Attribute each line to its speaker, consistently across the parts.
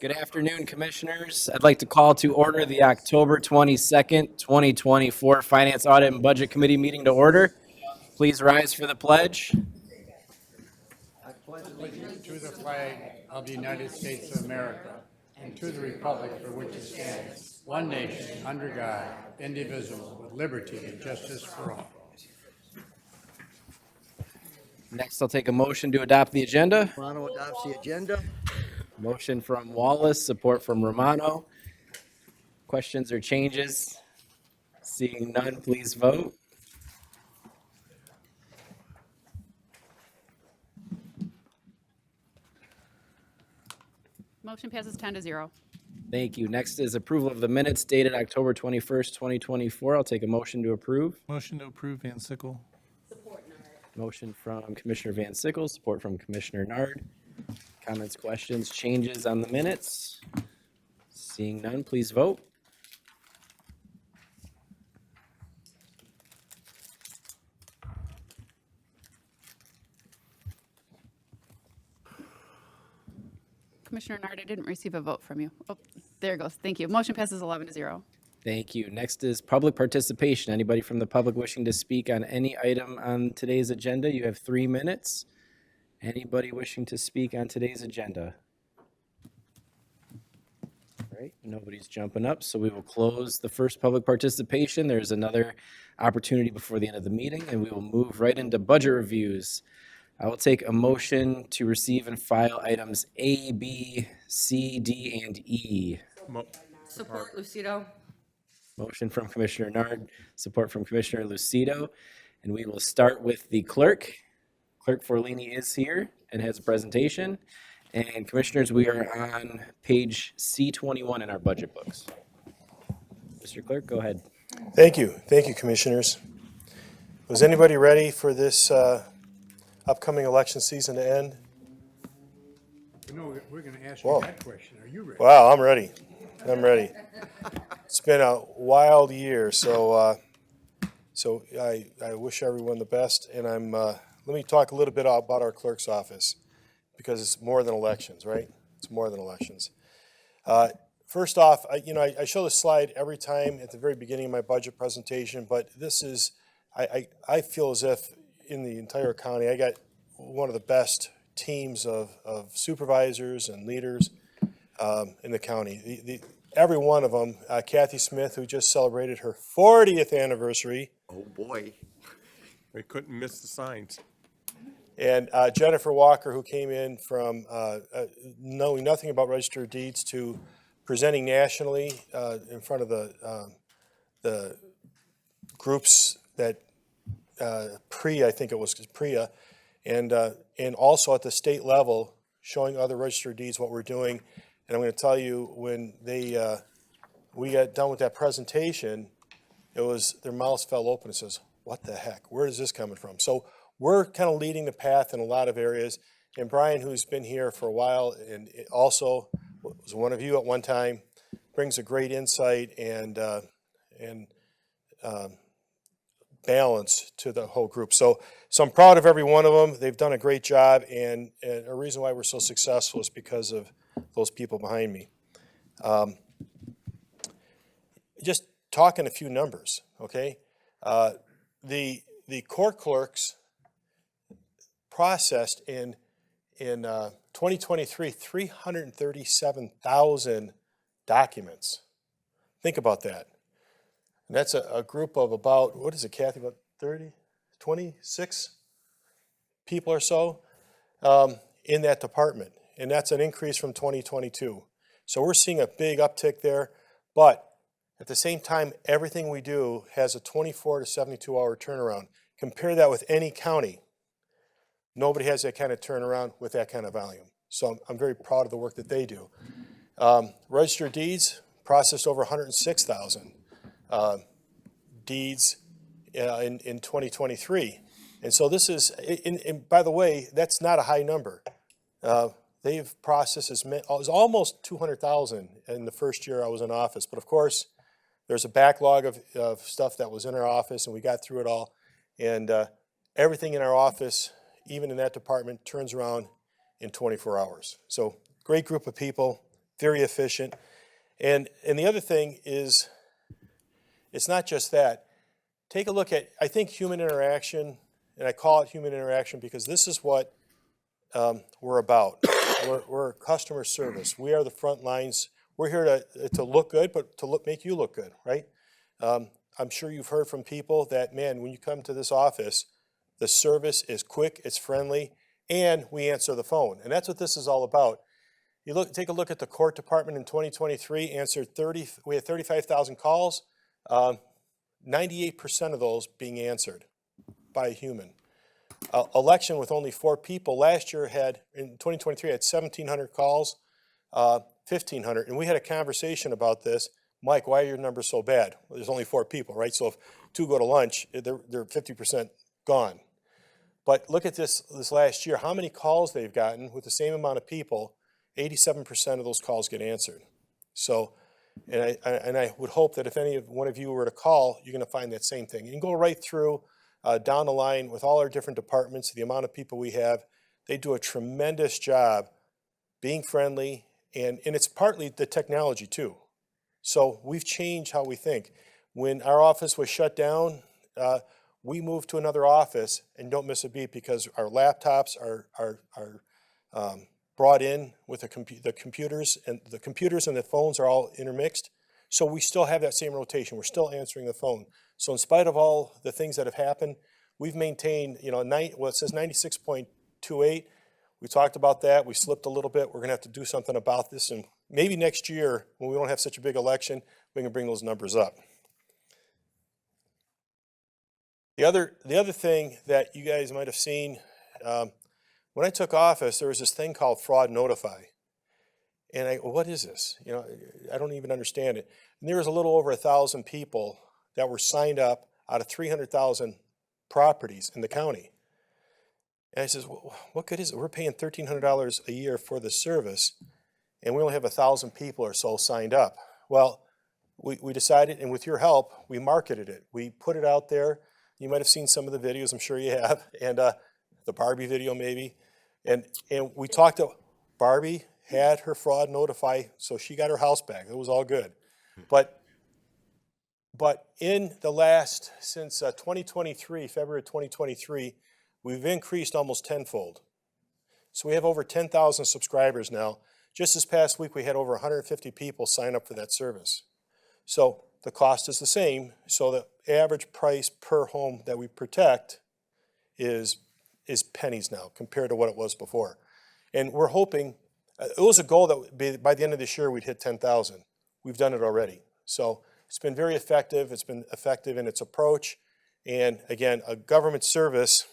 Speaker 1: Good afternoon, Commissioners. I'd like to call to order the October 22nd, 2024 Finance, Audit, and Budget Committee meeting to order. Please rise for the pledge.
Speaker 2: I pledge allegiance to the flag of the United States of America and to the republic for which it stands, one nation, under God, indivisible, with liberty and justice for all.
Speaker 1: Next, I'll take a motion to adopt the agenda.
Speaker 3: Romano adopts the agenda.
Speaker 1: Motion from Wallace, support from Romano. Questions or changes? Seeing none, please vote.
Speaker 4: Motion passes 10-0.
Speaker 1: Thank you. Next is approval of the minutes dated October 21st, 2024. I'll take a motion to approve.
Speaker 5: Motion to approve Van Sickle.
Speaker 1: Motion from Commissioner Van Sickle, support from Commissioner Nard. Comments, questions, changes on the minutes? Seeing none, please vote.
Speaker 4: Commissioner Nard, I didn't receive a vote from you. Oh, there it goes. Thank you. Motion passes 11-0.
Speaker 1: Thank you. Next is public participation. Anybody from the public wishing to speak on any item on today's agenda? You have 3 minutes. Anybody wishing to speak on today's agenda? All right, nobody's jumping up, so we will close the first public participation. There's another opportunity before the end of the meeting, and we will move right into budget reviews. I will take a motion to receive and file items A, B, C, D, and E.
Speaker 6: Support Lucido.
Speaker 1: Motion from Commissioner Nard, support from Commissioner Lucido. And we will start with the clerk. Clerk Forlini is here and has a presentation. And Commissioners, we are on page C21 in our budget books. Mr. Clerk, go ahead.
Speaker 7: Thank you, Commissioners. Was anybody ready for this upcoming election season to end?
Speaker 2: You know, we're going to ask you
Speaker 7: Whoa.
Speaker 2: that question. Are you ready?
Speaker 7: Wow, I'm ready. It's been a wild year, so I wish everyone the best. And let me talk a little bit about our clerk's office, because it's more than elections, right? It's more than elections. First off, I show this slide every time at the very beginning of my budget presentation, but this is, I feel as if in the entire county, I got one of the best teams of supervisors and leaders in the county. Every one of them, Kathy Smith, who just celebrated her 40th anniversary.
Speaker 3: Oh, boy.
Speaker 8: They couldn't miss the signs.
Speaker 7: And Jennifer Walker, who came in from knowing nothing about registered deeds to presenting nationally in front of the groups that PRIA, I think it was PRIA, and also at the state level, showing other registered deeds what we're doing. And I'm going to tell you, when we got done with that presentation, it was their mouths fell open and says, "What the heck? Where is this coming from?" So we're kind of leading the path in a lot of areas. And Brian, who's been here for a while and also was one of you at one time, brings a great insight and balance to the whole group. So I'm proud of every one of them. They've done a great job, and a reason why we're so successful is because of those people behind me. Just talking a few numbers, okay? The court clerks processed in 2023 337,000 documents. Think about that. And that's a group of about, what is it, Kathy, about 26 people or so in that department. And that's an increase from 2022. So we're seeing a big uptick there. But at the same time, everything we do has a 24 to 72 hour turnaround. Compare that with any county. Nobody has that kind of turnaround with that kind of volume. So I'm very proud of the work that they do. Registered deeds processed over 106,000 deeds in 2023. And so this is, and by the way, that's not a high number. They've processed it was almost 200,000 in the first year I was in office. But of course, there's a backlog of stuff that was in our office, and we got through it all. And everything in our office, even in that department, turns around in 24 hours. So great group of people, very efficient. And the other thing is, it's not just that. Take a look at, I think, human interaction, and I call it human interaction because this is what we're about. We're customer service. We are the front lines. We're here to look good, but to make you look good, right? I'm sure you've heard from people that, man, when you come to this office, the service is quick, it's friendly, and we answer the phone. And that's what this is all about. Take a look at the court department in 2023, we had 35,000 calls, 98% of those being answered by a human. Election with only 4 people last year in 2023 had 1,700 calls, 1,500. And we had a conversation about this. Mike, why are your numbers so bad? Well, there's only 4 people, right? So if 2 go to lunch, they're 50% gone. But look at this last year, how many calls they've gotten with the same amount of people, 87% of those calls get answered. So, and I would hope that if one of you were to call, you're going to find that same thing. You can go right through down the line with all our different departments, the amount of people we have. They do a tremendous job being friendly, and it's partly the technology too. So we've changed how we think. When our office was shut down, we moved to another office and don't miss a beat because our laptops are brought in with the computers, and the phones are all intermixed. So we still have that same rotation. We're still answering the phone. So in spite of all the things that have happened, we've maintained, it says 96.28. We talked about that. We slipped a little bit. We're going to have to do something about this. And maybe next year, when we don't have such a big election, we can bring those numbers up. The other thing that you guys might have seen, when I took office, there was this thing called Fraud Notify. And what is this? I don't even understand it. And there was a little over 1,000 people that were signed up out of 300,000 properties in the county. And I says, well, what good is it? We're paying $1,300 a year for the service, and we only have 1,000 people or so signed up. Well, we decided, and with your help, we marketed it. We put it out there. You might have seen some of the videos, I'm sure you have, and the Barbie video maybe. And we talked to Barbie, had her fraud notify, so she got her house back. It was all good. But in the since 2023, February 2023, we've increased almost tenfold. So we have over 10,000 subscribers now. Just this past week, we had over 150 people sign up for that service. So the cost is the same. So the average price per home that we protect is pennies now compared to what it was before. And we're hoping, it was a goal that by the end of this year, we'd hit 10,000. We've done it already. So it's been very effective. It's been effective in its approach. And again, a government service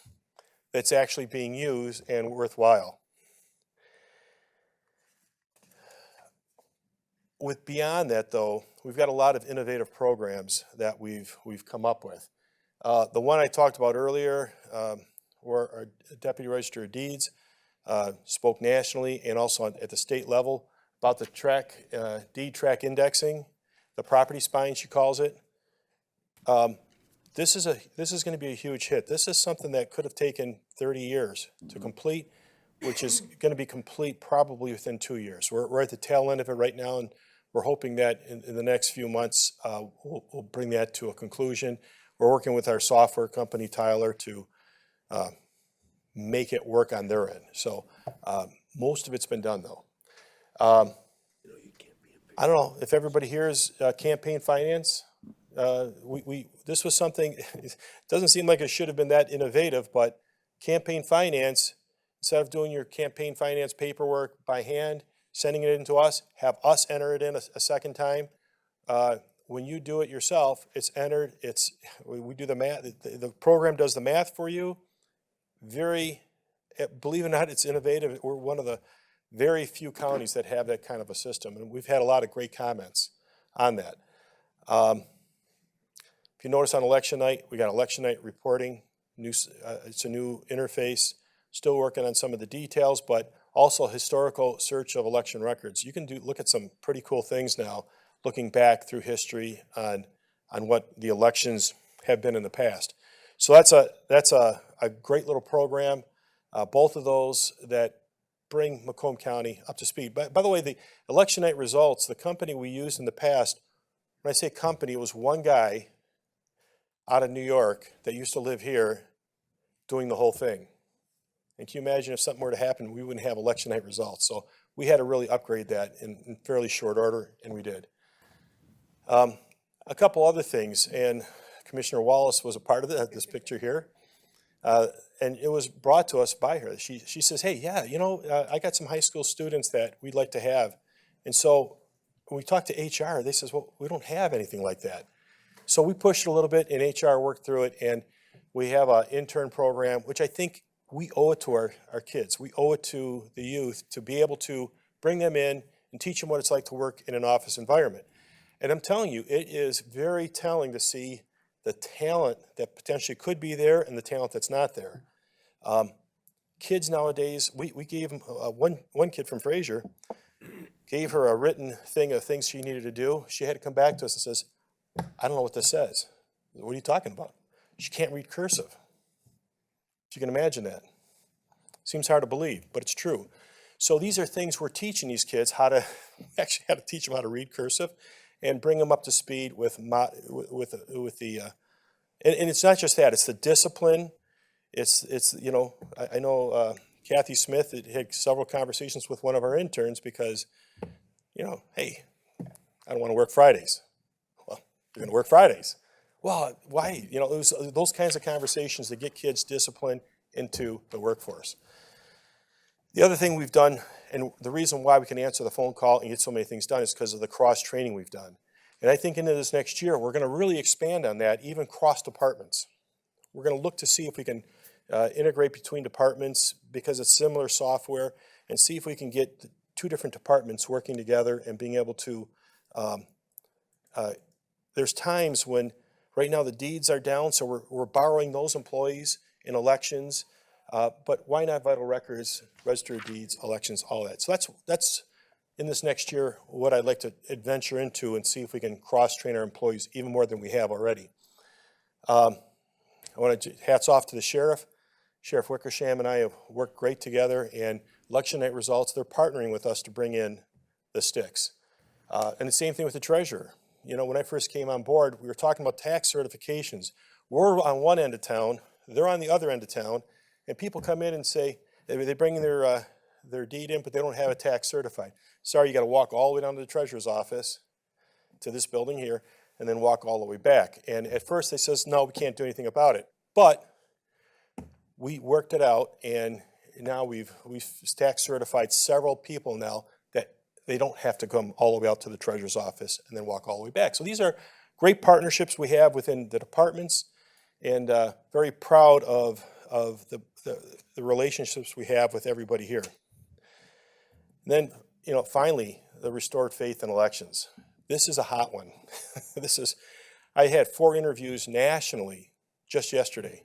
Speaker 7: that's actually being used and worthwhile. With beyond that, though, we've got a lot of innovative programs that we've come up with. The one I talked about earlier, where our Deputy Register of Deeds spoke nationally and also at the state level about the deed track indexing, the property spine, she calls it. This is going to be a huge hit. This is something that could have taken 30 years to complete, which is going to be complete probably within 2 years. We're at the tail end of it right now, and we're hoping that in the next few months, we'll bring that to a conclusion. We're working with our software company, Tyler, to make it work on their end. So most of it's been done, though. I don't know if everybody here is campaign finance. This was something, it doesn't seem like it should have been that innovative, but campaign finance, instead of doing your campaign finance paperwork by hand, sending it in to us, have us enter it in a second time. When you do it yourself, it's entered, we do the math, the program does the math for you. Believe it or not, it's innovative. We're one of the very few counties that have that kind of a system, and we've had a lot of great comments on that. If you notice on election night, we got election night reporting. It's a new interface. Still working on some of the details, but also historical search of election records. You can look at some pretty cool things now, looking back through history on what the elections have been in the past. So that's a great little program. Both of those that bring Macomb County up to speed. By the way, the election night results, the company we used in the past, when I say company, it was one guy out of New York that used to live here doing the whole thing. And can you imagine if something were to happen, we wouldn't have election night results. So we had to really upgrade that in fairly short order, and we did. A couple other things, and Commissioner Wallace was a part of this picture here. And it was brought to us by her. She says, hey, yeah, I got some high school students that we'd like to have. And so when we talked to HR, they says, well, we don't have anything like that. So we pushed it a little bit, and HR worked through it, and we have an intern program, which I think we owe it to our kids. We owe it to the youth to be able to bring them in and teach them what it's like to work in an office environment. And I'm telling you, it is very telling to see the talent that potentially could be there and the talent that's not there. Kids nowadays, we gave them, one kid from Fraser, gave her a written thing of things she needed to do. She had to come back to us and says, I don't know what this says. What are you talking about? She can't read cursive. You can imagine that. Seems hard to believe, but it's true. So these are things we're teaching these kids how to teach them how to read cursive and bring them up to speed with the and it's not just that, it's the discipline. It's I know Kathy Smith had several conversations with one of our interns because, hey, I don't want to work Fridays. Well, you're going to work Fridays. Well, why? It was those kinds of conversations that get kids disciplined into the workforce. The other thing we've done, and the reason why we can answer the phone call and get so many things done is because of the cross-training we've done. And I think into this next year, we're going to really expand on that, even cross departments. We're going to look to see if we can integrate between departments because it's similar software, and see if we can get two different departments working together and being able to, there's times when, right now the deeds are down, so we're borrowing those employees in elections, but why not vital records, register of deeds, elections, all that. So that's in this next year what I'd like to adventure into and see if we can cross-train our employees even more than we have already. I want to hats off to the sheriff. Sheriff Wickersham and I have worked great together, and election night results, they're partnering with us to bring in the sticks. And the same thing with the treasurer. When I first came on board, we were talking about tax certifications. We're on one end of town, they're on the other end of town, and people come in and say, they bring in their deed in, but they don't have it tax certified. Sorry, you got to walk all the way down to the treasurer's office, to this building here, and then walk all the way back. And at first they says, no, we can't do anything about it. But we worked it out, and now we've tax certified several people now that they don't have to come all the way out to the treasurer's office and then walk all the way back. So these are great partnerships we have within the departments, and very proud of the relationships we have with everybody here. And then, finally, the restored faith in elections. This is a hot one. I had 4 interviews nationally just yesterday.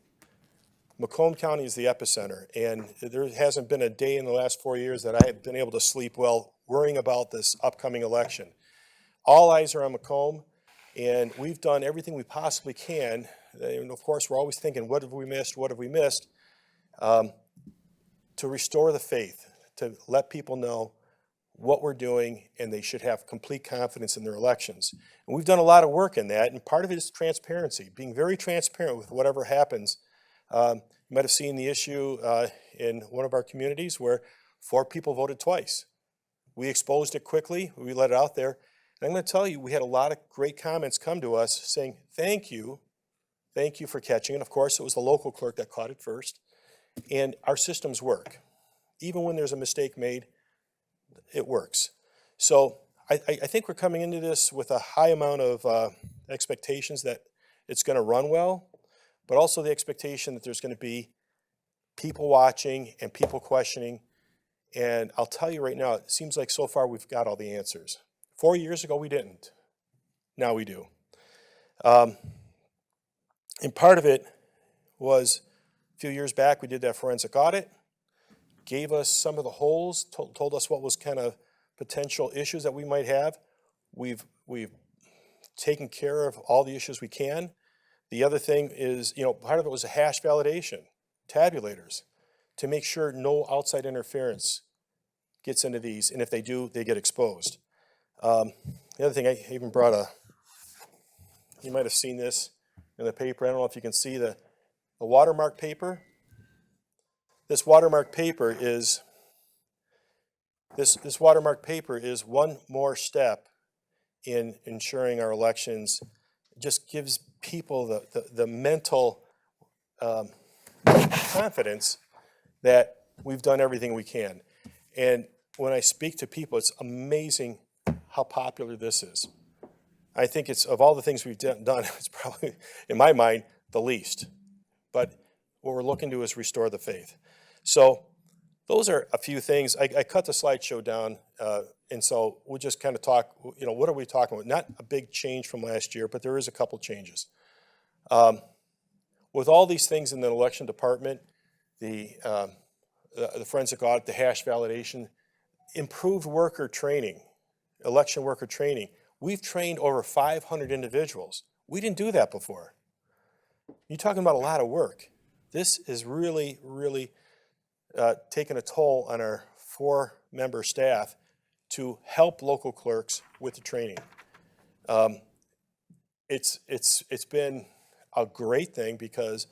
Speaker 7: Macomb County is the epicenter, and there hasn't been a day in the last 4 years that I have been able to sleep well worrying about this upcoming election. All eyes are on Macomb, and we've done everything we possibly can. And of course, we're always thinking, what have we missed? What have we missed? To restore the faith, to let people know what we're doing, and they should have complete confidence in their elections. And we've done a lot of work in that, and part of it is transparency, being very transparent with whatever happens. You might have seen the issue in one of our communities where 4 people voted twice. We exposed it quickly, we let it out there, and I'm going to tell you, we had a lot of great comments come to us saying, thank you for catching it. Of course, it was the local clerk that caught it first, and our systems work. Even when there's a mistake made, it works. So I think we're coming into this with a high amount of expectations that it's going to run well, but also the expectation that there's going to be people watching and people questioning. And I'll tell you right now, it seems like so far we've got all the answers. 4 years ago, we didn't. Now we do. And part of it was a few years back, we did that forensic audit, gave us some of the holes, told us what was kind of potential issues that we might have. We've taken care of all the issues we can. The other thing is, part of it was a hash validation, tabulators, to make sure no outside interference gets into these, and if they do, they get exposed. The other thing, I even brought you might have seen this in the paper. I don't know if you can see the watermark paper. This watermark paper is one more step in ensuring our elections. It just gives people the mental confidence that we've done everything we can. And when I speak to people, it's amazing how popular this is. I think it's, of all the things we've done, it's probably, in my mind, the least. But what we're looking to is restore the faith. So those are a few things. I cut the slideshow down, and so we'll just kind of talk, what are we talking about? Not a big change from last year, but there is a couple changes. With all these things in the election department, the forensic audit, the hash validation, improved worker training, election worker training. We've trained over 500 individuals. We didn't do that before. You're talking about a lot of work. This is really, really taking a toll on our 4-member staff to help local clerks with the training. It's been a great thing because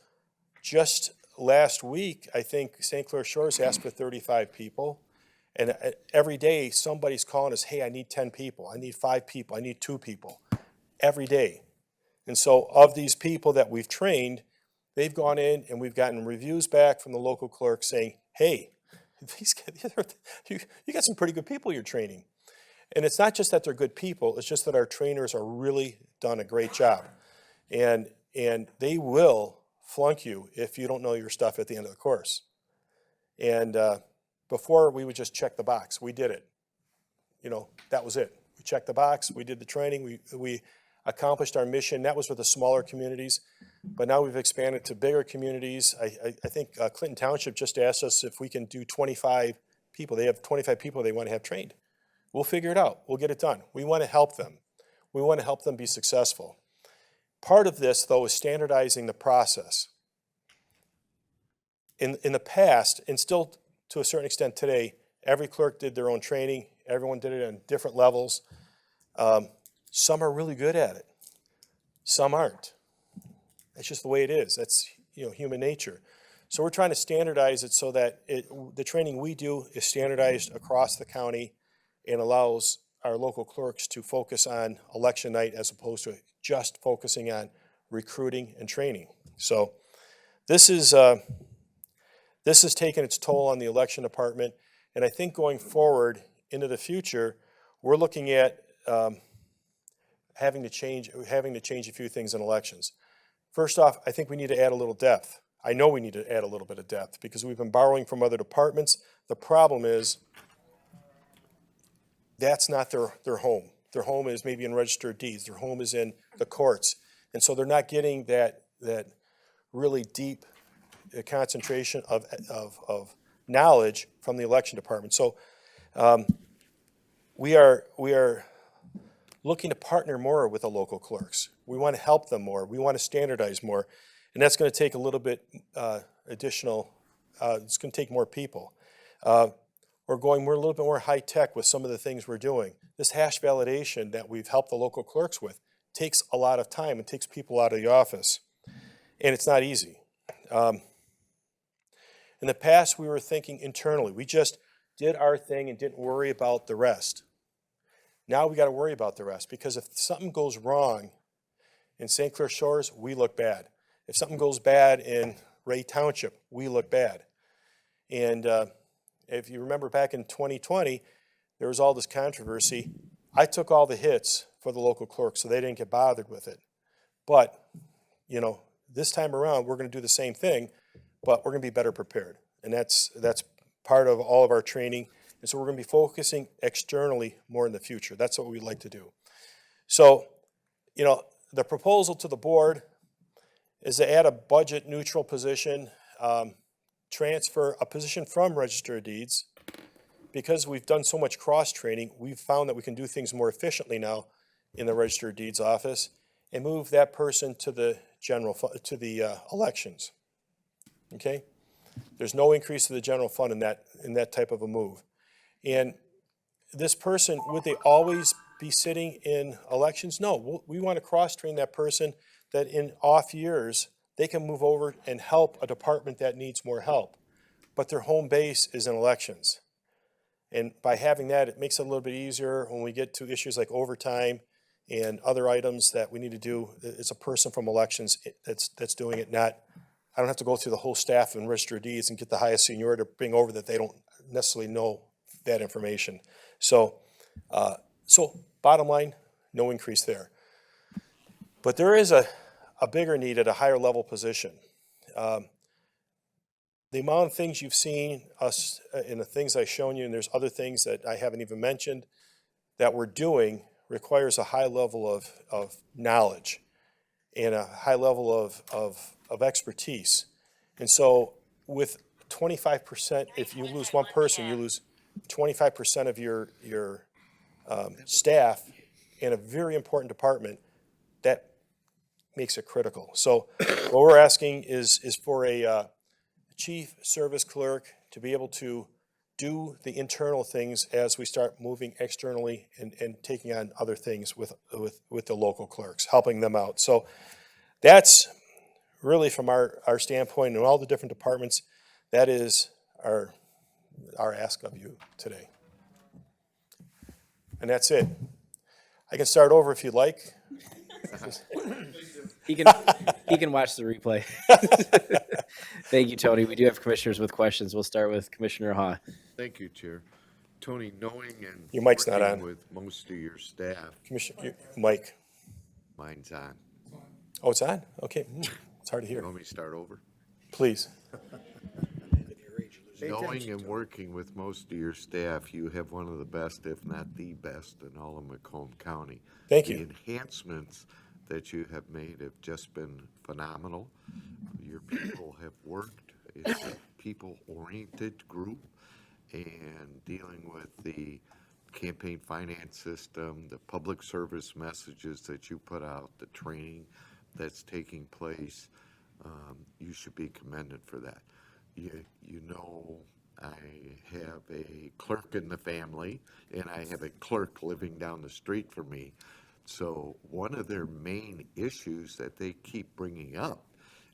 Speaker 7: just last week, I think St. Clair Shores asked for 35 people. And every day somebody's calling us, hey, I need 10 people, I need 5 people, I need 2 people, every day. And so of these people that we've trained, they've gone in and we've gotten reviews back from the local clerk saying, hey, you got some pretty good people you're training. And it's not just that they're good people, it's just that our trainers are really done a great job. And they will flunk you if you don't know your stuff at the end of the course. And before, we would just check the box. We did it. That was it. We checked the box. We did the training. We accomplished our mission. That was with the smaller communities. But now we've expanded to bigger communities. I think Clinton Township just asked us if we can do 25 people. They have 25 people they want to have trained. We'll figure it out. We'll get it done. We want to help them. We want to help them be successful. Part of this, though, is standardizing the process. In the past, and still to a certain extent today, every clerk did their own training. Everyone did it on different levels. Some are really good at it. Some aren't. That's just the way it is. That's human nature. So we're trying to standardize it so that the training we do is standardized across the county and allows our local clerks to focus on election night as opposed to just focusing on recruiting and training. So this is taken its toll on the election department, and I think going forward into the future, we're looking at having to change a few things in elections. First off, I think we need to add a little depth. I know we need to add a little bit of depth because we've been borrowing from other departments. The problem is that's not their home. Their home is maybe in registered deeds. Their home is in the courts, and so they're not getting that really deep concentration of knowledge from the election department. So we are looking to partner more with the local clerks. We want to help them more. We want to standardize more, and that's going to take a little bit additional. It's going to take more people. We're a little bit more high tech with some of the things we're doing. This hash validation that we've helped the local clerks with takes a lot of time. It takes people out of the office, and it's not easy. In the past, we were thinking internally. We just did our thing and didn't worry about the rest. Now we got to worry about the rest because if something goes wrong in St. Clair Shores, we look bad. If something goes bad in Ray Township, we look bad. And if you remember back in 2020, there was all this controversy. I took all the hits for the local clerks so they didn't get bothered with it. But, this time around, we're going to do the same thing, but we're going to be better prepared. And that's part of all of our training. And so we're going to be focusing externally more in the future. That's what we'd like to do. So, the proposal to the board is to add a budget neutral position, transfer a position from Register of Deeds. Because we've done so much cross-training, we've found that we can do things more efficiently now in the Register of Deeds office and move that person to the elections. Okay? There's no increase to the general fund in that type of a move. And this person, would they always be sitting in elections? No, we want to cross-train that person that in off years, they can move over and help a department that needs more help. But their home base is in elections. And by having that, it makes it a little bit easier when we get to issues like overtime and other items that we need to do. It's a person from elections that's doing it, not, I don't have to go through the whole staff and register of deeds and get the highest seniority to bring over that they don't necessarily know that information. So bottom line, no increase there. But there is a bigger need at a higher level position. The amount of things you've seen us in the things I've shown you, and there's other things that I haven't even mentioned that we're doing, requires a high level of knowledge and a high level of expertise. And so with 25%, if you lose one person, you lose 25% of your staff in a very important department. That makes it critical. So what we're asking is for a chief service clerk to be able to do the internal things as we start moving externally and taking on other things with the local clerks, helping them out. So that's really from our standpoint and all the different departments, that is our ask of you today. And that's it. I can start over if you'd like.
Speaker 1: He can watch the replay. Thank you, Tony. We do have commissioners with questions. We'll start with Commissioner Ha.
Speaker 5: Thank you, Chair. Tony, knowing and
Speaker 7: Your mic's not
Speaker 5: working
Speaker 7: on.
Speaker 5: with most of your staff,
Speaker 7: Commissioner, Mike.
Speaker 5: mine's on.
Speaker 7: Oh, it's on? Okay. It's hard to
Speaker 5: You
Speaker 7: hear.
Speaker 5: want me to start over?
Speaker 7: Please.
Speaker 5: Knowing and working with most of your staff, you have one of the best, if not the best, in all of Macomb County.
Speaker 7: Thank
Speaker 5: The
Speaker 7: you.
Speaker 5: enhancements that you have made have just been phenomenal. Your people have worked. It's a people-oriented group, and dealing with the campaign finance system, the public service messages that you put out, the training that's taking place, you should be commended for that. You know, I have a clerk in the family, and I have a clerk living down the street from me. So one of their main issues that they keep bringing up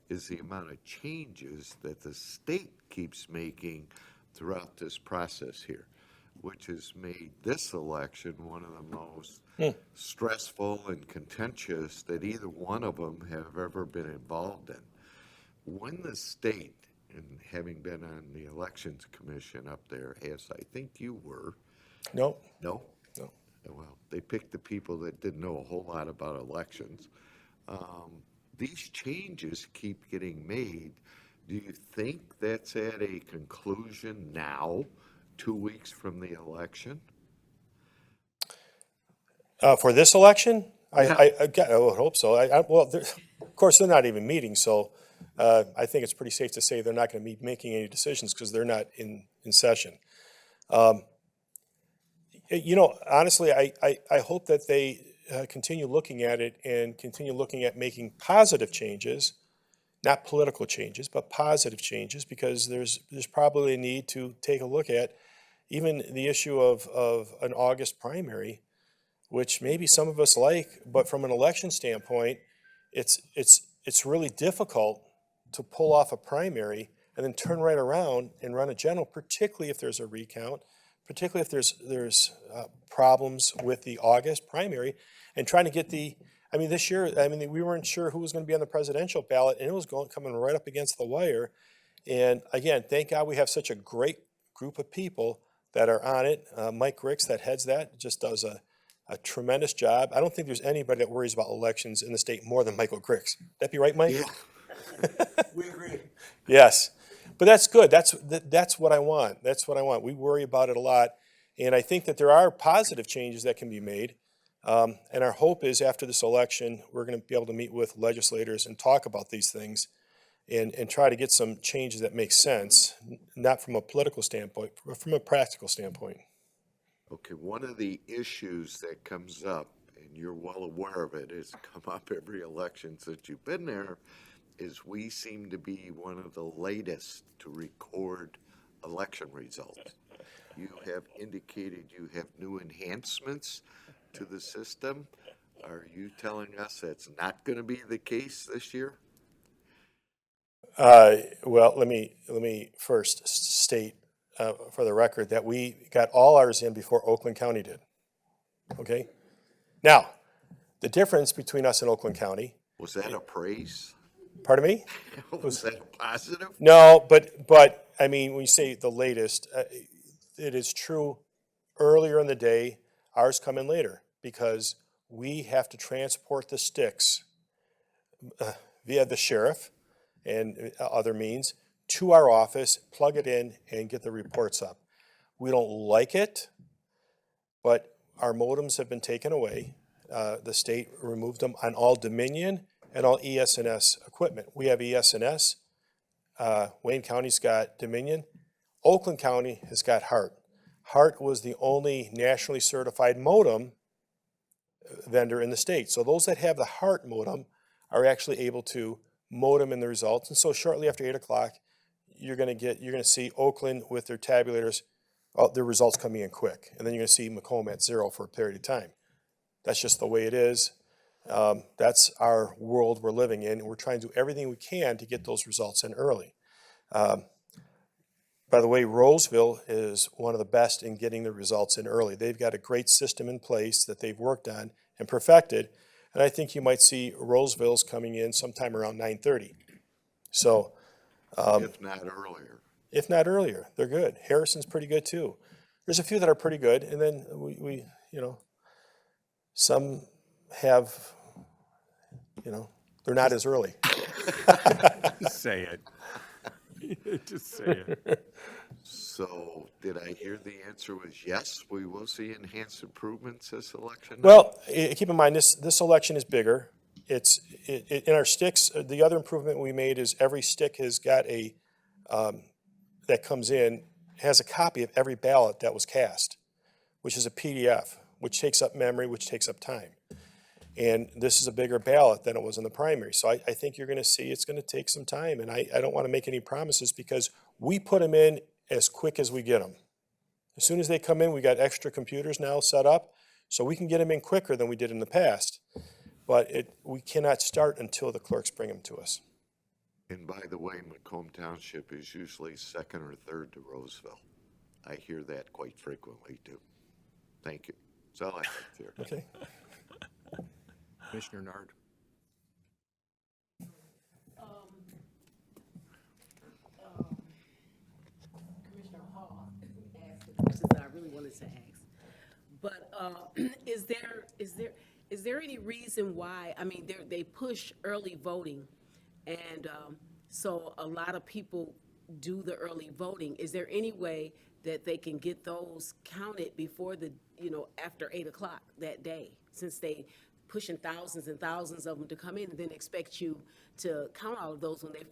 Speaker 5: is the amount of changes that the state keeps making throughout this process here, which has made this election one of the most stressful and contentious that either one of them have ever been involved in. When the state, and having been on the elections commission up there, as I think you were,
Speaker 7: No?
Speaker 5: no?
Speaker 7: No.
Speaker 5: Well, they picked the people that didn't know a whole lot about elections. These changes keep getting made. Do you think that's at a conclusion now, 2 weeks from the election?
Speaker 7: For this election? I would hope so. Well, of course, they're not even meeting, so I think it's pretty safe to say they're not going to be making any decisions because they're not in session. You know, honestly, I hope that they continue looking at it and continue looking at making positive changes, not political changes, but positive changes, because there's probably a need to take a look at even the issue of an August primary, which maybe some of us like, but from an election standpoint, it's really difficult to pull off a primary and then turn right around and run a general, particularly if there's a recount, particularly if there's problems with the August primary, and trying to get this year, we weren't sure who was going to be on the presidential ballot, and it was coming right up against the wire. And again, thank God we have such a great group of people that are on it. Mike Ricks, that heads that, just does a tremendous job. I don't think there's anybody that worries about elections in the state more than Michael Griggs. That be right, Mike?
Speaker 5: Yeah.
Speaker 3: We agree.
Speaker 7: Yes, but that's good. That's what I want. That's what I want. We worry about it a lot, and I think that there are positive changes that can be made. And our hope is after this election, we're going to be able to meet with legislators and talk about these things, and try to get some changes that make sense, not from a political standpoint, but from a practical standpoint.
Speaker 5: Okay, one of the issues that comes up, and you're well aware of it, it's come up every election since you've been there, is we seem to be one of the latest to record election results. you have indicated you have new enhancements to the system. Are you telling us that's not going to be the case this year?
Speaker 7: Well, let me first state for the record that we got all ours in before Oakland County did. Okay? Now, the difference between us and Oakland County,
Speaker 5: Was that a praise?
Speaker 7: pardon me?
Speaker 5: Was that a positive?
Speaker 7: No, but I mean, when you say the latest, it is true earlier in the day, ours come in later because we have to transport the sticks via the sheriff and other means to our office, plug it in, and get the reports up. We don't like it, but our modems have been taken away. The state removed them on all Dominion and all ES&S equipment. We have ES&S. Wayne County's got Dominion. Oakland County has got Hart. Hart was the only nationally certified modem vendor in the state. So those that have the Hart modem are actually able to modem in the results. And so shortly after 8 o'clock, you're going to see Oakland with their tabulators, their results coming in quick. And then you're going to see Macomb at 0 for a period of time. That's just the way it is. That's our world we're living in. And we're trying to do everything we can to get those results in early. By the way, Roseville is one of the best in getting the results in early. They've got a great system in place that they've worked on and perfected. And I think you might see Roseville's coming in sometime around 9:30. So,
Speaker 5: If not earlier.
Speaker 7: if not earlier, they're good. Harrison's pretty good too. There's a few that are pretty good, and then we some have, they're not as early.
Speaker 8: Say it. Just say it.
Speaker 5: So did I hear the answer was yes, we will see enhanced improvements this election?
Speaker 7: Well, keep in mind, this election is bigger. In our sticks, the other improvement we made is every stick has got that comes in, has a copy of every ballot that was cast, which is a PDF, which takes up memory, which takes up time. And this is a bigger ballot than it was in the primary. So I think you're going to see it's going to take some time. And I don't want to make any promises because we put them in as quick as we get them. As soon as they come in, we got extra computers now set up, so we can get them in quicker than we did in the past. But we cannot start until the clerks bring them to us.
Speaker 5: And by the way, Macomb Township is usually second or third to Roseville. I hear that quite frequently too. Thank you. That's all I have here.
Speaker 7: Okay.
Speaker 3: Commissioner Nard.
Speaker 9: Commissioner Hall asked the questions that I really wanted to ask. But is there any reason why, I mean, they push early voting, and so a lot of people do the early voting. Is there any way that they can get those counted before after 8 o'clock that day, since they pushing thousands and thousands of them to come in and then expect you to count all of those when they've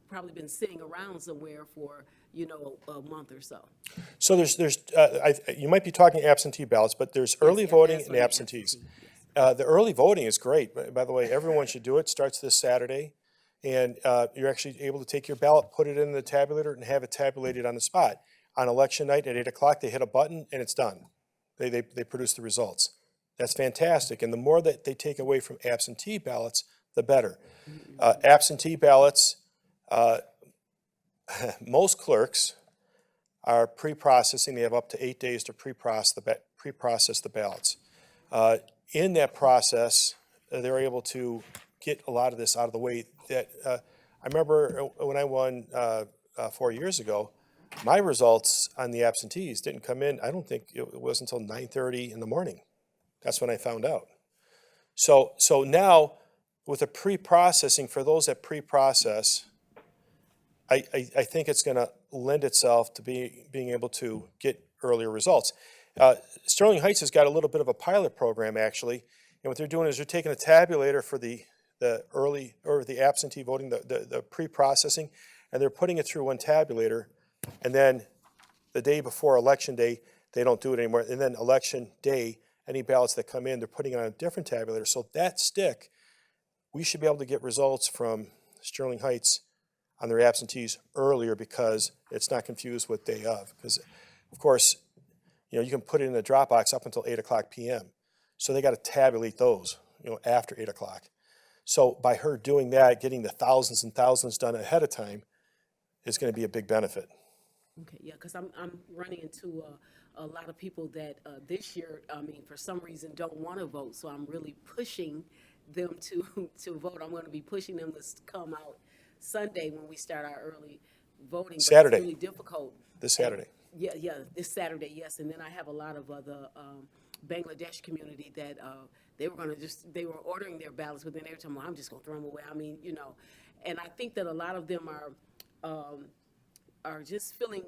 Speaker 9: probably been sitting around somewhere for, a month or so?
Speaker 7: So you might be talking absentee ballots, but there's early voting and absentees. The early voting is great. By the way, everyone should do it. Starts this Saturday. And you're actually able to take your ballot, put it in the tabulator, and have it tabulated on the spot. On election night at 8 o'clock, they hit a button, and it's done. They produce the results. That's fantastic. And the more that they take away from absentee ballots, the better. Absentee ballots, most clerks are pre-processing. They have up to 8 days to pre-process the ballots. In that process, they're able to get a lot of this out of the way. I remember when I won 4 years ago, my results on the absentees didn't come in. I don't think it was until 9:30 in the morning. That's when I found out. So now with the pre-processing, for those that pre-process, I think it's going to lend itself to being able to get earlier results. Sterling Heights has got a little bit of a pilot program actually, and what they're doing is they're taking a tabulator for the early or the absentee voting, the pre-processing, and they're putting it through one tabulator, and then the day before election day, they don't do it anymore, and then election day, any ballots that come in, they're putting it on a different tabulator. So that stick, we should be able to get results from Sterling Heights on their absentees earlier because it's not confused with day of. Because, of course, you can put it in the Dropbox up until 8:00 p.m. So they got to tabulate those, after 8:00. So by her doing that, getting the thousands and thousands done ahead of time is going to be a big benefit.
Speaker 9: Okay, yeah, because I'm running into a lot of people that this year, for some reason, don't want to vote. So I'm really pushing them to vote. I'm going to be pushing them to come out Sunday when we start our early voting. But
Speaker 7: Saturday.
Speaker 9: It's really difficult.
Speaker 7: This Saturday.
Speaker 9: Yeah, this Saturday, yes. And then I have a lot of other Bangladesh community that they were ordering their ballots, but then they were telling me, I'm just going to throw them away. And I think that a lot of them are just feeling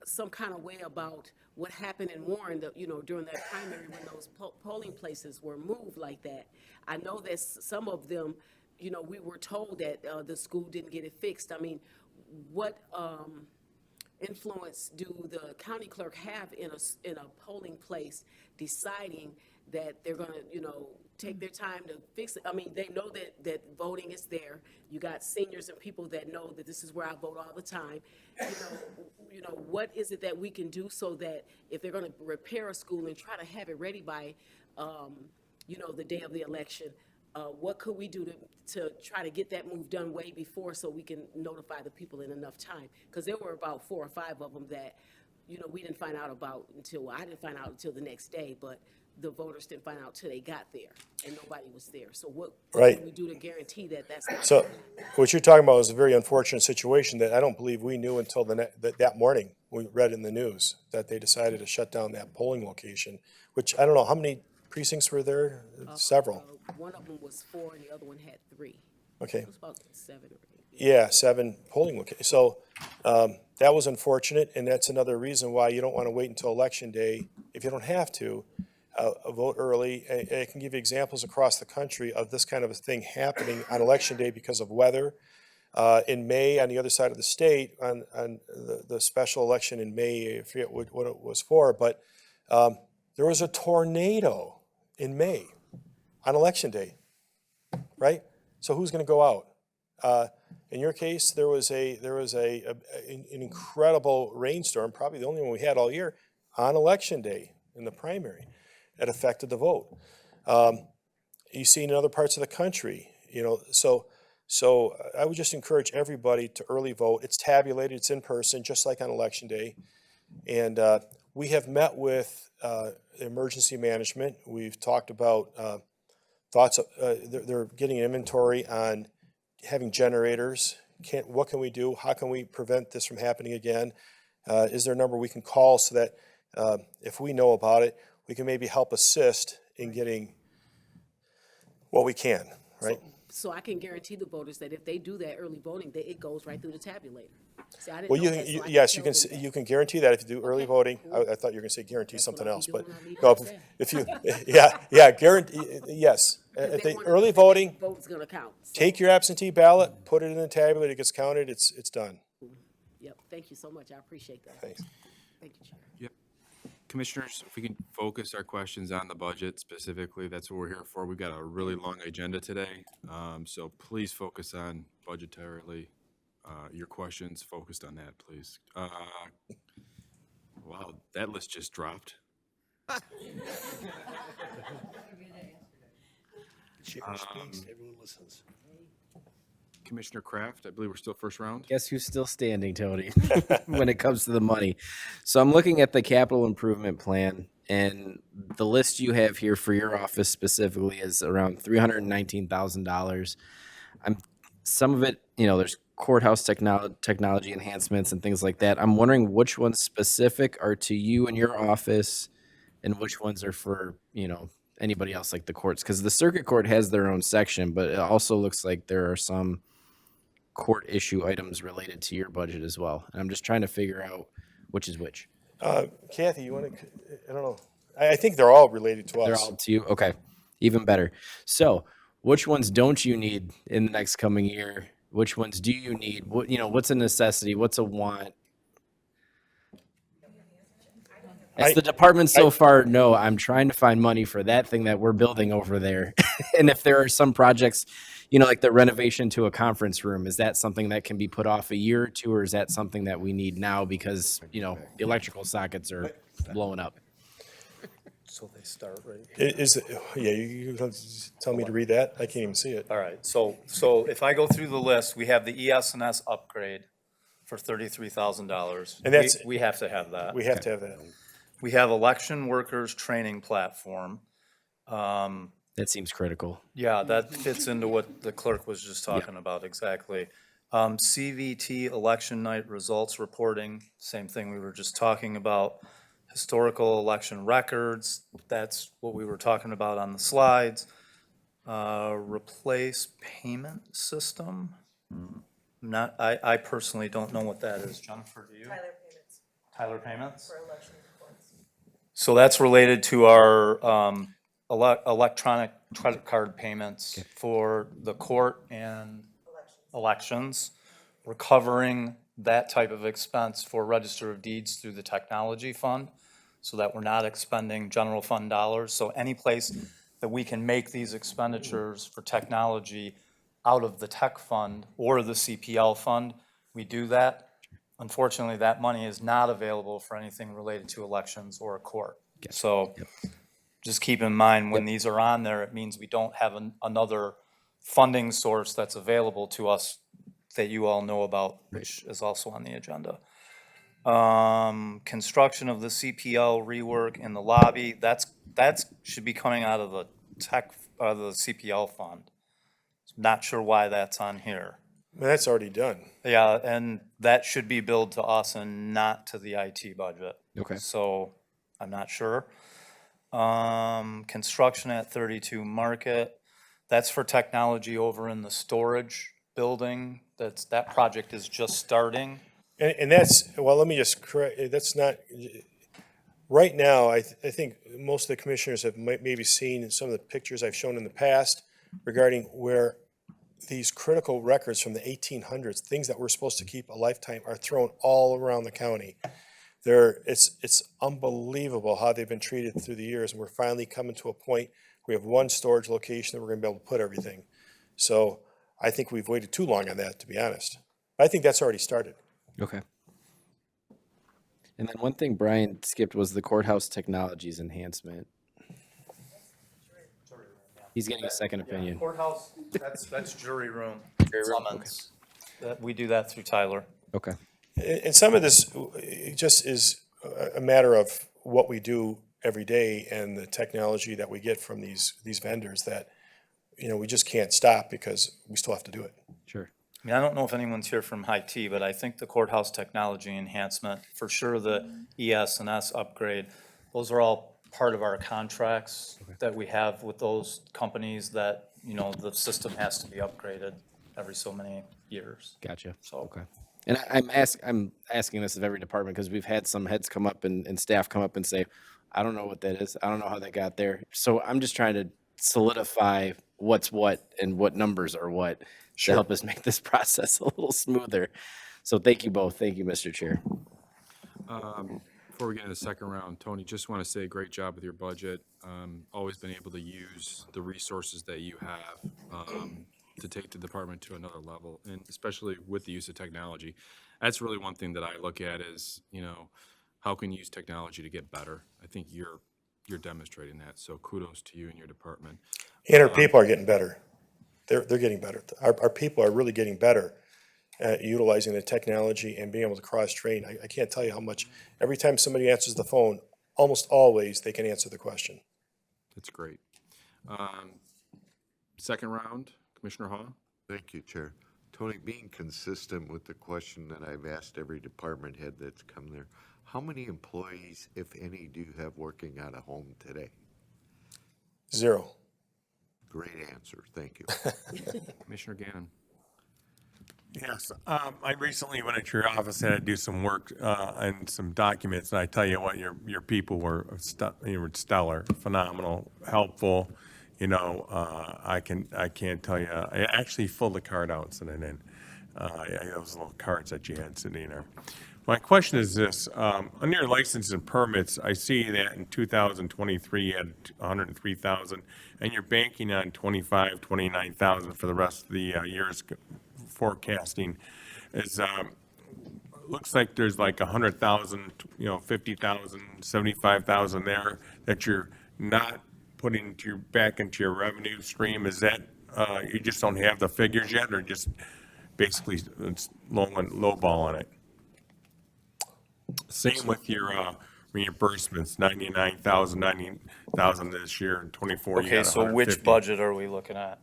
Speaker 9: some kind of way about what happened in Warren, during that primary when those polling places were moved like that. I know that some of them, we were told that the school didn't get it fixed. What influence do the county clerk have in a polling place deciding that they're going to, take their time to fix it? They know that voting is there. You got seniors and people that know that this is where I vote all the time. What is it that we can do so that if they're going to repair a school and try to have it ready by, the day of the election, what could we do to try to get that move done way before so we can notify the people in enough time? Because there were about 4 or 5 of them that, we didn't find out about I didn't find out until the next day, but the voters didn't find out till they got there and nobody was there. So what
Speaker 7: Right.
Speaker 9: can we do to guarantee that that's not
Speaker 7: So what you're talking about is a very unfortunate situation that I don't believe we knew until that morning. We read in the news that they decided to shut down that polling location, which I don't know, how many precincts were there? Several.
Speaker 9: one of them was 4 and the other one had 3.
Speaker 7: Okay.
Speaker 9: It was about 7 or 8.
Speaker 7: Yeah, 7 polling locations. So that was unfortunate, and that's another reason why you don't want to wait until Election Day, if you don't have to, vote early. I can give you examples across the country of this kind of a thing happening on Election Day because of weather. In May, on the other side of the state, on the special election in May, I forget what it was for, but there was a tornado in May on Election Day, right? So who's going to go out? In your case, there was an incredible rainstorm, probably the only one we had all year, on Election Day in the primary that affected the vote. You see in other parts of the country, so I would just encourage everybody to early vote. It's tabulated, it's in person, just like on Election Day. And we have met with emergency management. We've talked about thoughts. They're getting an inventory on having generators. What can we do? How can we prevent this from happening again? Is there a number we can call so that if we know about it, we can maybe help assist in getting what we can, right?
Speaker 9: So I can guarantee the voters that if they do that early voting, that it goes right through the tabulator. See, I didn't
Speaker 7: Well,
Speaker 9: know that, so I
Speaker 7: yes, you
Speaker 9: tell
Speaker 7: can,
Speaker 9: them that.
Speaker 7: you can guarantee that if you do early
Speaker 9: Okay,
Speaker 7: voting.
Speaker 9: cool.
Speaker 7: I thought you were gonna say guarantee something
Speaker 9: what I'll
Speaker 7: else,
Speaker 9: be
Speaker 7: but
Speaker 9: doing. I'll leave
Speaker 7: no,
Speaker 9: it at
Speaker 7: if you, guarantee, yes. If
Speaker 9: They
Speaker 7: they,
Speaker 9: wanna
Speaker 7: early
Speaker 9: know that
Speaker 7: voting,
Speaker 9: Vote's gonna count. So,
Speaker 7: take your absentee ballot, put it in the tabulator, it gets counted, it's done.
Speaker 9: Yep, thank you so much. I appreciate that.
Speaker 7: Thanks.
Speaker 9: Thank you, Chair.
Speaker 8: Yep. Commissioners, if we can focus our questions on the budget specifically, that's what we're here for. We've got a really long agenda today. So please focus on budgetarily. Your questions focused on that, please. Wow, that list just dropped.
Speaker 3: Chair speaks, everyone listens.
Speaker 8: Commissioner Kraft, I believe we're still first round.
Speaker 1: Guess who's still standing, Tony, when it comes to the money? So I'm looking at the capital improvement plan, and the list you have here for your office specifically is around $319,000. Some of it, there's courthouse technology enhancements and things like that. I'm wondering which ones specific are to you and your office, and which ones are for, anybody else like the courts, because the circuit court has their own section, but it also looks like there are some court issue items related to your budget as well. And I'm just trying to figure out which is which.
Speaker 7: Kathy, you want to, I don't know. I think they're all related to us.
Speaker 1: They're all to you? Okay, even better. So which ones don't you need in the next coming year? Which ones do you need? What's a necessity? What's a want? As the department so far, no, I'm trying to find money for that thing that we're building over there. And if there are some projects, like the renovation to a conference room, is that something that can be put off a year or two, or is that something that we need now because, the electrical sockets are blowing up?
Speaker 10: So they start right
Speaker 7: Is, yeah, you don't tell me to read that? I can't even see it.
Speaker 10: All right, so if I go through the list, we have the ES&S upgrade for $33,000.
Speaker 7: And that's-
Speaker 10: We have to have that.
Speaker 7: We have to have that.
Speaker 10: We have election workers training platform.
Speaker 1: That seems critical.
Speaker 10: Yeah, that fits into what the clerk was just talking about, exactly. CVT election night results reporting, same thing we were just talking about. Historical election records, that's what we were talking about on the slides. Replace payment system. I personally don't know what that is. Jennifer, do you?
Speaker 6: Tyler payments
Speaker 10: Tyler payments?
Speaker 6: for election reports.
Speaker 10: So that's related to our electronic credit card payments for the court and elections. We're covering that type of expense for Register of Deeds through the technology fund, so that we're not expending general fund dollars. So any place that we can make these expenditures for technology out of the tech fund or the CPL fund, we do that. Unfortunately, that money is not available for anything related to elections or a court. So just keep in mind, when these are on there, it means we don't have another funding source that's available to us that you all know about, which is also on the agenda. Construction of the CPL rework in the lobby, that should be coming out of the the CPL fund. Not sure why that's on here.
Speaker 7: That's already done.
Speaker 10: Yeah, and that should be billed to us and not to the IT budget.
Speaker 1: Okay.
Speaker 10: So I'm not sure. Construction at 32 Market, that's for technology over in the storage building. That project is just starting.
Speaker 7: And that's, well, let me just correct, that's not, right now, I think most of the commissioners have maybe seen some of the pictures I've shown in the past regarding where these critical records from the 1800s, things that we're supposed to keep a lifetime, are thrown all around the county. It's unbelievable how they've been treated through the years, and we're finally coming to a point, we have one storage location that we're gonna be able to put everything. So I think we've waited too long on that, to be honest. I think that's already started.
Speaker 1: Okay. And then one thing Brian skipped was the courthouse technologies enhancement. He's getting a second opinion.
Speaker 10: Courthouse, that's jury room.
Speaker 1: Jury room,
Speaker 10: Summons. We do that through Tyler.
Speaker 1: Okay.
Speaker 7: And some of this just is a matter of what we do every day and the technology that we get from these vendors that, you know, we just can't stop because we still have to do it.
Speaker 1: Sure.
Speaker 10: I mean, I don't know if anyone's here from IT, but I think the courthouse technology enhancement, for sure the ES&S upgrade, those are all part of our contracts that we have with those companies that, you know, the system has to be upgraded every so many years.
Speaker 1: Gotcha.
Speaker 10: So,
Speaker 1: Okay. And I'm asking this of every department because we've had some heads come up and staff come up and say, I don't know what that is. I don't know how that got there. So I'm just trying to solidify what's what and what numbers are what to help us make this process a little smoother. So thank you both. Thank you, Mr. Chair.
Speaker 8: Before we get into the second round, Tony, just want to say great job with your budget. Always been able to use the resources that you have to take the department to another level, and especially with the use of technology. That's really one thing that I look at is, you know, how can you use technology to get better? I think you're demonstrating that. So kudos to you and your department.
Speaker 7: And our people are getting better. They're getting better. Our people are really getting better at utilizing the technology and being able to cross-train. I can't tell you how much, every time somebody answers the phone, almost always they can answer the question.
Speaker 8: That's great. Second round, Commissioner Hall.
Speaker 5: Thank you, Chair. Tony, being consistent with the question that I've asked every department head that's come there, how many employees, if any, do you have working out of home today?
Speaker 7: 0.
Speaker 5: Great answer, thank you.
Speaker 8: Commissioner Gannon.
Speaker 11: Yes, I recently went into your office, had to do some work on some documents, and I tell you what, your people were stellar, phenomenal, helpful. You know, I can't tell you. I actually filled the card out, sitting in those little cards that you had sitting there. My question is this: under your licenses and permits, I see that in 2023 you had 103,000, and you're banking on 29,000 for the rest of the year's forecasting. Is looks like there's like 100,000, 50,000, 75,000 there that you're not putting back into your revenue stream? Is that, you just don't have the figures yet, or just basically it's lowballing it? Same with your reimbursements, 90,000 this year, and 24 you
Speaker 10: Okay,
Speaker 11: got
Speaker 10: so which
Speaker 11: 150.
Speaker 10: budget are we looking at?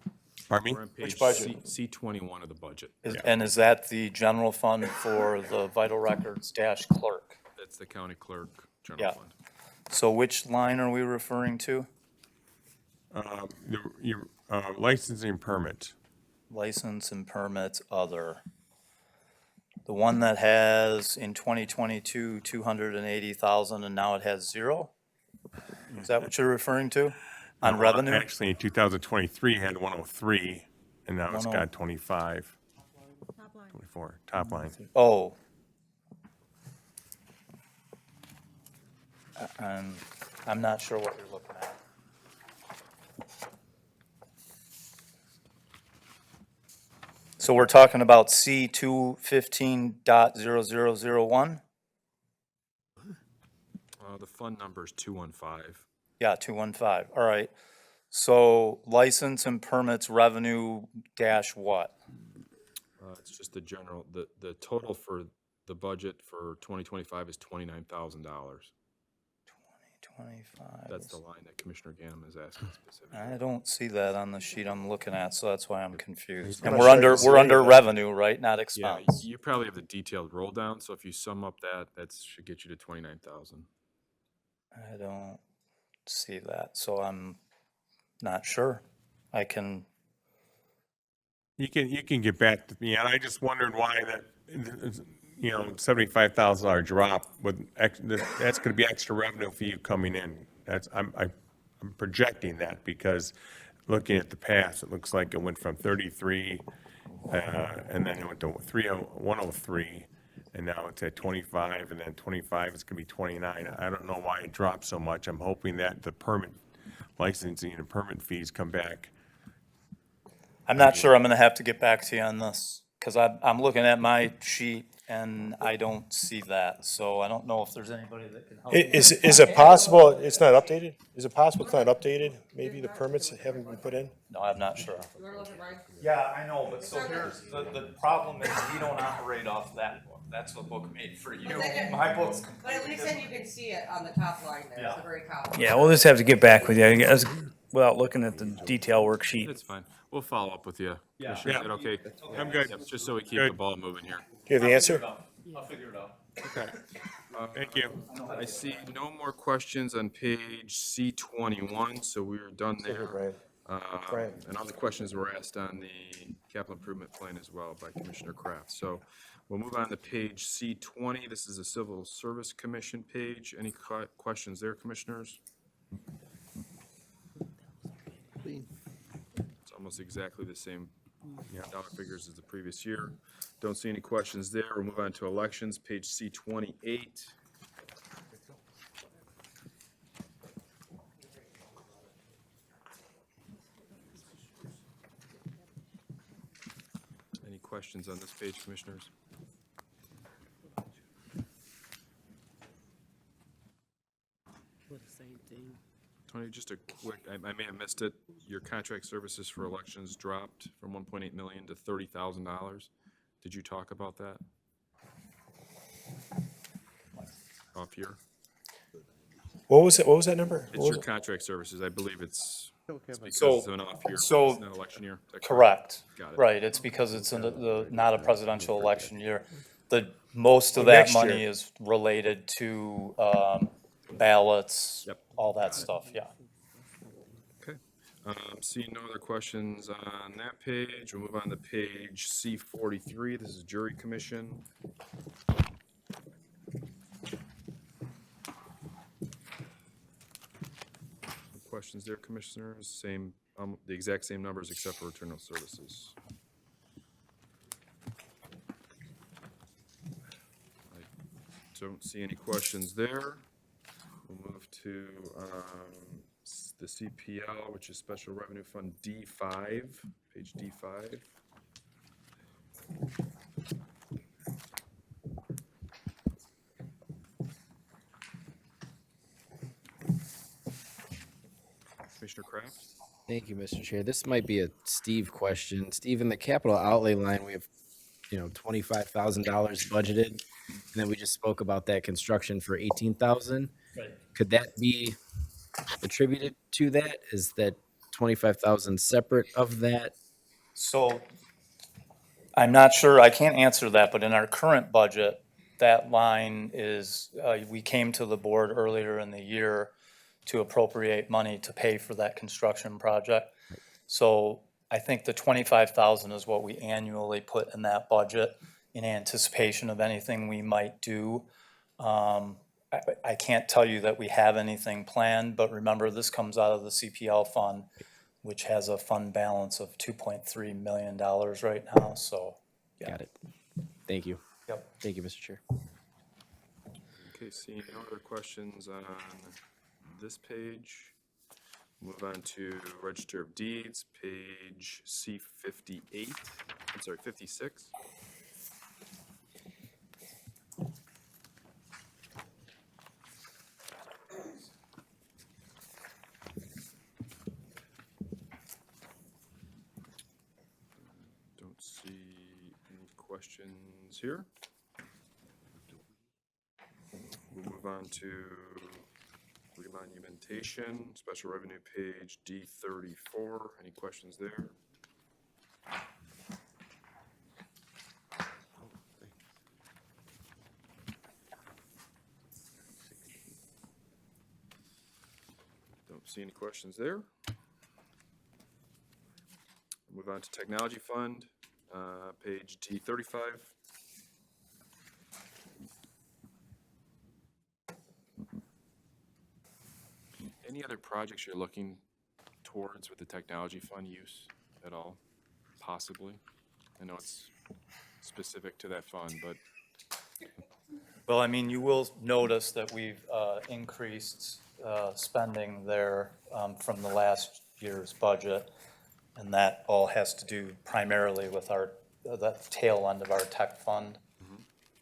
Speaker 11: Pardon
Speaker 8: We're on
Speaker 11: me?
Speaker 8: page
Speaker 7: budget?
Speaker 8: C21 of the budget.
Speaker 10: And is that the general fund for the vital records dash clerk?
Speaker 8: That's the county clerk
Speaker 10: Yeah.
Speaker 8: general fund.
Speaker 10: So which line are we referring to?
Speaker 11: Your licensing permit.
Speaker 10: License and permits, other. The one that has in 2022, 280,000, and now it has 0? Is that what you're referring to? On revenue?
Speaker 11: Actually, in 2023, it had 103, and now it's
Speaker 10: 10
Speaker 11: got 25. 24, top line.
Speaker 10: Oh. I'm not sure what you're looking at. So we're talking about C215.0001?
Speaker 8: The fund number is 215.
Speaker 10: Yeah, 215, all right. So license and permits revenue dash what?
Speaker 8: It's just the general, the total for the budget for 2025 is $29,000.
Speaker 10: 2025.
Speaker 8: That's the line that Commissioner Ganem is asking specifically.
Speaker 10: I don't see that on the sheet I'm looking at, so that's why I'm confused.
Speaker 7: I'm
Speaker 10: And
Speaker 7: not
Speaker 10: we're
Speaker 7: sure I
Speaker 10: under,
Speaker 7: can see
Speaker 10: we're
Speaker 7: any of
Speaker 10: under
Speaker 7: that.
Speaker 10: revenue, right, not
Speaker 8: Yeah,
Speaker 10: expense?
Speaker 8: you probably have the detailed roll down, so if you sum up that should get you to 29,000.
Speaker 10: I don't see that, so I'm not sure. I can,
Speaker 11: You can get back to me, and I just wondered why that, $75,000 drop that's going to be extra revenue for you coming in. I'm projecting that because looking at the past, it looks like it went from 33, and then it went to 103, and now it's at 25, and then 25 it's going to be 29. I don't know why it dropped so much. I'm hoping that the permit licensing and permit fees come back.
Speaker 10: I'm not sure I'm gonna have to get back to you on this, because I'm looking at my sheet and I don't see that, so I don't know if there's anybody that can help.
Speaker 7: Is it possible it's not updated? Is it possible it's not updated? Maybe the permits haven't been put in?
Speaker 10: No, I'm not sure.
Speaker 6: You wanna look at mine?
Speaker 10: Yeah, I know, but so here's, the problem is we don't operate off that book. That's the book made for you. My book's
Speaker 6: But at least then you can see it on the top line there, it's the
Speaker 10: Yeah.
Speaker 6: very top.
Speaker 3: Yeah, we'll just have to get back with you, I guess, without looking at the detail worksheet.
Speaker 8: That's fine. We'll follow up with you.
Speaker 10: Yeah.
Speaker 8: Commissioner, is that okay?
Speaker 11: I'm good.
Speaker 8: Yep, just so we keep
Speaker 11: Good.
Speaker 8: the ball moving here.
Speaker 7: Do you have the answer?
Speaker 10: I'll figure it out.
Speaker 11: Okay. Thank you.
Speaker 8: I see no more questions on page C21, so we're done there.
Speaker 7: Brian. Brian.
Speaker 8: And all the questions were asked on the capital improvement plan as well by Commissioner Kraft. So we'll move on to page C20. This is the Civil Service Commission page. Any questions there, Commissioners? It's almost exactly the same dollar figures as the previous year. Don't see any questions there. We'll move on to elections, page C28. Any questions on this page, Commissioners? Tony, just a quick, I may have missed it. Your contract services for elections dropped from 1.8 million to $30,000. Did you talk about that? Off here?
Speaker 7: What was it? What was that number?
Speaker 8: It's
Speaker 7: What was
Speaker 8: your
Speaker 7: it?
Speaker 8: contract services. I believe it's because
Speaker 10: So-
Speaker 8: it's an off year.
Speaker 10: so-
Speaker 8: It's not an election year. Is that
Speaker 10: Correct.
Speaker 8: Got it.
Speaker 10: Right, it's because it's not a presidential election year. Most of that
Speaker 7: Next year.
Speaker 10: money is related to ballots,
Speaker 8: Yep.
Speaker 10: all that stuff, yeah.
Speaker 8: Okay. Seeing no other questions on that page, we'll move on to page C43. This is Jury Commission. Questions there, Commissioners? Same, the exact same numbers except for return of services. I don't see any questions there. We'll move to the CPL, which is Special Revenue Fund D5, page D5. Kraft.
Speaker 1: Thank you, Mr. Chair. This might be a Steve question. Steve, in the capital outlay line, we have, $25,000 budgeted. And then we just spoke about that construction for 18,000.
Speaker 10: Right.
Speaker 1: Could that be attributed to that? Is that 25,000 separate of that?
Speaker 10: So I'm not sure, I can't answer that, but in our current budget, that line is, we came to the board earlier in the year to appropriate money to pay for that construction project. So I think the 25,000 is what we annually put in that budget in anticipation of anything we might do. I can't tell you that we have anything planned, but remember, this comes out of the CPL fund, which has a fund balance of $2.3 million right now, so. Yeah.
Speaker 1: Got it. Thank you.
Speaker 10: Yep.
Speaker 1: Thank you, Mr. Chair.
Speaker 8: Okay, seeing no other questions on this page, move on to Register of Deeds, page C58, I'm sorry, 56. Don't see any questions here. We'll move on to Remonumentation, Special Revenue, page D34. Any questions there? Don't see any questions there. Move on to Technology Fund, page D35. Any other projects you're looking towards with the technology fund use at all, possibly? I know it's specific to that fund, but.
Speaker 10: Well, I mean, you will notice that we've increased spending there from the last year's budget, and that all has to do primarily with the tail end of our tech fund,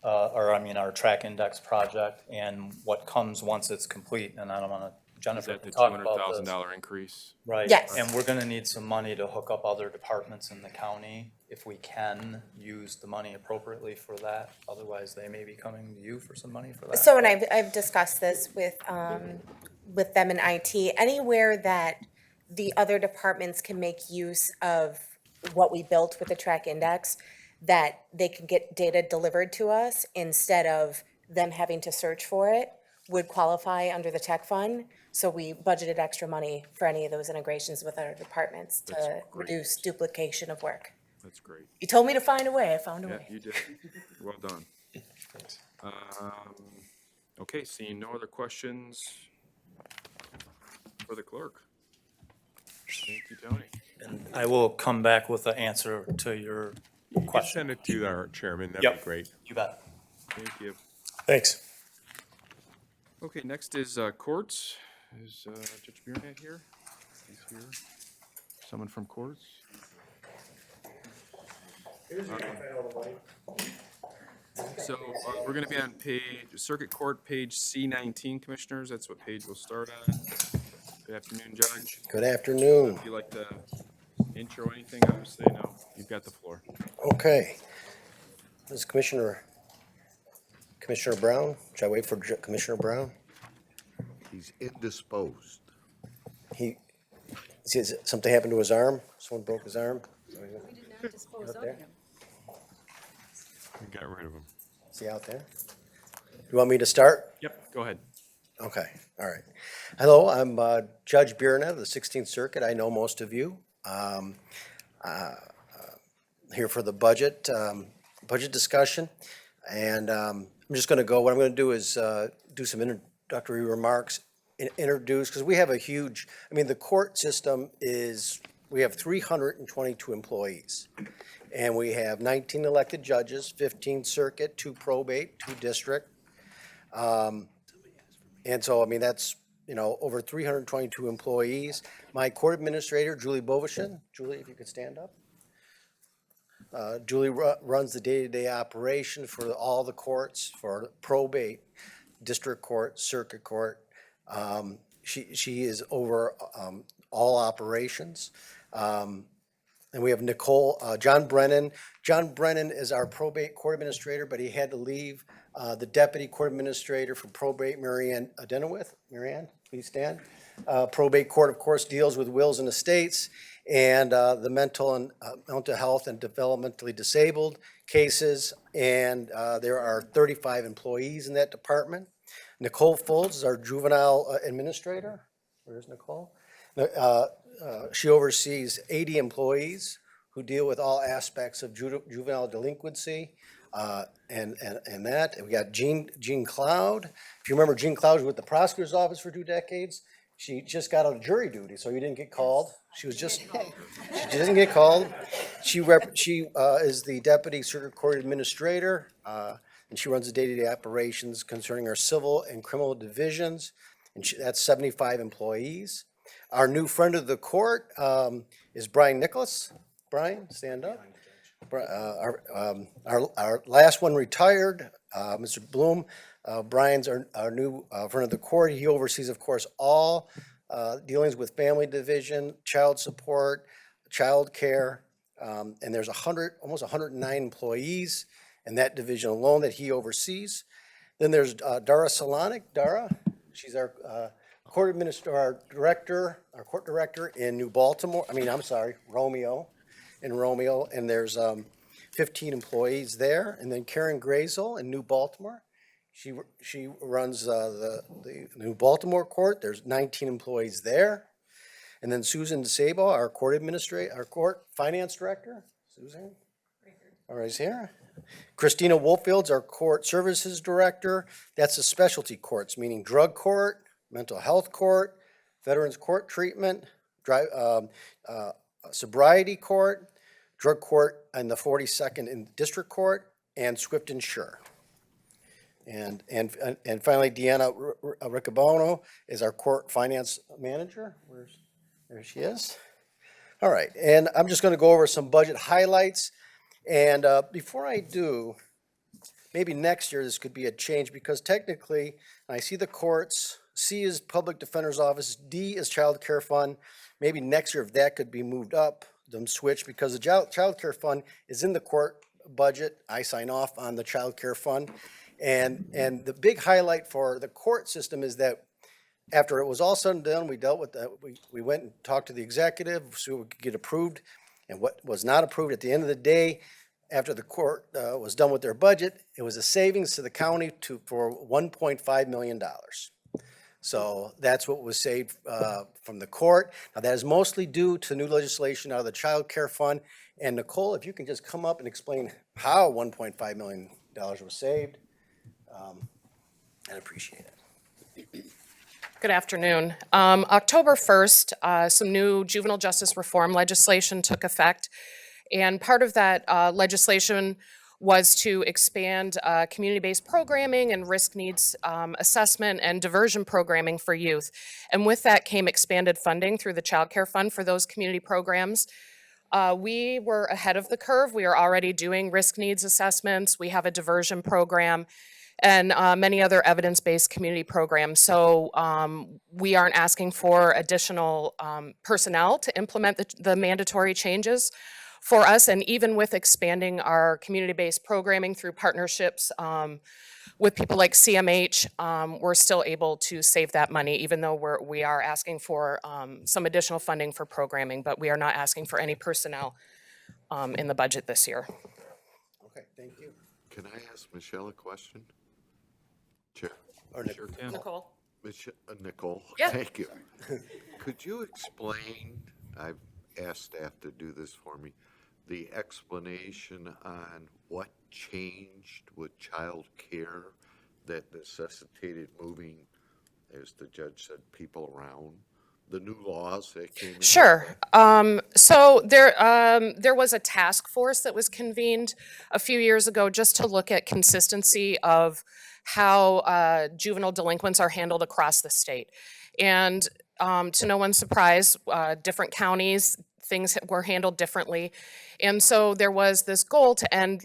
Speaker 10: our track index project, and what comes once it's complete, and I don't want to, Jennifer,
Speaker 8: Is that the
Speaker 10: talk about this.
Speaker 8: $200,000 increase?
Speaker 10: Right.
Speaker 6: Yes.
Speaker 10: And we're gonna need some money to hook up other departments in the county, if we can use the money appropriately for that. Otherwise, they may be coming to you for some money for that.
Speaker 12: So, and I've discussed this with them in IT, anywhere that the other departments can make use of what we built with the track index, that they can get data delivered to us instead of them having to search for it, would qualify under the tech fund. So we budgeted extra money for any of those integrations with other departments to
Speaker 8: great.
Speaker 12: reduce duplication of work.
Speaker 8: That's great.
Speaker 12: You told me to find a way, I found a
Speaker 8: Yeah,
Speaker 12: way.
Speaker 8: you did. Well done. Okay, seeing no other questions for the clerk. Thank you, Tony.
Speaker 10: And I will come back with the answer to your
Speaker 11: You can
Speaker 10: question.
Speaker 11: send it to our chairman, that'd
Speaker 10: Yep.
Speaker 11: be great.
Speaker 10: You bet.
Speaker 8: Thank you.
Speaker 7: Thanks.
Speaker 8: Okay, next is courts. Is Judge Burnett here? He's here. Someone from courts? So we're going to be on Circuit Court, page C19, Commissioners. That's what page we'll start on. Good afternoon, Judge.
Speaker 13: Good afternoon.
Speaker 8: If you'd like to intro anything, obviously, no, you've got the floor.
Speaker 13: Okay. This is Commissioner Brown. Should I wait for Commissioner Brown?
Speaker 5: He's indisposed.
Speaker 13: Something happened to his arm? Someone broke his arm?
Speaker 9: We did not dispose of
Speaker 13: there?
Speaker 9: him.
Speaker 11: We got rid of him.
Speaker 13: Is he out there? You want me to start?
Speaker 8: Yep, go ahead.
Speaker 13: Okay, all right. Hello, I'm Judge Burnett of the 16th Circuit. I know most of you. Here for the budget discussion. And I'm just going to go, what I'm going to do is do some introductory remarks, introduce, because we have a huge, the court system we have 322 employees. And we have 19 elected judges, 15 circuit, 2 probate, 2 district. And so, that's, over 322 employees. My court administrator, Julie Bovichin. Julie, if you could stand up. Julie runs the day-to-day operation for all the courts, for probate, district court, circuit court. She is over all operations. And we have Nicole, John Brennan. John Brennan is our probate court administrator, but he had to leave. The deputy court administrator for probate, Marianne Denowith. Marianne, please stand. Probate court, of course, deals with wills and estates and the mental health and developmentally disabled cases. And there are 35 employees in that department. Nicole Folds is our juvenile administrator. Where's Nicole? She oversees 80 employees who deal with all aspects of juvenile delinquency and that. And we got Jean Cloud. If you remember, Jean Cloud was with the prosecutor's office for 2 decades. She just got out of jury duty, so you didn't get called. She doesn't get called. She is the deputy circuit court administrator, and she runs the day-to-day operations concerning our civil and criminal divisions. And that's 75 employees. Our new friend of the court is Brian Nicholas. Brian, stand up. Our last one retired, Mr. Bloom. Brian's our new friend of the court. He oversees, of course, all dealings with family division, child support, child care, and there's almost 109 employees in that division alone that he oversees. Then there's Dara Salonik. Dara, she's our court director in New Baltimore. Romeo, and there's 15 employees there. And then Karen Grazel in New Baltimore. She runs the New Baltimore court. There's 19 employees there. And then Susan DeSabo, our court finance director. Susan? All right, here. Christina Wolfield's our court services director. That's the specialty courts, meaning drug court, mental health court, veterans court treatment, sobriety court, drug court, and the 42nd in district court, and Swift and Sure. And finally, Deanna Riccobono is our court finance manager. There she is. All right, and I'm just going to go over some budget highlights. And before I do, maybe next year this could be a change, because technically, I see the courts, C is Public Defender's Office, D is Child Care Fund. Maybe next year if that could be moved up, them switch, because the Child Care Fund is in the court budget. I sign off on the Child Care Fund. And the big highlight for the court system is that after it was all said and done, we dealt with that. We went and talked to the executive so we could get approved. And what was not approved at the end of the day, after the court was done with their budget, it was a savings to the county for $1.5 million. So that's what was saved from the court. Now that is mostly due to new legislation out of the Child Care Fund. And Nicole, if you can just come up and explain how $1.5 million was saved, I'd appreciate it.
Speaker 14: Good afternoon. October 1st, some new juvenile justice reform legislation took effect. And part of that legislation was to expand community-based programming and risk needs assessment and diversion programming for youth. And with that came expanded funding through the Child Care Fund for those community programs. We were ahead of the curve. We are already doing risk needs assessments. We have a diversion program and many other evidence-based community programs. So we aren't asking for additional personnel to implement the mandatory changes for us. And even with expanding our community-based programming through partnerships with people like CMH, we're still able to save that money, even though we are asking for some additional funding for programming, but we are not asking for any personnel in the budget this year.
Speaker 13: Okay, thank you.
Speaker 5: Can I ask Michelle a question? Chair.
Speaker 13: Or
Speaker 8: Sure can.
Speaker 14: Nicole?
Speaker 5: Nicole,
Speaker 14: Yeah.
Speaker 5: thank you. Could you explain, I've asked staff to do this for me, the explanation on what changed with child care that necessitated moving, as the judge said, people around? The new laws that came in?
Speaker 14: Sure. So there was a task force that was convened a few years ago just to look at consistency of how juvenile delinquents are handled across the state. And to no one's surprise, different counties, things were handled differently. And so there was this goal to end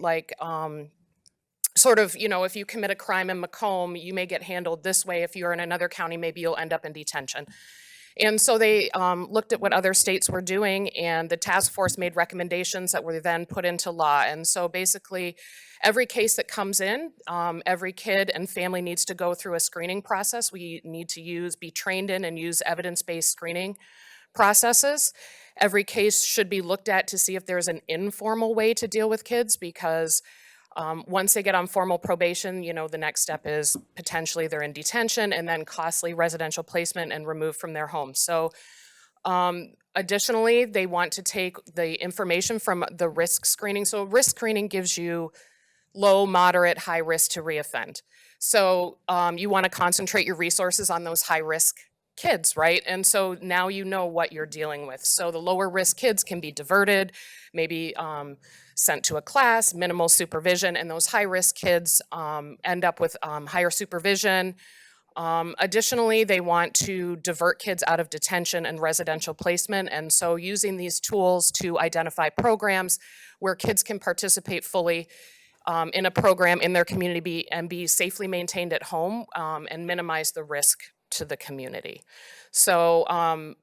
Speaker 14: sort of, if you commit a crime in Macomb, you may get handled this way. If you're in another county, maybe you'll end up in detention. And so they looked at what other states were doing, and the task force made recommendations that were then put into law. And so basically, every case that comes in, every kid and family needs to go through a screening process. We need to be trained in and use evidence-based screening processes. Every case should be looked at to see if there's an informal way to deal with kids, because once they get on formal probation, the next step is potentially they're in detention and then costly residential placement and removed from their home. So additionally, they want to take the information from the risk screening. So risk screening gives you low, moderate, high risk to reoffend. So you want to concentrate your resources on those high risk kids, right? And so now you know what you're dealing with. So the lower risk kids can be diverted, maybe sent to a class, minimal supervision, and those high risk kids end up with higher supervision. Additionally, they want to divert kids out of detention and residential placement. And so using these tools to identify programs where kids can participate fully in a program in their community and be safely maintained at home and minimize the risk to the community. So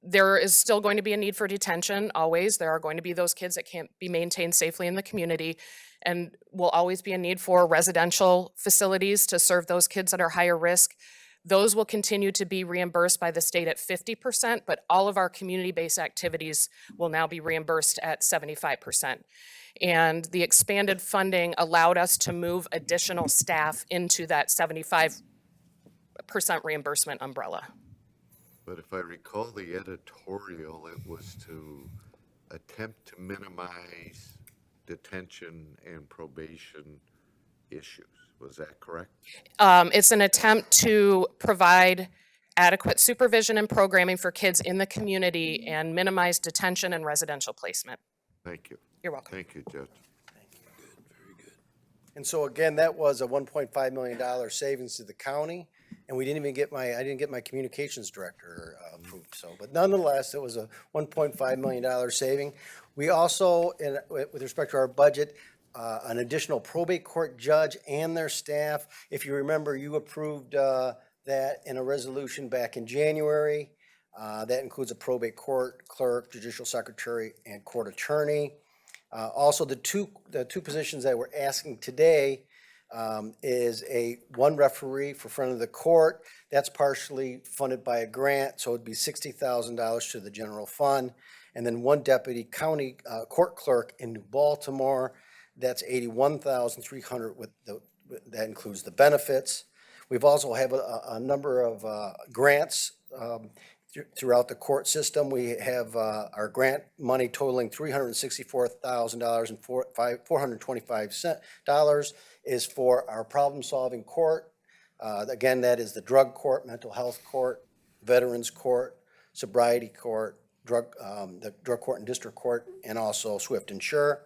Speaker 14: there is still going to be a need for detention, always. There are going to be those kids that can't be maintained safely in the community, and will always be a need for residential facilities to serve those kids that are higher risk. Those will continue to be reimbursed by the state at 50%, but all of our community-based activities will now be reimbursed at 75%. And the expanded funding allowed us to move additional staff into that 75% reimbursement umbrella.
Speaker 5: But if I recall the editorial, it was to attempt to minimize detention and probation issues. Was that correct?
Speaker 14: It's an attempt to provide adequate supervision and programming for kids in the community and minimize detention and residential placement.
Speaker 5: Thank you.
Speaker 14: You're welcome.
Speaker 5: Thank you, Judge.
Speaker 13: And so again, that was a $1.5 million savings to the county, and I didn't get my communications director approved, so, but nonetheless, it was a $1.5 million saving. We also, with respect to our budget, an additional probate court judge and their staff. If you remember, you approved that in a resolution back in January. That includes a probate court clerk, judicial secretary, and court attorney. Also, the two positions that we're asking today is one referee for front of the court. That's partially funded by a grant, so it'd be $60,000 to the general fund. And then one deputy county court clerk in New Baltimore. That's $81,300 that includes the benefits. We've also have a number of grants throughout the court system. We have our grant money totaling $364,000 and $425 is for our problem-solving court. Again, that is the drug court, mental health court, veterans court, sobriety court, the drug court and district court, and also Swift Insure.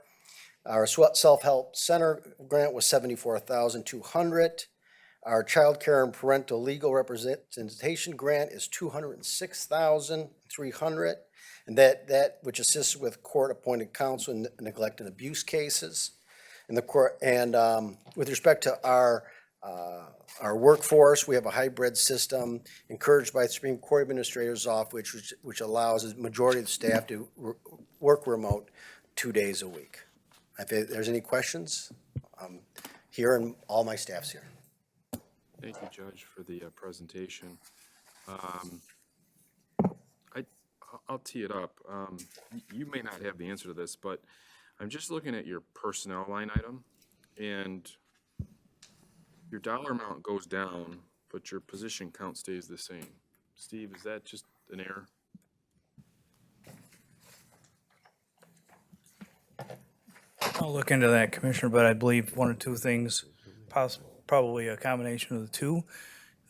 Speaker 13: Our self-help center grant was $74,200. Our child care and parental legal representation grant is $206,300, and that which assists with court-appointed counsel in neglect and abuse cases. And the court, and with respect to our workforce, we have a hybrid system encouraged by the Supreme Court Administrator's Office, which allows the majority of the staff to work remote 2 days a week. If there's any questions, I'm here and all my staff's here.
Speaker 8: Thank you, Judge, for the presentation. I'll tee it up. You may not have the answer to this, but I'm just looking at your personnel line item, and your dollar amount goes down, but your position count stays the same. Steve, is that just an error?
Speaker 3: I'll look into that, Commissioner, but I believe one or two things, probably a combination of the two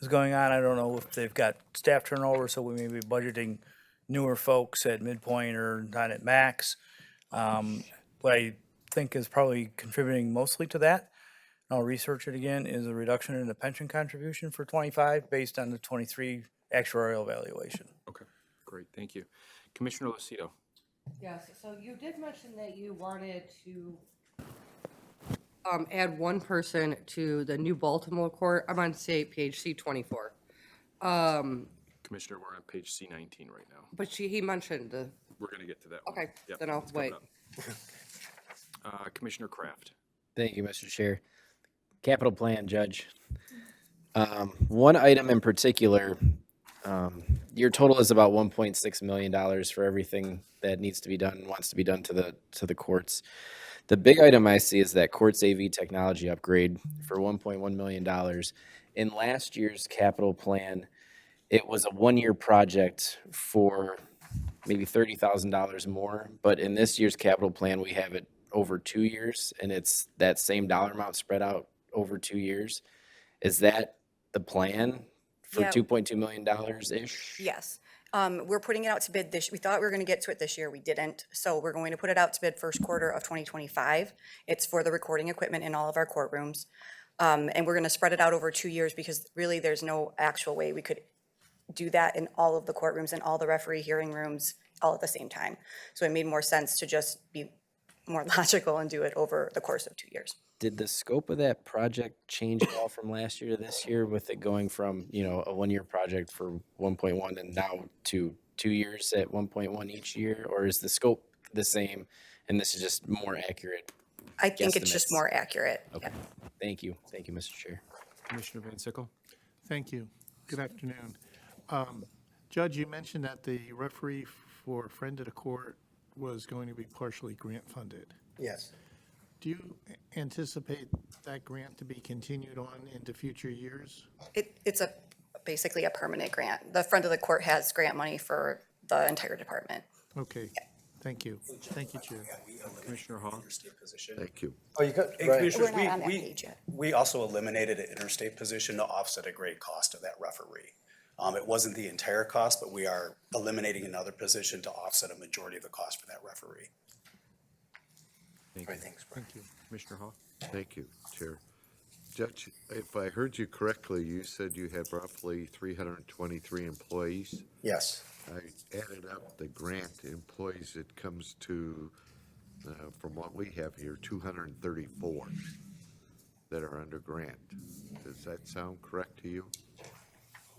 Speaker 3: is going on. I don't know if they've got staff turnover, so we may be budgeting newer folks at midpoint or not at max. What I think is probably contributing mostly to that, and I'll research it again, is a reduction in the pension contribution for 25 based on the 23 actuarial valuation.
Speaker 8: Okay, great, thank you. Commissioner Lucido.
Speaker 6: Yes, so you did mention that you wanted to add one person to the New Baltimore court. I'm on page C24.
Speaker 8: Commissioner, we're on page C19 right now.
Speaker 6: But he mentioned the,
Speaker 8: We're gonna get to that one.
Speaker 6: okay,
Speaker 8: Yep,
Speaker 6: then I'll
Speaker 8: it's coming
Speaker 6: wait.
Speaker 8: up. Commissioner Kraft.
Speaker 1: Thank you, Mr. Chair. Capital plan, Judge. One item in particular, your total is about $1.6 million for everything that needs to be done, wants to be done to the courts. The big item I see is that courts AV technology upgrade for $1.1 million. In last year's capital plan, it was a one-year project for maybe $30,000 more, but in this year's capital plan, we have it over 2 years, and it's that same dollar amount spread out over 2 years. Is that the plan for
Speaker 15: Yeah.
Speaker 1: $2.2 million-ish?
Speaker 15: Yes. We're putting it out to bid we thought we were going to get to it this year. We didn't. So we're going to put it out to bid first quarter of 2025. It's for the recording equipment in all of our courtrooms. And we're going to spread it out over 2 years because really there's no actual way we could do that in all of the courtrooms and all the referee hearing rooms all at the same time. So it made more sense to just be more logical and do it over the course of 2 years.
Speaker 1: Did the scope of that project change at all from last year to this year with it going from, a one-year project for 1.1 and now to 2 years at 1.1 each year? Or is the scope the same and this is just more accurate?
Speaker 15: I think it's just
Speaker 1: guesstimates?
Speaker 15: more accurate.
Speaker 1: Okay. Thank you. Thank you, Mr. Chair.
Speaker 8: Commissioner Van Sickle.
Speaker 16: Thank you. Good afternoon. Judge, you mentioned that the referee for Friend of the Court was going to be partially grant funded.
Speaker 13: Yes.
Speaker 16: Do you anticipate that grant to be continued on into future years?
Speaker 15: It's basically a permanent grant. The Friend of the Court has grant money for the entire department.
Speaker 16: Okay. Thank you. Thank you, Chair.
Speaker 8: Commissioner Hall.
Speaker 5: Thank you.
Speaker 13: Oh, you got,
Speaker 17: And
Speaker 13: right.
Speaker 17: Commissioners,
Speaker 15: We're not on that page yet.
Speaker 17: we also eliminated an interstate position to offset a great cost of that referee. It wasn't the entire cost, but we are eliminating another position to offset a majority of the cost for that referee.
Speaker 8: Thank
Speaker 13: Right,
Speaker 8: you.
Speaker 13: thanks, Brian.
Speaker 16: Thank you.
Speaker 8: Commissioner Hall.
Speaker 5: Thank you, Chair. Judge, if I heard you correctly, you said you had roughly 323 employees.
Speaker 13: Yes.
Speaker 5: I added up the grant employees, it comes to, from what we have here, 234 that are under grant. Does that sound correct to you?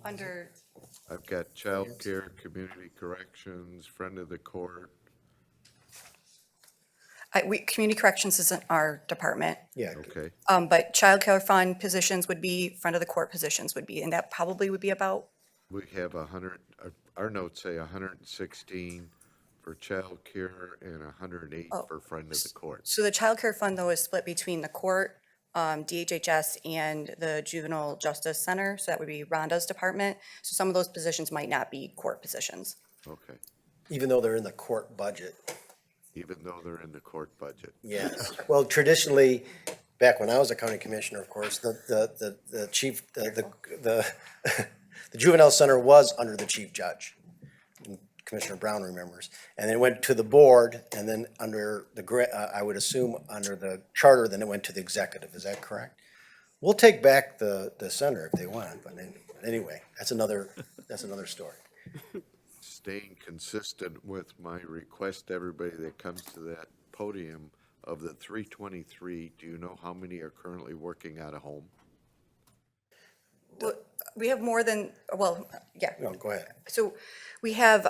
Speaker 15: Under,
Speaker 5: I've got child care, community corrections, friend of the court.
Speaker 15: Community corrections isn't our department.
Speaker 13: Yeah.
Speaker 5: Okay,
Speaker 15: But child care fund positions would be, Friend of the Court positions would be, and that probably would be about,
Speaker 5: we have 100, our notes say 116 for child care and 108
Speaker 15: Oh.
Speaker 5: for friend of the court.
Speaker 15: so the child care fund though is split between the court, DHHS and the Juvenile Justice Center. So that would be Rhonda's department. So some of those positions might not be court positions.
Speaker 5: Okay,
Speaker 13: Even though they're in the court budget.
Speaker 5: even though they're in the court budget.
Speaker 13: Yes. Well, traditionally, back when I was a county commissioner, of course, the chief, the juvenile center was under the chief judge. Commissioner Brown remembers. And then it went to the board, and then under I would assume under the charter, then it went to the executive. Is that correct? We'll take back the center if they want, but anyway, that's another story.
Speaker 5: Staying consistent with my request to everybody that comes to that podium, of the 323, do you know how many are currently working out of home?
Speaker 15: Well, we have more than, yeah.
Speaker 13: No, go ahead.
Speaker 15: So we have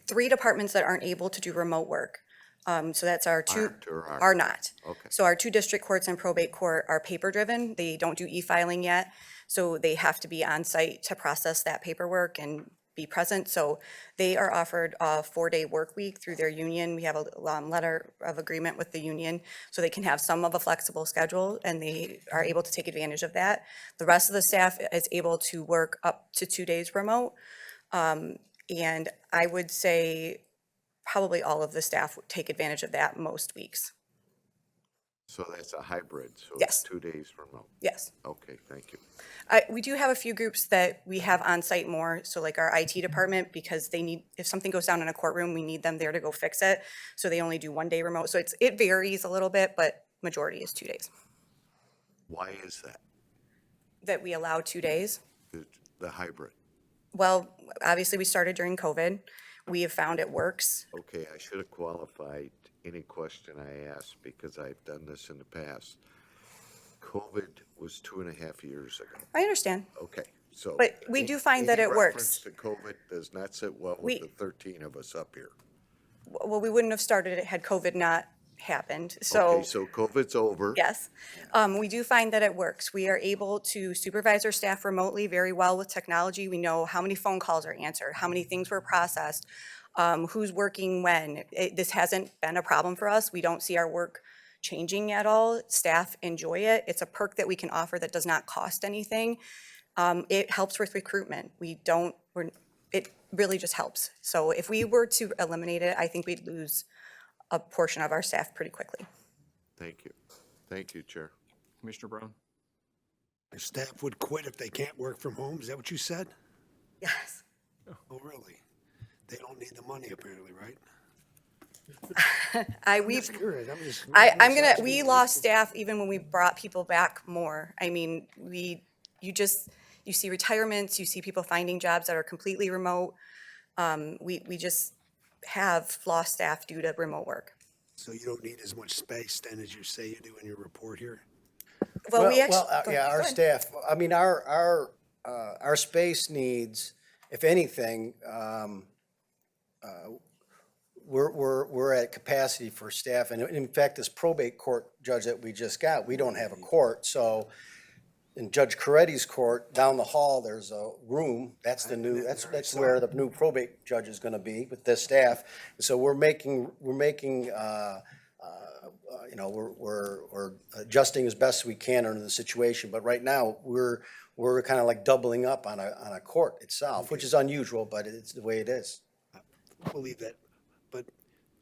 Speaker 15: 3 departments that aren't able to do remote work. So that's our 2,
Speaker 5: Aren't or are?
Speaker 15: are not.
Speaker 5: Okay.
Speaker 15: So our 2 district courts and probate court are paper-driven. They don't do e-filing yet. So they have to be on site to process that paperwork and be present. So they are offered a 4-day work week through their union. We have a letter of agreement with the union, so they can have some of a flexible schedule, and they are able to take advantage of that. The rest of the staff is able to work up to 2 days remote. And I would say probably all of the staff would take advantage of that most weeks.
Speaker 5: So that's a hybrid, so
Speaker 15: Yes.
Speaker 5: it's 2 days remote?
Speaker 15: Yes.
Speaker 5: Okay, thank you.
Speaker 15: We do have a few groups that we have on site more, so like our IT department, because they need, if something goes down in a courtroom, we need them there to go fix it. So they only do 1 day remote. So it varies a little bit, but majority is 2 days.
Speaker 5: Why is that,
Speaker 15: That we allow 2 days.
Speaker 5: the hybrid?
Speaker 15: Well, obviously we started during COVID. We have found it works.
Speaker 5: Okay, I should have qualified any question I asked because I've done this in the past. COVID was 2.5 years ago.
Speaker 15: I understand.
Speaker 5: Okay, So.
Speaker 15: But we do find that
Speaker 5: any
Speaker 15: it works.
Speaker 5: reference to COVID does not sit well
Speaker 15: We-
Speaker 5: with the 13 of us up here.
Speaker 15: Well, we wouldn't have started it had COVID not happened,
Speaker 5: Okay,
Speaker 15: so.
Speaker 5: so COVID's over.
Speaker 15: Yes, we do find that it works. We are able to supervise our staff remotely very well with technology. We know how many phone calls are answered, how many things were processed, who's working when. This hasn't been a problem for us. We don't see our work changing at all. Staff enjoy it. It's a perk that we can offer that does not cost anything. It helps with recruitment. It really just helps. So if we were to eliminate it, I think we'd lose a portion of our staff pretty quickly.
Speaker 5: Thank you. Thank you, Chair.
Speaker 8: Commissioner Brown?
Speaker 18: Your staff would quit if they can't work from home, is that what you said?
Speaker 15: Yes.
Speaker 18: Oh, really? They don't need the money apparently, right?
Speaker 15: I'm
Speaker 18: just curious,
Speaker 15: we lost staff even when we brought people back more. I mean, you see retirements, you see people finding jobs that are completely remote. We just have lost staff due to remote work.
Speaker 18: So you don't need as much space then as you say you do in your report here?
Speaker 15: Well, we actually.
Speaker 13: Yeah, our staff, I mean, our space needs, if anything, we're at capacity for staff. And in fact, this probate court judge that we just got, we don't have a court. So in Judge Coretti's court, down the hall, there's a room. That's the new, that's where the new probate judge is gonna be with this staff. And so we're adjusting as best we can under the situation. But right now, we're kind of like doubling up on a court itself, which is unusual, but it's the way it is.
Speaker 18: I believe that, but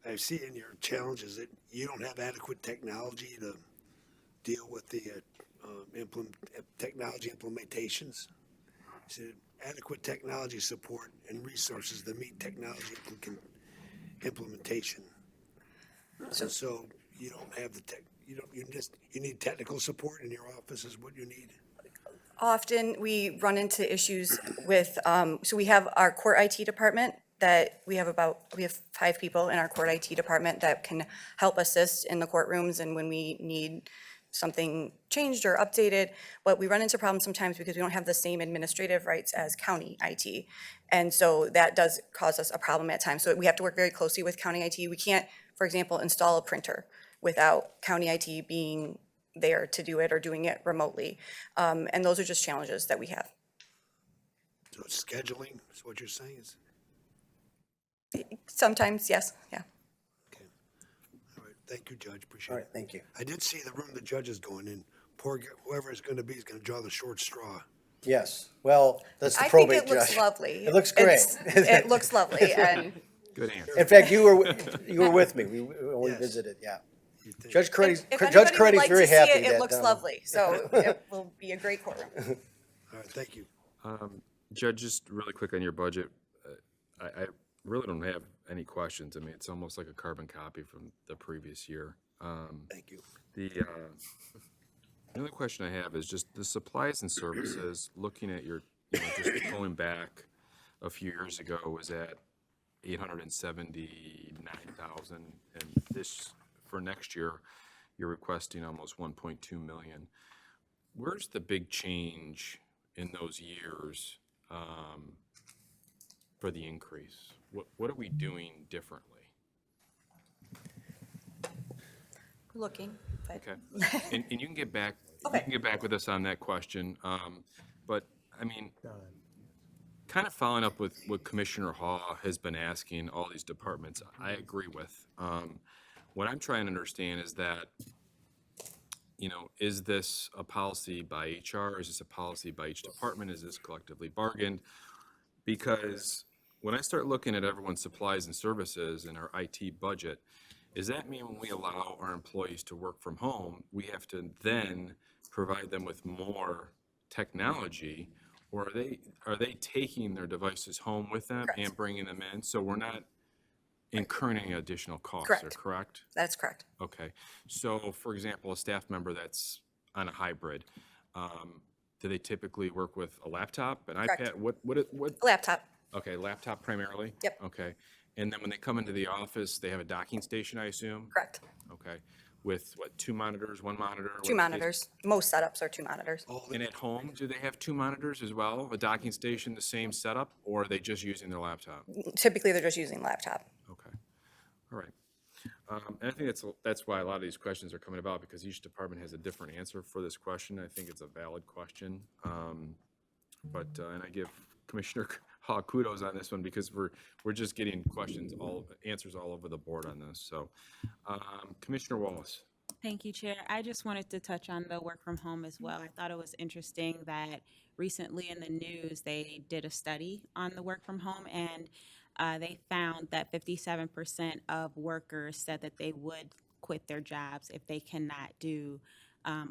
Speaker 18: I see in your challenges that you don't have adequate technology to deal with the technology implementations. So adequate technology support and resources to meet technology implementation. So you don't have the tech, you need technical support in your office is what you need.
Speaker 15: Often we run into issues with, so we have our court IT department that we have 5 people in our court IT department that can help assist in the courtrooms and when we need something changed or updated. But we run into problems sometimes because we don't have the same administrative rights as county IT. And so that does cause us a problem at times. So we have to work very closely with county IT. We can't, for example, install a printer without county IT being there to do it or doing it remotely. And those are just challenges that we have.
Speaker 18: So scheduling is what you're saying is?
Speaker 15: Sometimes, yes, yeah.
Speaker 18: Okay. All right, thank you, Judge, appreciate it.
Speaker 13: All right, thank you.
Speaker 18: I did see the room the judge is going in. Poor, whoever it's gonna be is gonna draw the short straw.
Speaker 13: Yes, well, that's the
Speaker 15: I
Speaker 13: probate
Speaker 15: think it
Speaker 13: judge.
Speaker 15: looks lovely.
Speaker 13: It looks great.
Speaker 15: It looks lovely and.
Speaker 8: Good answer.
Speaker 13: In fact, you were with me, when we
Speaker 18: Yes.
Speaker 13: visited, yeah. Judge Coretti's
Speaker 15: If anybody would
Speaker 13: very
Speaker 15: like to see
Speaker 13: happy
Speaker 15: it,
Speaker 13: that.
Speaker 15: it looks lovely, so it will be a great courtroom.
Speaker 18: All right, thank you.
Speaker 8: Judge, just really quick on your budget, I really don't have any questions. I mean, it's almost like a carbon copy from the previous year.
Speaker 18: Thank you.
Speaker 8: The only question I have is just the supplies and services, looking at your, just going back a few years ago was at 879,000, and this, for next year, you're requesting almost 1.2 million. Where's the big change in those years for the increase? What are we doing differently?
Speaker 15: Looking, but.
Speaker 8: Okay, and you can get back.
Speaker 15: Okay.
Speaker 8: You can get back with us on that question. But I mean, kind of following up with what Commissioner Hall has been asking all these departments, I agree with. What I'm trying to understand is that, is this a policy by HR? Is this a policy by each department? Is this collectively bargained? Because when I start looking at everyone's supplies and services in our IT budget, does that mean when we allow our employees to work from home, we have to then provide them with more technology? Or are they taking their devices home with them
Speaker 15: Correct.
Speaker 8: and bringing them in? So we're not incurring any additional costs,
Speaker 15: Correct.
Speaker 8: correct?
Speaker 15: That's correct.
Speaker 8: Okay. So, for example, a staff member that's on a hybrid, do they typically work with a laptop, an
Speaker 15: Correct.
Speaker 8: iPad? What?
Speaker 15: Laptop,
Speaker 8: Okay, laptop primarily?
Speaker 15: Yep.
Speaker 8: Okay. And then when they come into the office, they have a docking station, I assume?
Speaker 15: correct.
Speaker 8: Okay. with what, 2 monitors, 1 monitor?
Speaker 15: Two
Speaker 8: what-
Speaker 15: monitors. Most setups are two monitors.
Speaker 8: And at home, do they have 2 monitors as well? A docking station, the same setup, or are they just using their laptop?
Speaker 15: Typically, they're just using laptop.
Speaker 8: Okay, all right. And I think that's why a lot of these questions are coming about, because each department has a different answer for this question. I think it's a valid question. And I give Commissioner Hall kudos on this one, because we're just getting answers all over the board on this. So, Commissioner Wallace.
Speaker 19: Thank you, Chair. I just wanted to touch on the work from home as well. I thought it was interesting that recently in the news, they did a study on the work from home, and they found that 57% of workers said that they would quit their jobs if they cannot do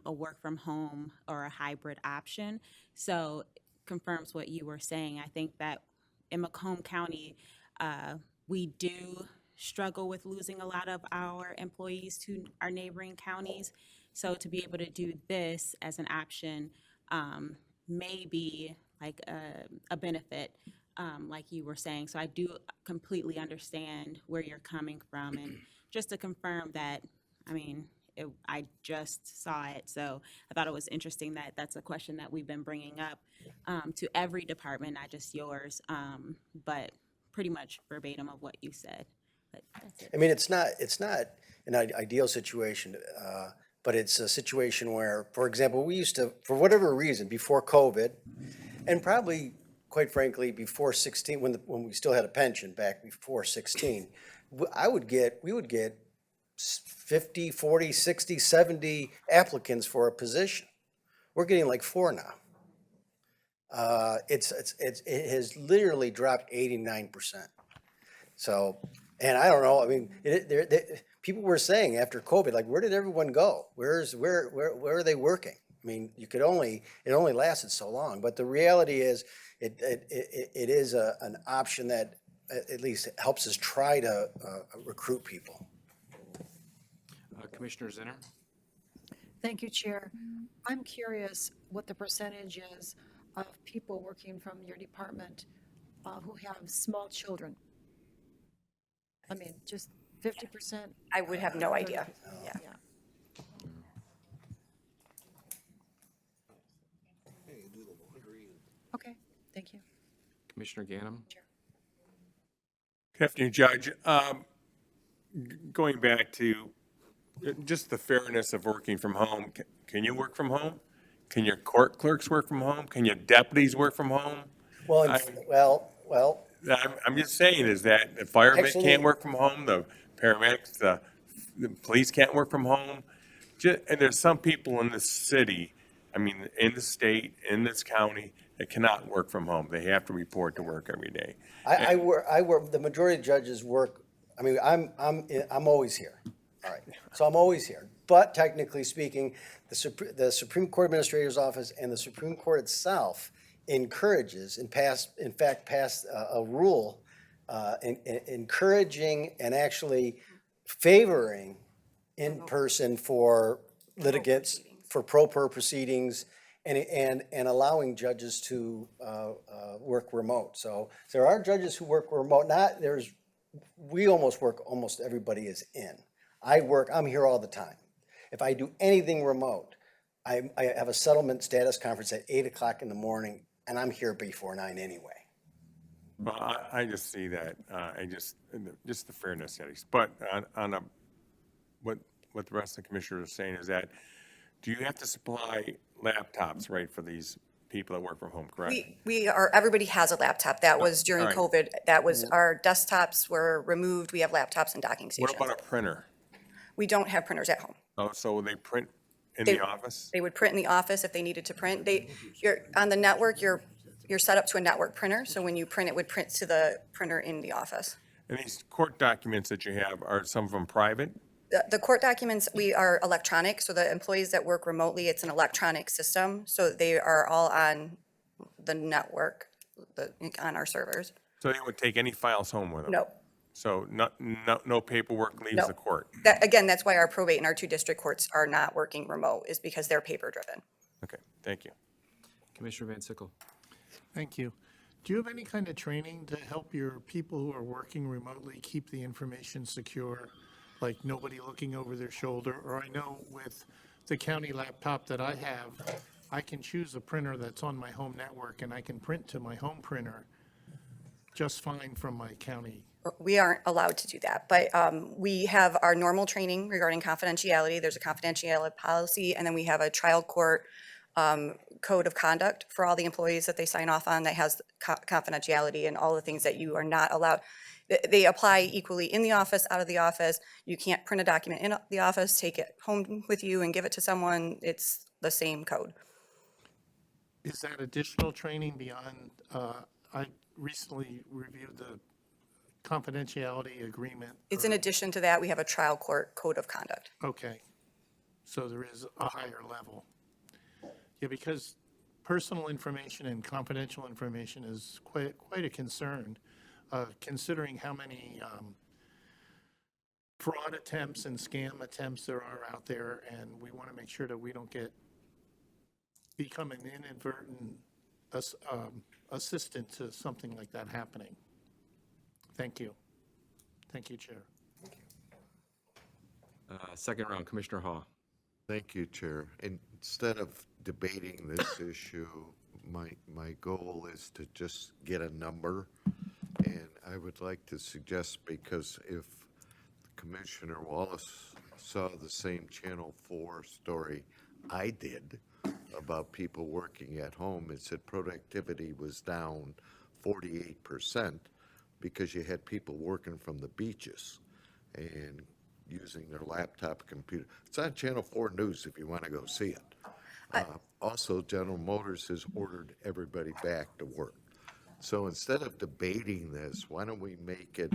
Speaker 19: a work from home or a hybrid option. So confirms what you were saying. I think that in Macomb County, we do struggle with losing a lot of our employees to our neighboring counties. So to be able to do this as an option may be like a benefit, like you were saying. So I do completely understand where you're coming from. And just to confirm that, I mean, I just saw it, so I thought it was interesting that that's a question that we've been bringing up to every department, not just yours, but pretty much verbatim of what you said. But that's it.
Speaker 13: I mean, it's not an ideal situation, but it's a situation where, for example, we used to, for whatever reason, before COVID, and probably, quite frankly, before 16, when we still had a pension back before 16, we would get 50, 40, 60, 70 applicants for a position. We're getting like 4 now. It has literally dropped 89%. So, and I don't know, I mean, people were saying after COVID, like, where did everyone go? Where are they working? I mean, it only lasted so long, but the reality is it is an option that at least helps us try to recruit people.
Speaker 8: Commissioner Zinner?
Speaker 20: Thank you, Chair. I'm curious what the percentage is of people working from your department who have small children. I mean, just 50%?
Speaker 15: I would have no idea. Yeah.
Speaker 20: Okay, thank you.
Speaker 8: Commissioner Ganem?
Speaker 11: Good afternoon, Judge. Going back to just the fairness of working from home, can you work from home? Can your court clerks work from home? Can your deputies work from home?
Speaker 13: Well,
Speaker 11: I'm just saying is that the firemen
Speaker 13: Actually-
Speaker 11: can't work from home, the paramedics, the police can't work from home. And there's some people in this city, I mean, in the state, in this county, that cannot work from home. They have to report to work every day.
Speaker 13: I work, the majority of judges work, I mean, I'm always here. All right, so I'm always here. But technically speaking, the Supreme Court Administrator's Office and the Supreme Court itself encourages, in fact, passed a rule encouraging and actually favoring in-person for litigants, for pro per proceedings, and allowing judges to work remote. So there are judges who work remote. We almost work, almost everybody is in. I'm here all the time. If I do anything remote, I have a settlement status conference at 8 o'clock in the morning, and I'm here before 9 anyway.
Speaker 11: Well, I just see that, just the fairness at least. But what the rest of the commissioners are saying is that, do you have to supply laptops, right, for these people that work from home, correct?
Speaker 15: Everybody has a laptop. That was during
Speaker 11: all right.
Speaker 15: COVID. That was, our desktops were removed. We have laptops and docking stations.
Speaker 11: What about a printer?
Speaker 15: We don't have printers at home.
Speaker 11: Oh, so they print in the office?
Speaker 15: They would print in the office if they needed to print. You're on the network, you're set up to a network printer, so when you print, it would print to the printer in the office.
Speaker 11: And these court documents that you have, are some of them private?
Speaker 15: The court documents, we are electronic, so the employees that work remotely, it's an electronic system, so they are all on the network, on our servers.
Speaker 11: So they would take any files home with them?
Speaker 15: No.
Speaker 11: So no paperwork leaves
Speaker 15: No.
Speaker 11: the court?
Speaker 15: Again, that's why our probate and our 2 district courts are not working remote, is because they're paper-driven.
Speaker 11: Okay, thank you.
Speaker 8: Commissioner Van Sickle?
Speaker 16: Thank you. Do you have any kind of training to help your people who are working remotely keep the information secure? like nobody looking over their shoulder, or I know with the county laptop that I have, I can choose a printer that's on my home network and I can print to my home printer just fine from my county.
Speaker 15: We aren't allowed to do that, but we have our normal training regarding confidentiality. There's a confidentiality policy, and then we have a trial court code of conduct for all the employees that they sign off on that has confidentiality and all the things that you are not allowed. They apply equally in the office, out of the office. You can't print a document in the office, take it home with you and give it to someone. It's the same code.
Speaker 16: Is that additional training beyond, I recently reviewed the confidentiality agreement.
Speaker 15: It's in addition to that, we have a trial court code of conduct.
Speaker 16: Okay, so there is a higher level. Yeah, because personal information and confidential information is quite a concern, considering how many fraud attempts and scam attempts there are out there, and we want to make sure that we don't become an inadvertent assistant to something like that happening. Thank you. Thank you, Chair.
Speaker 8: Second round, Commissioner Hall.
Speaker 5: Thank you, Chair. And instead of debating this issue, my goal is to just get a number. And I would like to suggest, because if Commissioner Wallace saw the same Channel 4 story I did about people working at home, it said productivity was down 48% because you had people working from the beaches and using their laptop computer. It's on Channel 4 News if you want to go see it. Also, General Motors has ordered everybody back to work. So instead of debating this, why don't we make it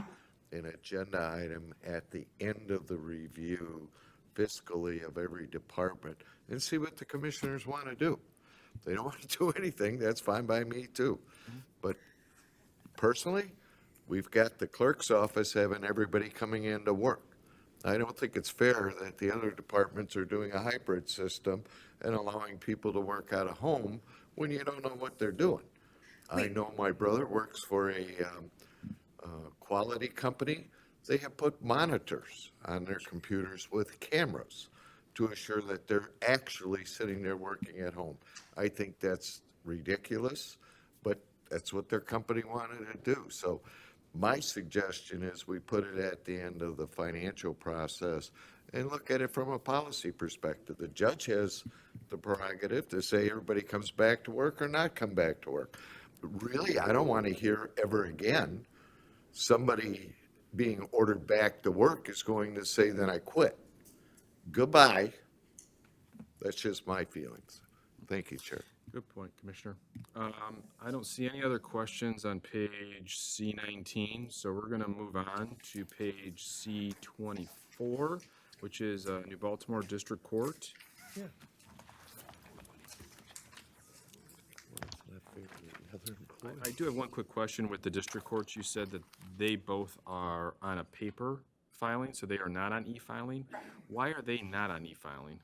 Speaker 5: an agenda item at the end of the review fiscally of every department and see what the commissioners want to do. If they don't want to do anything, that's fine by me too. But personally, we've got the clerk's office having everybody coming in to work. I don't think it's fair that the other departments are doing a hybrid system and allowing people to work out of home when you don't know what they're doing. I know my brother works for a quality company. They have put monitors on their computers with cameras to assure that they're actually sitting there working at home. I think that's ridiculous, but that's what their company wanted to do. So my suggestion is we put it at the end of the financial process and look at it from a policy perspective. The judge has the prerogative to say everybody comes back to work or not come back to work. Really, I don't want to hear ever again somebody being ordered back to work is going to say, then I quit. Goodbye. That's just my feelings. Thank you, Chair.
Speaker 8: Good point, Commissioner. I don't see any other questions on page C19, so we're going to move on to page C24, which is New Baltimore District Court.
Speaker 5: Yeah.
Speaker 8: I do have one quick question with the district courts. You said that they both are on a paper filing, so they are not on e-filing. Why are they not on e-filing?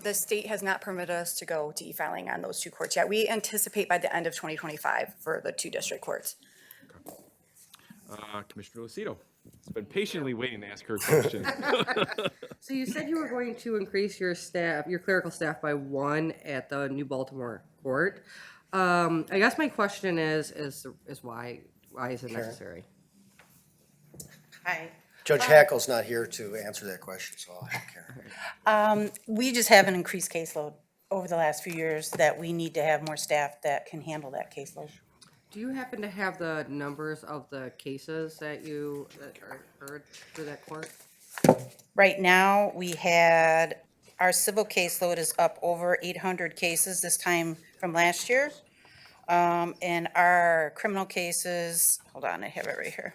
Speaker 15: The state has not permitted us to go to e-filing on those two courts yet. We anticipate by the end of 2025 for the two district courts.
Speaker 8: Commissioner Lucido has been patiently waiting to ask her question.
Speaker 6: So you said you were going to increase your staff, your clerical staff by 1 at the New Baltimore Court. I guess my question is why is it necessary?
Speaker 12: Hi.
Speaker 13: Judge Hackle's not here to answer that question, so I'll have Karen.
Speaker 21: We just have an increased caseload over the last few years that we need to have more staff that can handle that caseload.
Speaker 6: Do you happen to have the numbers of the cases that are heard through that court?
Speaker 21: Right now, our civil caseload is up over 800 cases this time from last year. And our criminal cases, hold on, I have it right here.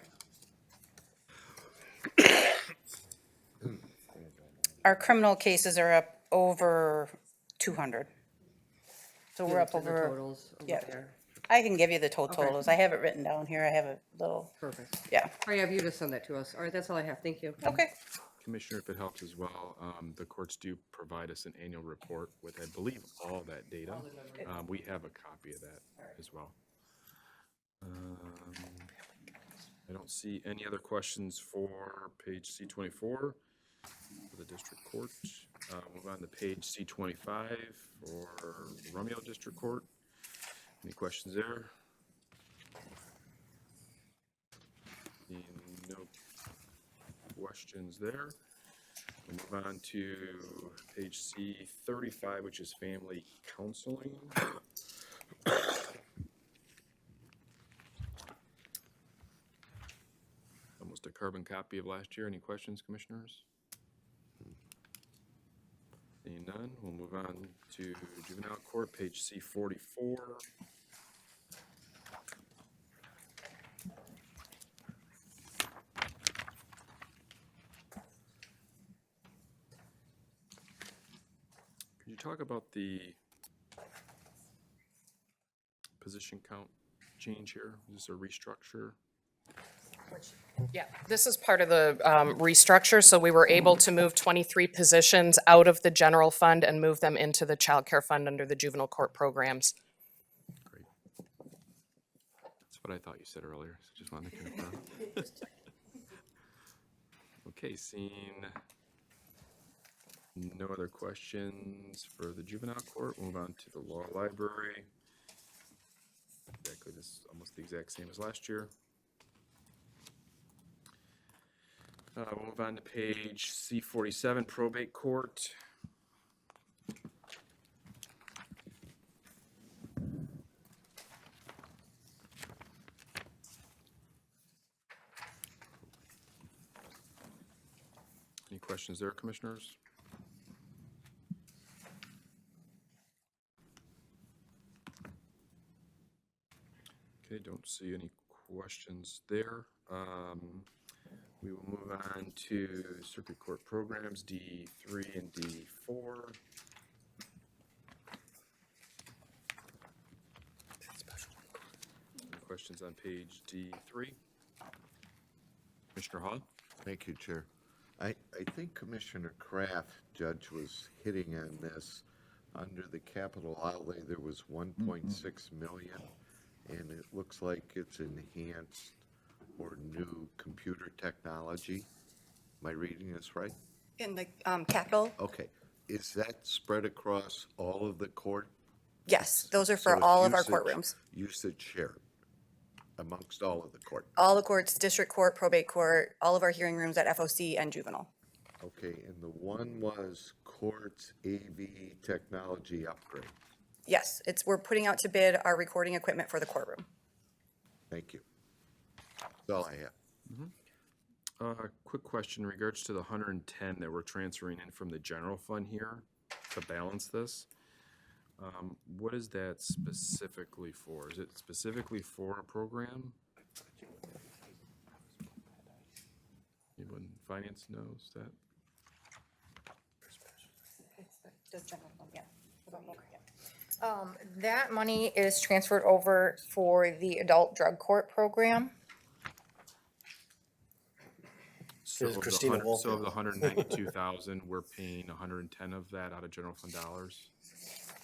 Speaker 21: Our criminal cases are up over 200. So we're up over.
Speaker 6: Totals over
Speaker 21: Yeah.
Speaker 6: there.
Speaker 21: I can give you the total
Speaker 6: Okay.
Speaker 21: totals. I have it written down here. I have a little.
Speaker 6: Perfect.
Speaker 21: Yeah.
Speaker 6: Or have you just send that to us. All right, that's all I have. Thank you.
Speaker 21: Okay.
Speaker 8: Commissioner, if it helps as well, the courts do provide us an annual report with, I believe, all that data. We have a copy of that as well. I don't see any other questions for page C24 for the district court. Move on to page C25 for Romeo District Court. Any questions there? No questions there. We'll move on to page C35, which is family counseling. Almost a carbon copy of last year. Any questions, commissioners? Seeing none, we'll move on to Juvenile Court, page C44. Could you talk about the position count change here? Is this a restructure?
Speaker 14: Yeah, this is part of the restructure, so we were able to move 23 positions out of the general fund and move them into the child care fund under the juvenile court programs.
Speaker 8: Great. That's what I thought you said earlier, so just wanted to confirm. Okay, seeing no other questions for the juvenile court, we'll move on to the law library. Exactly, this is almost the exact same as last year. We'll move on to page C47, Probate Court. Any questions there, commissioners? Okay, don't see any questions there. We will move on to circuit court programs, D3 and D4. Any questions on page D3? Commissioner Hall?
Speaker 5: Thank you, Chair. I think Commissioner Kraft, Judge, was hitting on this. Under the capital outlay, there was 1.6 million, and it looks like it's enhanced or new computer technology. Am I reading this right?
Speaker 15: In the capital?
Speaker 5: Okay. Is that spread across all of the court?
Speaker 15: Yes, those are for
Speaker 5: So
Speaker 15: all
Speaker 5: it's
Speaker 15: of our
Speaker 5: usage-
Speaker 15: courtrooms.
Speaker 5: Usage shared amongst all of the court?
Speaker 15: All the courts, district court, probate court, all of our hearing rooms at FOC and juvenile.
Speaker 5: Okay, and the one was courts AV technology upgrade.
Speaker 15: Yes, we're putting out to bid our recording equipment for the courtroom.
Speaker 5: Thank you. That's all I have.
Speaker 8: Quick question in regards to the 110 that we're transferring in from the general fund here to balance this. What is that specifically for? Is it specifically for a program? Anyone in finance knows that?
Speaker 14: That money is transferred over for the adult drug court program.
Speaker 8: So of the
Speaker 13: Christina
Speaker 8: 100
Speaker 13: Wolf.
Speaker 8: So of the 192,000, we're paying 110 of that out of general fund dollars?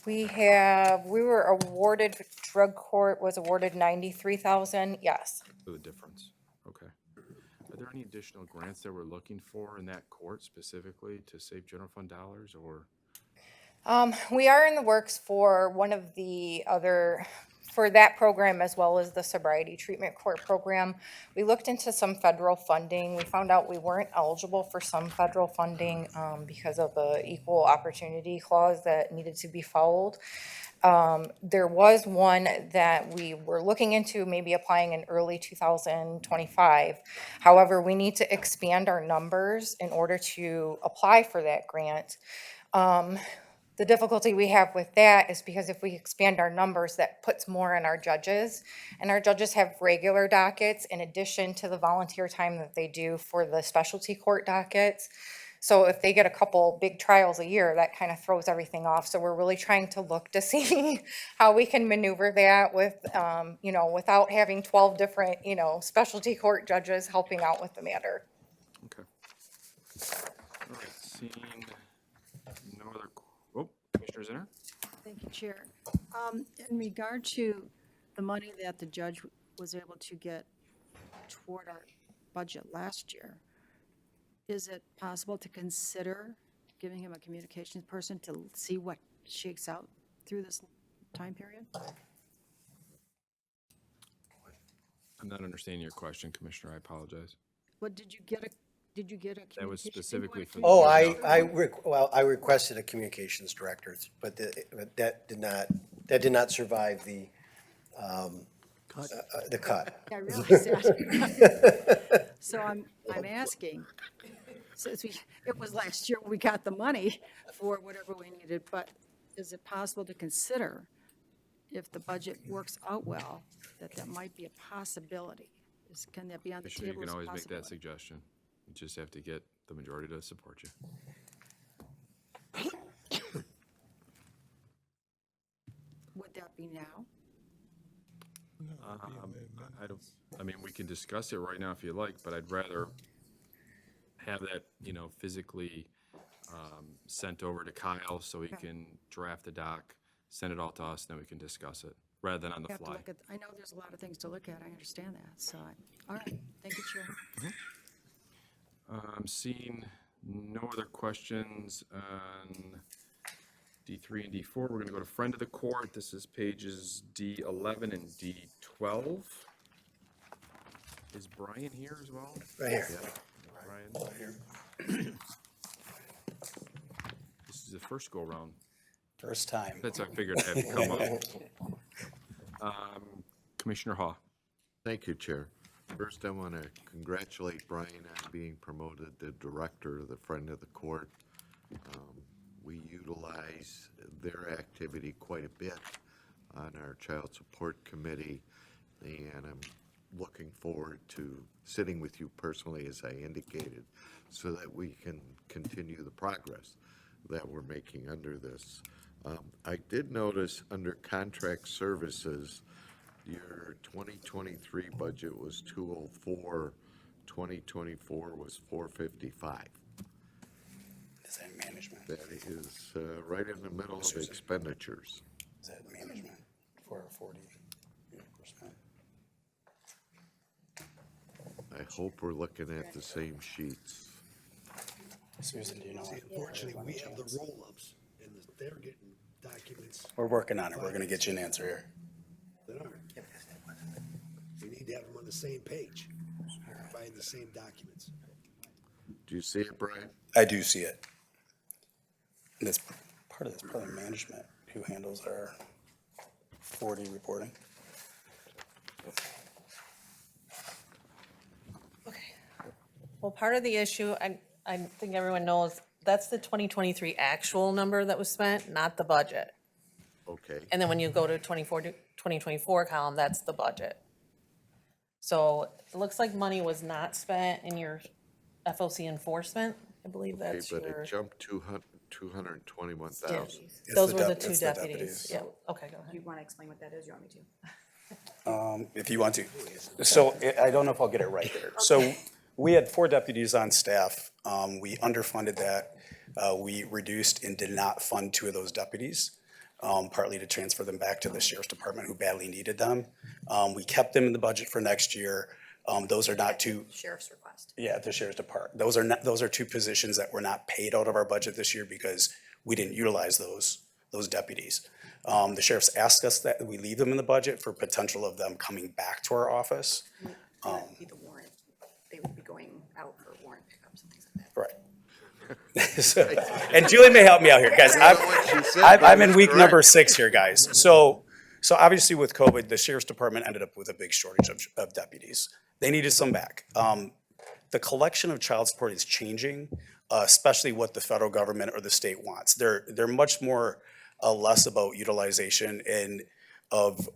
Speaker 14: We were awarded, drug court was awarded 93,000, yes.
Speaker 8: So the difference, okay. Are there any additional grants that we're looking for in that court specifically to save general fund dollars, or?
Speaker 14: We are in the works for one of the other, for that program as well as the sobriety treatment court program. We looked into some federal funding. We found out we weren't eligible for some federal funding because of the equal opportunity clause that needed to be followed. There was one that we were looking into, maybe applying in early 2025. However, we need to expand our numbers in order to apply for that grant. The difficulty we have with that is because if we expand our numbers, that puts more on our judges. And our judges have regular dockets in addition to the volunteer time that they do for the specialty court dockets. So if they get a couple big trials a year, that kind of throws everything off. So we're really trying to look to see how we can maneuver that with, without having 12 different, specialty court judges helping out with the matter.
Speaker 8: Okay. All right, seeing no other, Commissioner Zinner?
Speaker 20: Thank you, Chair. In regard to the money that the judge was able to get toward our budget last year. Is it possible to consider giving him a communications person to see what shakes out through this time period?
Speaker 8: I'm not understanding your question, Commissioner. I apologize.
Speaker 20: What, did you get a communication?
Speaker 8: That was
Speaker 20: didn't you
Speaker 8: specifically
Speaker 20: want a
Speaker 8: for the-
Speaker 13: Oh,
Speaker 20: communications
Speaker 13: I requested a communications director, but that did not survive the cut.
Speaker 20: I realize that. So I'm asking, since it was last year we got the money for whatever we needed, but is it possible to consider, if the budget works out well, that might be a possibility? Can that be on the
Speaker 8: Commissioner, you
Speaker 20: table
Speaker 8: can
Speaker 20: as a
Speaker 8: always make that
Speaker 20: possibility?
Speaker 8: suggestion. You just have to get the majority to support you.
Speaker 20: Would that be now?
Speaker 8: I mean, we can discuss it right now if you like, but I'd rather have that, physically sent over to Kyle so he can draft the doc, send it all to us, and then we can discuss it, rather than on the
Speaker 20: You have to
Speaker 8: fly.
Speaker 20: look at, I know there's a lot of things to look at, I understand that, so, all right, thank you, Chair.
Speaker 8: I'm seeing no other questions on D3 and D4. We're going to go to friend of the court. This is pages D11 and D12. Is Brian here as well?
Speaker 13: Right here.
Speaker 8: Brian. This is the first go around.
Speaker 17: First time.
Speaker 8: That's what I figured I'd have to come up. Commissioner Haw.
Speaker 5: Thank you, Chair. First, I want to congratulate Brian on being promoted to Director of the Friend of the Court. We utilize their activity quite a bit on our Child Support Committee, and I'm looking forward to sitting with you personally, as I indicated, so that we can continue the progress that we're making under this. I did notice under contract services, your 2023 budget was 204, 2024 was 455.
Speaker 17: Is that management?
Speaker 5: That is right in the middle of expenditures.
Speaker 17: Is that management for 40%?
Speaker 5: I hope we're looking at the same sheets.
Speaker 17: Susan, do you know?
Speaker 18: Unfortunately, we have the roll-ups, and they're getting documents
Speaker 17: We're working on it. We're gonna get you an answer here.
Speaker 18: that aren't. We need to have them on the same page, find the same documents.
Speaker 5: Do you see it, Brian?
Speaker 17: I do see it. And it's part of this, part of management, who handles our 40 reporting.
Speaker 4: Well, part of the issue, I think everyone knows, that's the 2023 actual number that was spent, not the budget.
Speaker 5: Okay.
Speaker 4: And then when you go to 2024 column, that's the budget. So it looks like money was not spent in your FOC enforcement. I believe
Speaker 5: Okay,
Speaker 4: that's
Speaker 5: but
Speaker 4: your,
Speaker 5: it jumped 221,000.
Speaker 4: those were the two
Speaker 17: It's the
Speaker 4: deputies.
Speaker 17: deputies.
Speaker 4: Yeah, okay, go ahead.
Speaker 15: Do you want to explain what that is? You want me to?
Speaker 17: If you want to. So I don't know if I'll get it right here. So we had 4 deputies on staff. We underfunded that. We reduced and did not fund 2 of those deputies, partly to transfer them back to the sheriff's department who badly needed them. We kept them in the budget for next year. Those are not 2.
Speaker 15: Sheriff's request.
Speaker 17: Yeah, the sheriff's department. Those are 2 positions that were not paid out of our budget this year because we didn't utilize those deputies. The sheriff's asked us that we leave them in the budget for potential of them coming back to our office.
Speaker 15: That would be the warrant. They would be going out for warrant pickups and things like that.
Speaker 17: Right. So, and Julie may help me out here, guys. I'm in week number 6 here, guys. So obviously with COVID, the sheriff's department ended up with a big shortage of deputies. They needed some back. The collection of child support is changing, especially what the federal government or the state wants. They're much more less about utilization of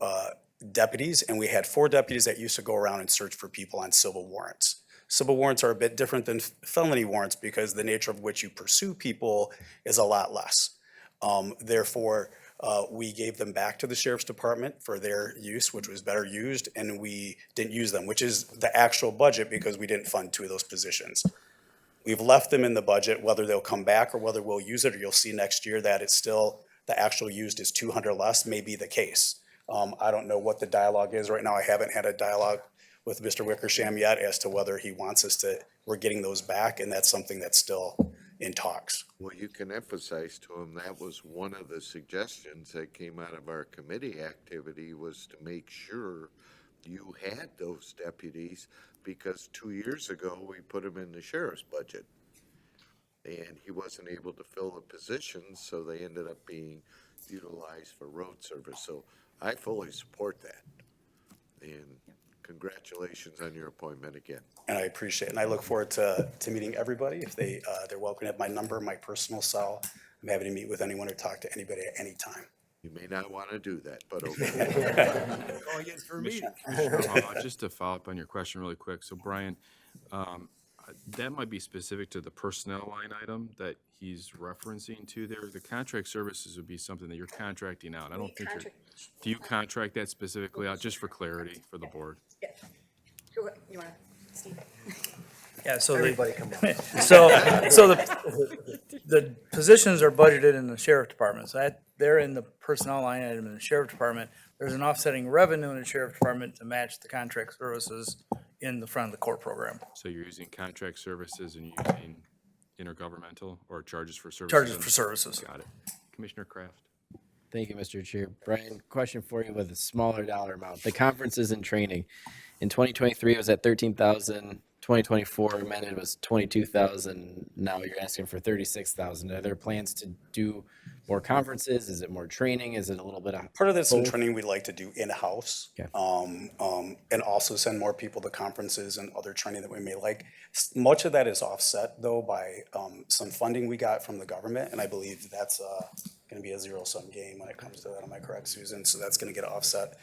Speaker 17: deputies, and we had 4 deputies that used to go around and search for people on civil warrants. Civil warrants are a bit different than felony warrants because the nature of which you pursue people is a lot less. Therefore, we gave them back to the sheriff's department for their use, which was better used, and we didn't use them, which is the actual budget because we didn't fund 2 of those positions. We've left them in the budget, whether they'll come back or whether we'll use it, or you'll see next year that it's still, the actual used is 200 less, may be the case. I don't know what the dialogue is right now. I haven't had a dialogue with Mr. Wickersham yet as to whether he wants us to, we're getting those back, and that's something that's still in talks.
Speaker 5: Well, you can emphasize to him that was one of the suggestions that came out of our committee activity, was to make sure you had those deputies, because 2 years ago, we put them in the sheriff's budget. And he wasn't able to fill the positions, so they ended up being utilized for road service. So I fully support that. And congratulations on your appointment again.
Speaker 17: And I appreciate it, and I look forward to meeting everybody. If they're welcome to have my number, my personal cell. I'm happy to meet with anyone or talk to anybody at any time.
Speaker 5: You may not want to do that, but okay.
Speaker 18: Call you for a meeting.
Speaker 8: Just to follow up on your question really quick. So Brian, that might be specific to the personnel line item that he's referencing to there. The contract services would be something that you're contracting out. I don't think you're, do you contract that specifically out, just for clarity for the board?
Speaker 15: Yeah. You want to, Steve?
Speaker 3: Yeah, so
Speaker 13: Everybody come on.
Speaker 3: so the positions are budgeted in the sheriff department, so they're in the personnel line item in the sheriff department. There's an offsetting revenue in the sheriff department to match the contract services in the front of the court program.
Speaker 8: So you're using contract services and using intergovernmental or charges for services?
Speaker 3: Charges for services.
Speaker 8: Got it. Commissioner Kraft.
Speaker 1: Thank you, Mr. Chair. Brian, question for you with a smaller dollar amount. The conferences and training. In 2023, it was at 13,000. 2024 amended was 22,000. Now you're asking for 36,000. Are there plans to do more conferences? Is it more training? Is it a little bit of
Speaker 17: Part of this
Speaker 1: both?
Speaker 17: training we'd like to do in-house.
Speaker 1: Okay.
Speaker 17: And also send more people to conferences and other training that we may like. Much of that is offset though by some funding we got from the government, and I believe that's gonna be a zero-sum game when it comes to that. Am I correct, Susan? So that's gonna get offset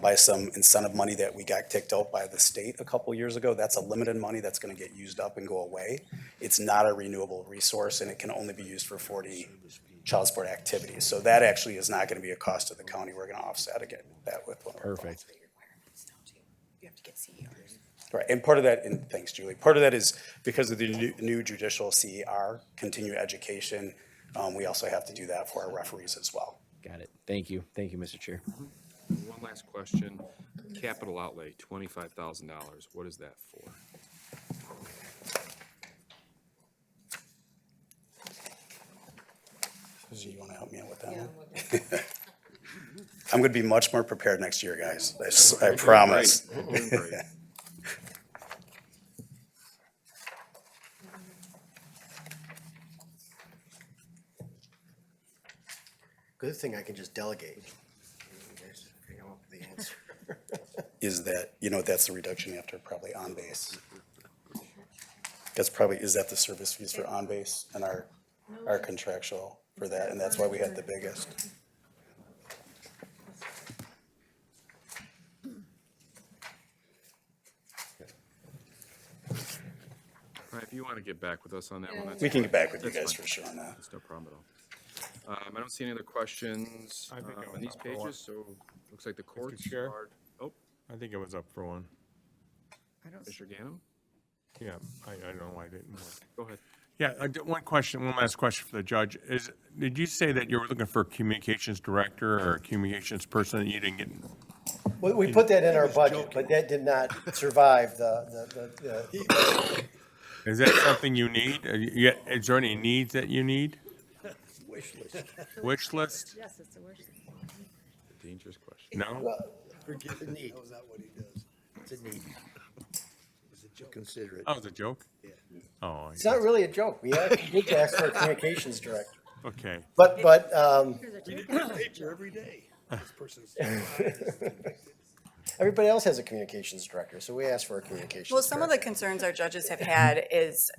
Speaker 17: by some incentive money that we got kicked out by the state a couple years ago. That's a limited money that's gonna get used up and go away. It's not a renewable resource, and it can only be used for 40 child support activities. So that actually is not gonna be a cost to the county. We're gonna offset again that with one of our funds.
Speaker 1: Perfect.
Speaker 15: You have to get CERs.
Speaker 17: Right, and part of that, and thanks, Julie, part of that is because of the new judicial CER, continuing education, we also have to do that for our referees as well.
Speaker 1: Got it. Thank you. Thank you, Mr. Chair.
Speaker 8: One last question. Capital outlay, $25,000. What is that for?
Speaker 17: Susie, you wanna help me out with that one? I'm gonna be much more prepared next year, guys. I promise.
Speaker 13: Good thing I can just delegate. You guys come up with the answer.
Speaker 17: Is that, that's the reduction after probably on base. That's probably, is that the service fees for on base and our contractual for that, and that's why we had the biggest.
Speaker 8: All right, if you want to get back with us on that one, that's
Speaker 17: We can
Speaker 8: fine.
Speaker 17: get back with you
Speaker 8: That's
Speaker 17: guys
Speaker 8: fine.
Speaker 17: for sure on that.
Speaker 8: That's no problem at all. I don't see any other questions
Speaker 11: I think I
Speaker 8: on
Speaker 11: was
Speaker 8: these
Speaker 11: up for one.
Speaker 8: pages, so looks like the courts
Speaker 11: Chair?
Speaker 8: are, oh,
Speaker 11: I think it was up for one.
Speaker 8: Mr. Ganem?
Speaker 11: Yeah, I don't know why I didn't.
Speaker 8: Go ahead.
Speaker 11: Yeah, one last question for the judge. Did you say that you were looking for a communications director or a communications person that you didn't get?
Speaker 13: We put that in our budget, but that did not survive the
Speaker 11: Is that something you need? Is there any needs that you need?
Speaker 18: Wish list.
Speaker 11: Wish list?
Speaker 9: Yes, it's a wish.
Speaker 8: Dangerous question.
Speaker 11: No?
Speaker 18: Forget the need. That's not what he does. It's a need. It's a joke. Consider it.
Speaker 11: Oh, it's a joke?
Speaker 18: Yeah.
Speaker 11: Oh,
Speaker 13: It's not really a joke. We did ask for a communications director.
Speaker 11: okay.
Speaker 13: But,
Speaker 18: You get the paper every day. This person's
Speaker 13: everybody else has a communications director, so we asked for a communications director.
Speaker 15: Well, some of the concerns our judges have had is,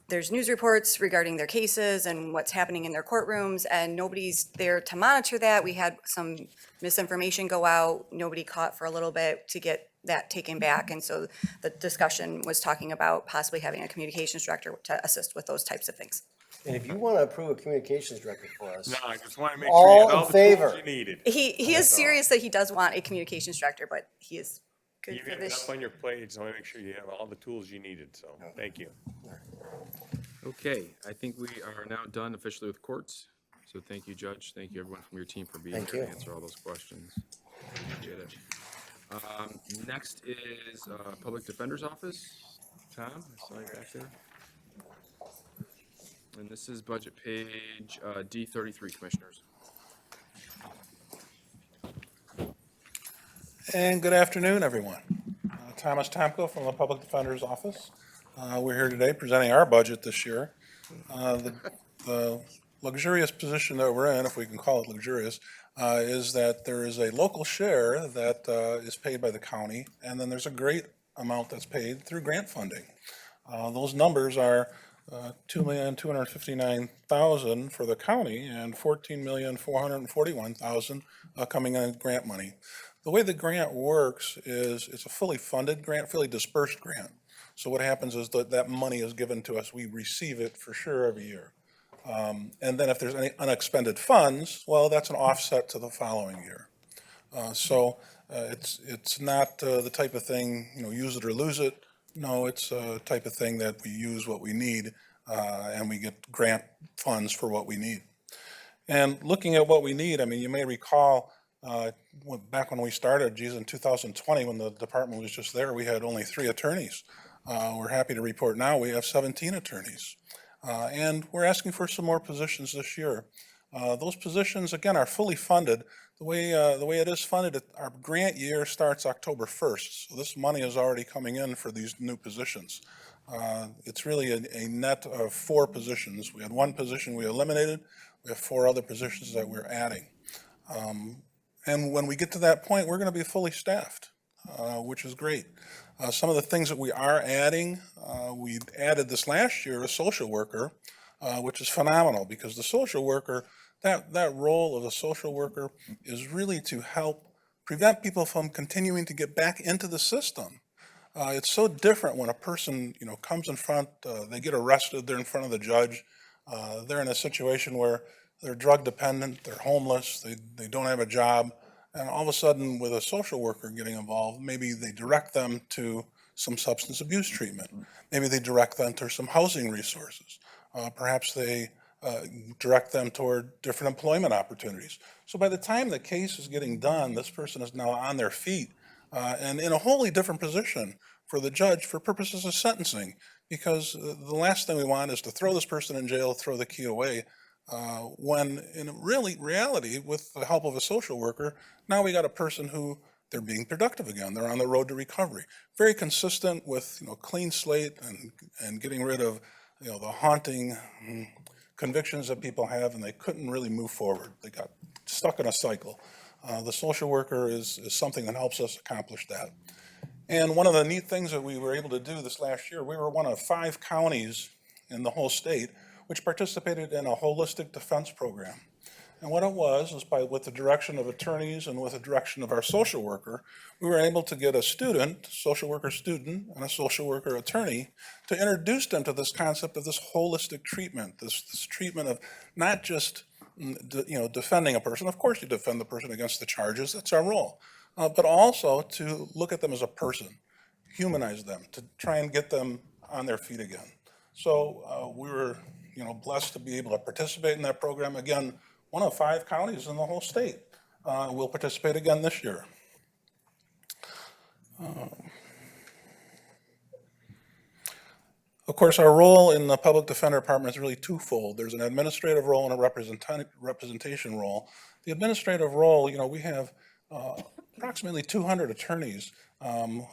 Speaker 15: there's news reports regarding their cases and what's happening in their courtrooms, and nobody's there to monitor that. We had some misinformation go out, nobody caught for a little bit to get that taken back. And so the discussion was talking about possibly having a communications director to assist with those types of things.
Speaker 13: And if you want to approve a communications director for us,
Speaker 11: No, I just want to make sure you
Speaker 13: all
Speaker 11: had all
Speaker 13: in
Speaker 11: the
Speaker 13: favor.
Speaker 11: tools you needed.
Speaker 15: He is serious that he does want a communications director, but he is good
Speaker 11: You
Speaker 15: for
Speaker 11: have
Speaker 15: this.
Speaker 11: enough on your plate, so I want to make sure you have all the tools you needed, so thank you.
Speaker 8: Okay, I think we are now done officially with courts. So thank you, Judge. Thank you, everyone from your team, for being
Speaker 13: Thank
Speaker 8: here to
Speaker 13: you.
Speaker 8: answer all those questions. Appreciate it. Next is Public Defender's Office. Tom, I saw you back there. And this is budget page D33, Commissioners.
Speaker 2: And good afternoon, everyone. Thomas Tomko from the Public Defender's Office. We're here today presenting our budget this year. The luxurious position that we're in, if we can call it luxurious, is that there is a local share that is paid by the county, and then there's a great amount that's paid through grant funding. Those numbers are $2,259,000 for the county and $14,441,000 coming in grant money. The way the grant works is it's a fully funded grant, fully dispersed grant. So what happens is that money is given to us. We receive it for sure every year. And then if there's any unexpended funds, well, that's an offset to the following year. It's not the type of thing, use it or lose it. No, it's a type of thing that we use what we need, and we get grant funds for what we need. And looking at what we need, I mean, you may recall back when we started, in 2020, when the department was just there, we had only 3 attorneys. We're happy to report now we have 17 attorneys. And we're asking for some more positions this year. Those positions, again, are fully funded. The way it is funded, our grant year starts October 1st. So this money is already coming in for these new positions. It's really a net of 4 positions. We had 1 position we eliminated. We have 4 other positions that we're adding. And when we get to that point, we're going to be fully staffed, which is great. Some of the things that we are adding, we added this last year a social worker, which is phenomenal because the social worker, that role of a social worker is really to help prevent people from continuing to get back into the system. It's so different when a person, comes in front, they get arrested, they're in front of the judge, they're in a situation where they're drug dependent, they're homeless, they don't have a job, and all of a sudden with a social worker getting involved, maybe they direct them to some substance abuse treatment. Maybe they direct them to some housing resources. Perhaps they direct them toward different employment opportunities. So by the time the case is getting done, this person is now on their feet and in a wholly different position for the judge for purposes of sentencing, because the last thing we want is to throw this person in jail, throw the key away, when in reality, with the help of a social worker, now we got a person who they're being productive again. They're on the road to recovery. Very consistent with clean slate and getting rid of the haunting convictions that people have, and they couldn't really move forward. They got stuck in a cycle. The social worker is something that helps us accomplish that. And one of the neat things that we were able to do this last year, we were one of 5 counties in the whole state which participated in a holistic defense program. And what it was with the direction of attorneys and with the direction of our social worker, we were able to get a student, social worker student, and a social worker attorney to introduce them to this concept of this holistic treatment, this treatment of not just defending a person. Of course you defend the person against the charges, that's our role. But also to look at them as a person, humanize them, to try and get them on their feet again. So we were blessed to be able to participate in that program. Again, one of 5 counties in the whole state will participate again this year. Of course, our role in the Public Defender Department is really twofold. There's an administrative role and a representation role. The administrative role, we have approximately 200 attorneys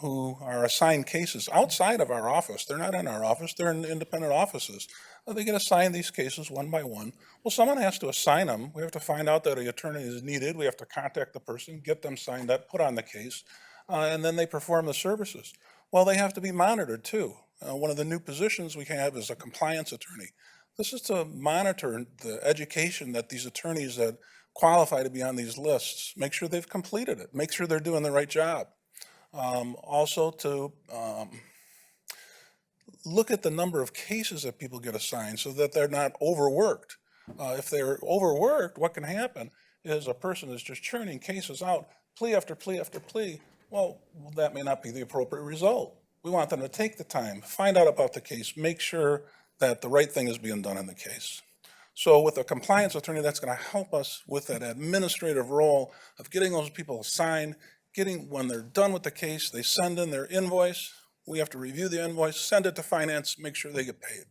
Speaker 2: who are assigned cases outside of our office. They're not in our office, they're in independent offices. They get assigned these cases one by one. Well, someone has to assign them. We have to find out that an attorney is needed. We have to contact the person, get them signed up, put on the case, and then they perform the services. Well, they have to be monitored too. One of the new positions we have is a compliance attorney. This is to monitor the education that these attorneys that qualify to be on these lists, make sure they've completed it, make sure they're doing the right job. Also to look at the number of cases that people get assigned so that they're not overworked. If they're overworked, what can happen is a person is just churning cases out, plea after plea after plea. Well, that may not be the appropriate result. We want them to take the time, find out about the case, make sure that the right thing is being done in the case. So with a compliance attorney, that's going to help us with that administrative role of getting those people assigned, when they're done with the case, they send in their invoice. We have to review the invoice, send it to finance, make sure they get paid.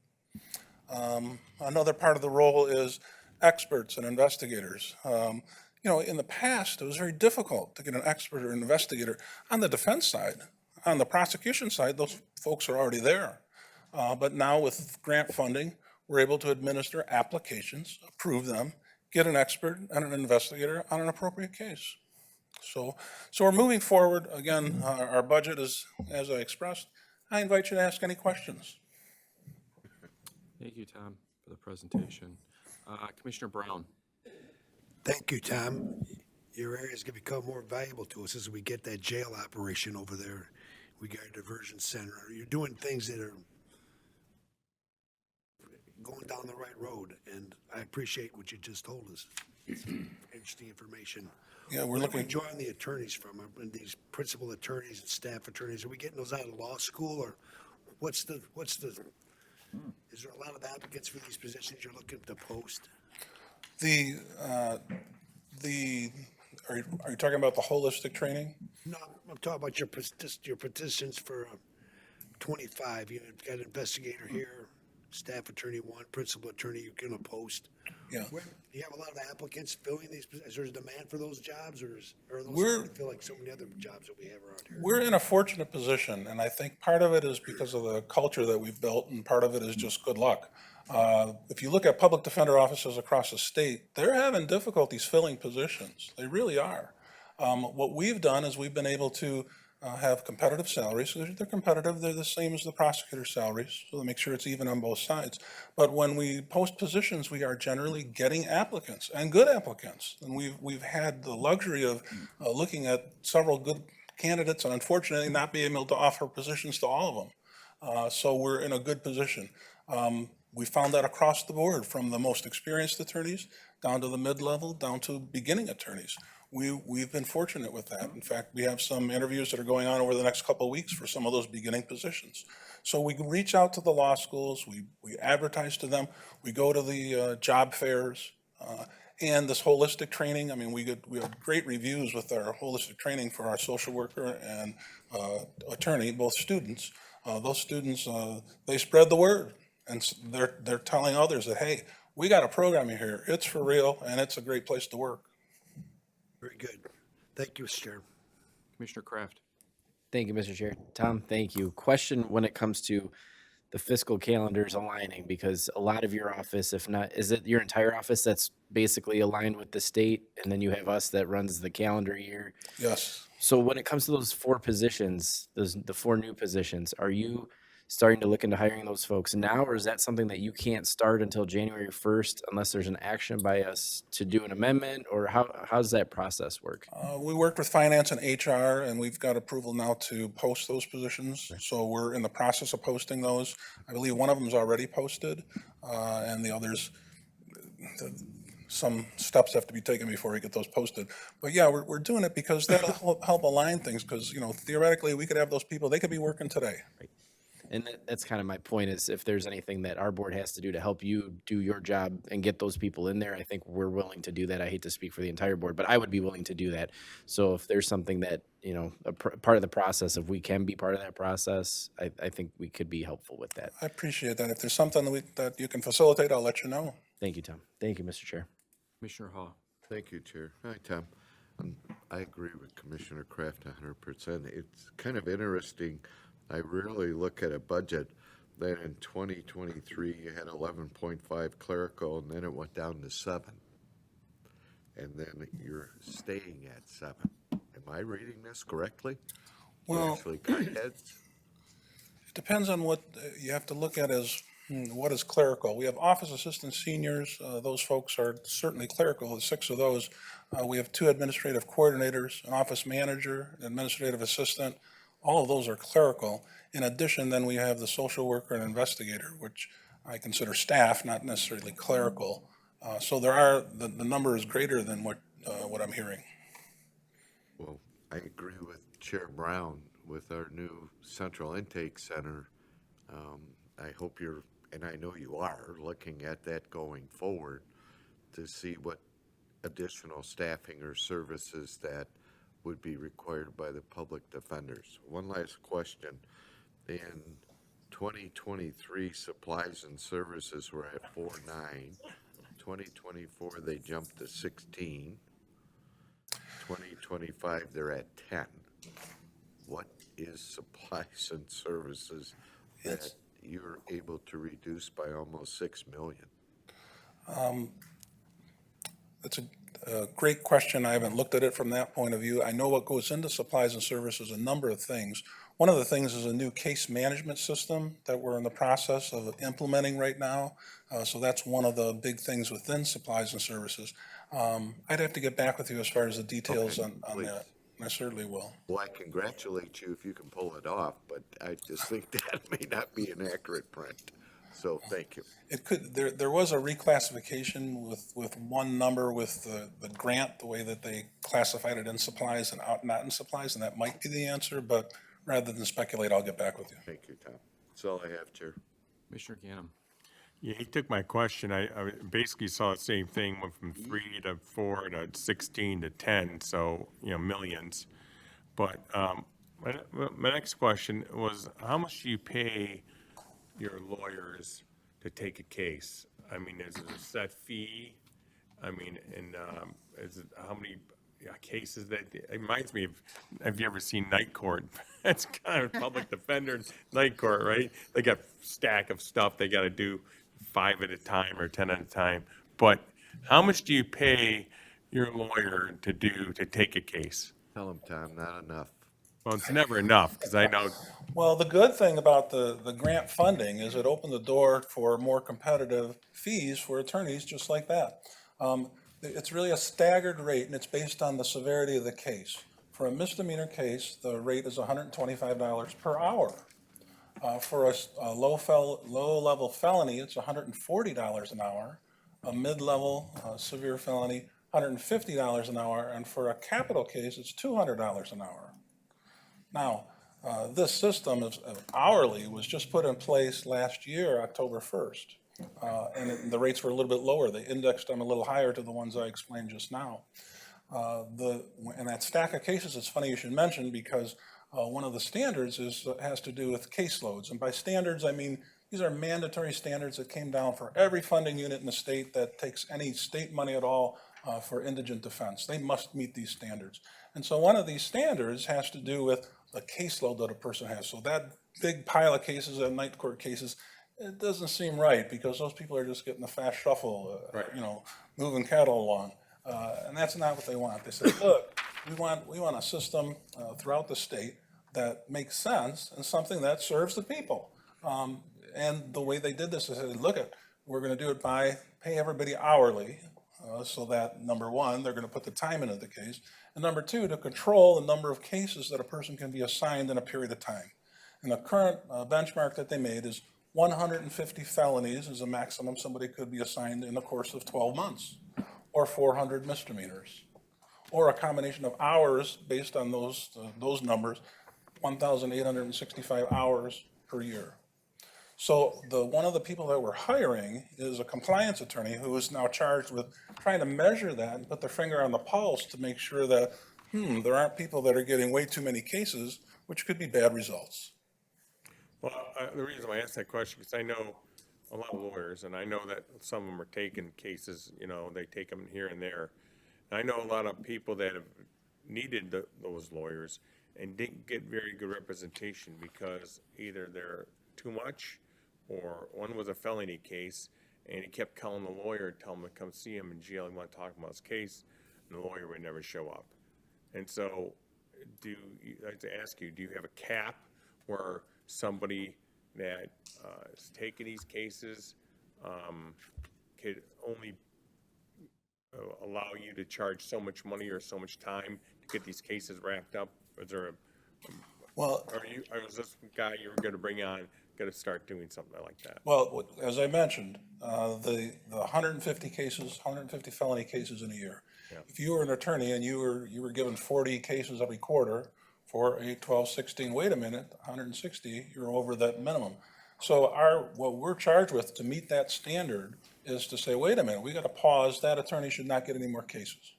Speaker 2: Another part of the role is experts and investigators. In the past, it was very difficult to get an expert or an investigator on the defense side. On the prosecution side, those folks are already there. But now with grant funding, we're able to administer applications, approve them, get an expert and an investigator on an appropriate case. So we're moving forward. Again, our budget is, as I expressed. I invite you to ask any questions.
Speaker 8: Thank you, Tom, for the presentation. Commissioner Brown.
Speaker 18: Thank you, Tom. Your area is going to become more valuable to us as we get that jail operation over there. We got a diversion center. You're doing things that are going down the right road, and I appreciate what you just told us. Interesting information.
Speaker 2: Yeah, we're
Speaker 18: Where
Speaker 2: looking.
Speaker 18: are we drawing the attorneys from? These principal attorneys and staff attorneys, are we getting those out of law school, or what's the? Is there a lot of applicants for these positions you're looking to post?
Speaker 2: Are you talking about the holistic training?
Speaker 18: No, I'm talking about your petitions for 25. You've got an investigator here, staff attorney 1, principal attorney you're going to post.
Speaker 2: Yeah.
Speaker 18: Do you have a lot of applicants filling these? Is there a demand for those jobs, or are those
Speaker 2: We're-
Speaker 18: feel like so many other jobs that we have around here?
Speaker 2: We're in a fortunate position, and I think part of it is because of the culture that we've built, and part of it is just good luck. If you look at public defender offices across the state, they're having difficulties filling positions. They really are. What we've done is we've been able to have competitive salaries. So they're competitive. They're the same as the prosecutor's salaries, so to make sure it's even on both sides. But when we post positions, we are generally getting applicants, and good applicants. And we've had the luxury of looking at several good candidates and unfortunately not being able to offer positions to all of them. So we're in a good position. We found that across the board, from the most experienced attorneys down to the mid-level, down to beginning attorneys. We've been fortunate with that. In fact, we have some interviews that are going on over the next couple of weeks for some of those beginning positions. So we reach out to the law schools, we advertise to them, we go to the job fairs, and this holistic training. I mean, we have great reviews with our holistic training for our social worker and attorney, both students. Those students, they spread the word, and they're telling others that, hey, we got a program here. It's for real, and it's a great place to work.
Speaker 18: Very good. Thank you, Mr. Chair.
Speaker 8: Commissioner Kraft.
Speaker 1: Thank you, Mr. Chair. Tom, thank you. Question when it comes to the fiscal calendars aligning, because a lot of your office, if not, is it your entire office that's basically aligned with the state, and then you have us that runs the calendar year?
Speaker 2: Yes.
Speaker 1: So when it comes to those 4 positions, the 4 new positions, are you starting to look into hiring those folks now, or is that something that you can't start until January 1st unless there's an action by us to do an amendment, or how does that process work?
Speaker 2: We worked with finance and HR, and we've got approval now to post those positions. So we're in the process of posting those. I believe one of them is already posted, and the others, some steps have to be taken before we get those posted. But yeah, we're doing it because that'll help align things, because, theoretically, we could have those people, they could be working today.
Speaker 1: Right. And that's kind of my point, is if there's anything that our board has to do to help you do your job and get those people in there, I think we're willing to do that. I hate to speak for the entire board, but I would be willing to do that. So if there's something that, part of the process, if we can be part of that process, I think we could be helpful with that.
Speaker 2: I appreciate that. If there's something that you can facilitate, I'll let you know.
Speaker 1: Thank you, Tom. Thank you, Mr. Chair.
Speaker 8: Commissioner Hall.
Speaker 5: Thank you, Chair. Hi, Tom. I agree with Commissioner Kraft 100%. It's kind of interesting. I really look at a budget that in 2023 you had 11.5 clerical, and then it went down to 7. And then you're staying at 7. Am I reading this correctly?
Speaker 2: Well,
Speaker 5: Actually, cut heads?
Speaker 2: It depends on what you have to look at as what is clerical. We have office assistants, seniors. Those folks are certainly clerical. There's 6 of those. We have 2 administrative coordinators, an office manager, an administrative assistant. All of those are clerical. In addition, then we have the social worker and investigator, which I consider staff, not necessarily clerical. So the number is greater than what I'm hearing.
Speaker 5: Well, I agree with Chair Brown with our new central intake center. I hope you're, and I know you are, looking at that going forward to see what additional staffing or services that would be required by the public defenders. One last question. In 2023, supplies and services were at 4.9. 2024, they jumped to 16. 2025, they're at 10. What is supplies and services that you're able to reduce by almost 6 million?
Speaker 2: That's a great question. I haven't looked at it from that point of view. I know what goes into supplies and services, a number of things. One of the things is a new case management system that we're in the process of implementing right now. So that's one of the big things within supplies and services. I'd have to get back with you as far as the details on that. I certainly will.
Speaker 5: Well, I congratulate you if you can pull it off, but I just think that may not be an accurate print. So thank you.
Speaker 2: It could, there was a reclassification with one number with the grant, the way that they classified it in supplies and not in supplies, and that might be the answer, but rather than speculate, I'll get back with you.
Speaker 5: Thank you, Tom. That's all I have, Chair.
Speaker 8: Commissioner Ganem.
Speaker 11: Yeah, he took my question. I basically saw the same thing, went from 3 to 4 to 16 to 10, so, millions. But my next question was, how much do you pay your lawyers to take a case? I mean, is it a set fee? I mean, and is it how many cases that, it reminds me of, have you ever seen Night Court? That's kind of public defender Night Court, right? They got a stack of stuff they got to do 5 at a time or 10 at a time. But how much do you pay your lawyer to take a case?
Speaker 5: Tell him, Tom, not enough.
Speaker 11: Well, it's never enough, because I know.
Speaker 2: Well, the good thing about the grant funding is it opened the door for more competitive fees for attorneys just like that. It's really a staggered rate, and it's based on the severity of the case. For a misdemeanor case, the rate is $125 per hour. For a low-level felony, it's $140 an hour. A mid-level severe felony, $150 an hour. And for a capital case, it's $200 an hour. Now, this system of hourly was just put in place last year, October 1st. And the rates were a little bit lower. They indexed them a little higher to the ones I explained just now. And that stack of cases, it's funny you should mention, because one of the standards has to do with caseloads. And by standards, I mean these are mandatory standards that came down for every funding unit in the state that takes any state money at all for indigent defense. They must meet these standards. And so one of these standards has to do with the caseload that a person has. So that big pile of cases, that Night Court cases, it doesn't seem right, because those people are just getting a fast shuffle, moving cattle along. And that's not what they want. They say, look, we want a system throughout the state that makes sense and something that serves the people. And the way they did this is they said, look, we're going to do it by pay everybody hourly, so that, number one, they're going to put the time into the case, and number two, to control the number of cases that a person can be assigned in a period of time. And the current benchmark that they made is 150 felonies is the maximum somebody could be assigned in the course of 12 months, or 400 misdemeanors, or a combination of hours based on those numbers, 1,865 hours per year. So one of the people that we're hiring is a compliance attorney who is now charged with trying to measure that and put their finger on the pulse to make sure that, there aren't people that are getting way too many cases, which could be bad results.
Speaker 11: Well, the reason I asked that question, because I know a lot of lawyers, and I know that some of them are taking cases, they take them here and there. And I know a lot of people that have needed those lawyers and didn't get very good representation because either they're too much, or one was a felony case, and he kept calling the lawyer and telling him to come see him in jail, he wanted to talk about his case, and the lawyer would never show up. And so, I'd like to ask you, do you have a cap where somebody that is taking these cases could only allow you to charge so much money or so much time to get these cases wrapped up? Is there or is this guy you were going to bring on going to start doing something like that?
Speaker 2: Well, as I mentioned, the 150 cases, 150 felony cases in a year. Yeah. If you were an attorney and you were given 40 cases every quarter, 4, 8, 12, 16, wait a minute, 160, you're over that minimum. So what we're charged with to meet that standard is to say, wait a minute, we got to pause, that attorney should not get any more cases.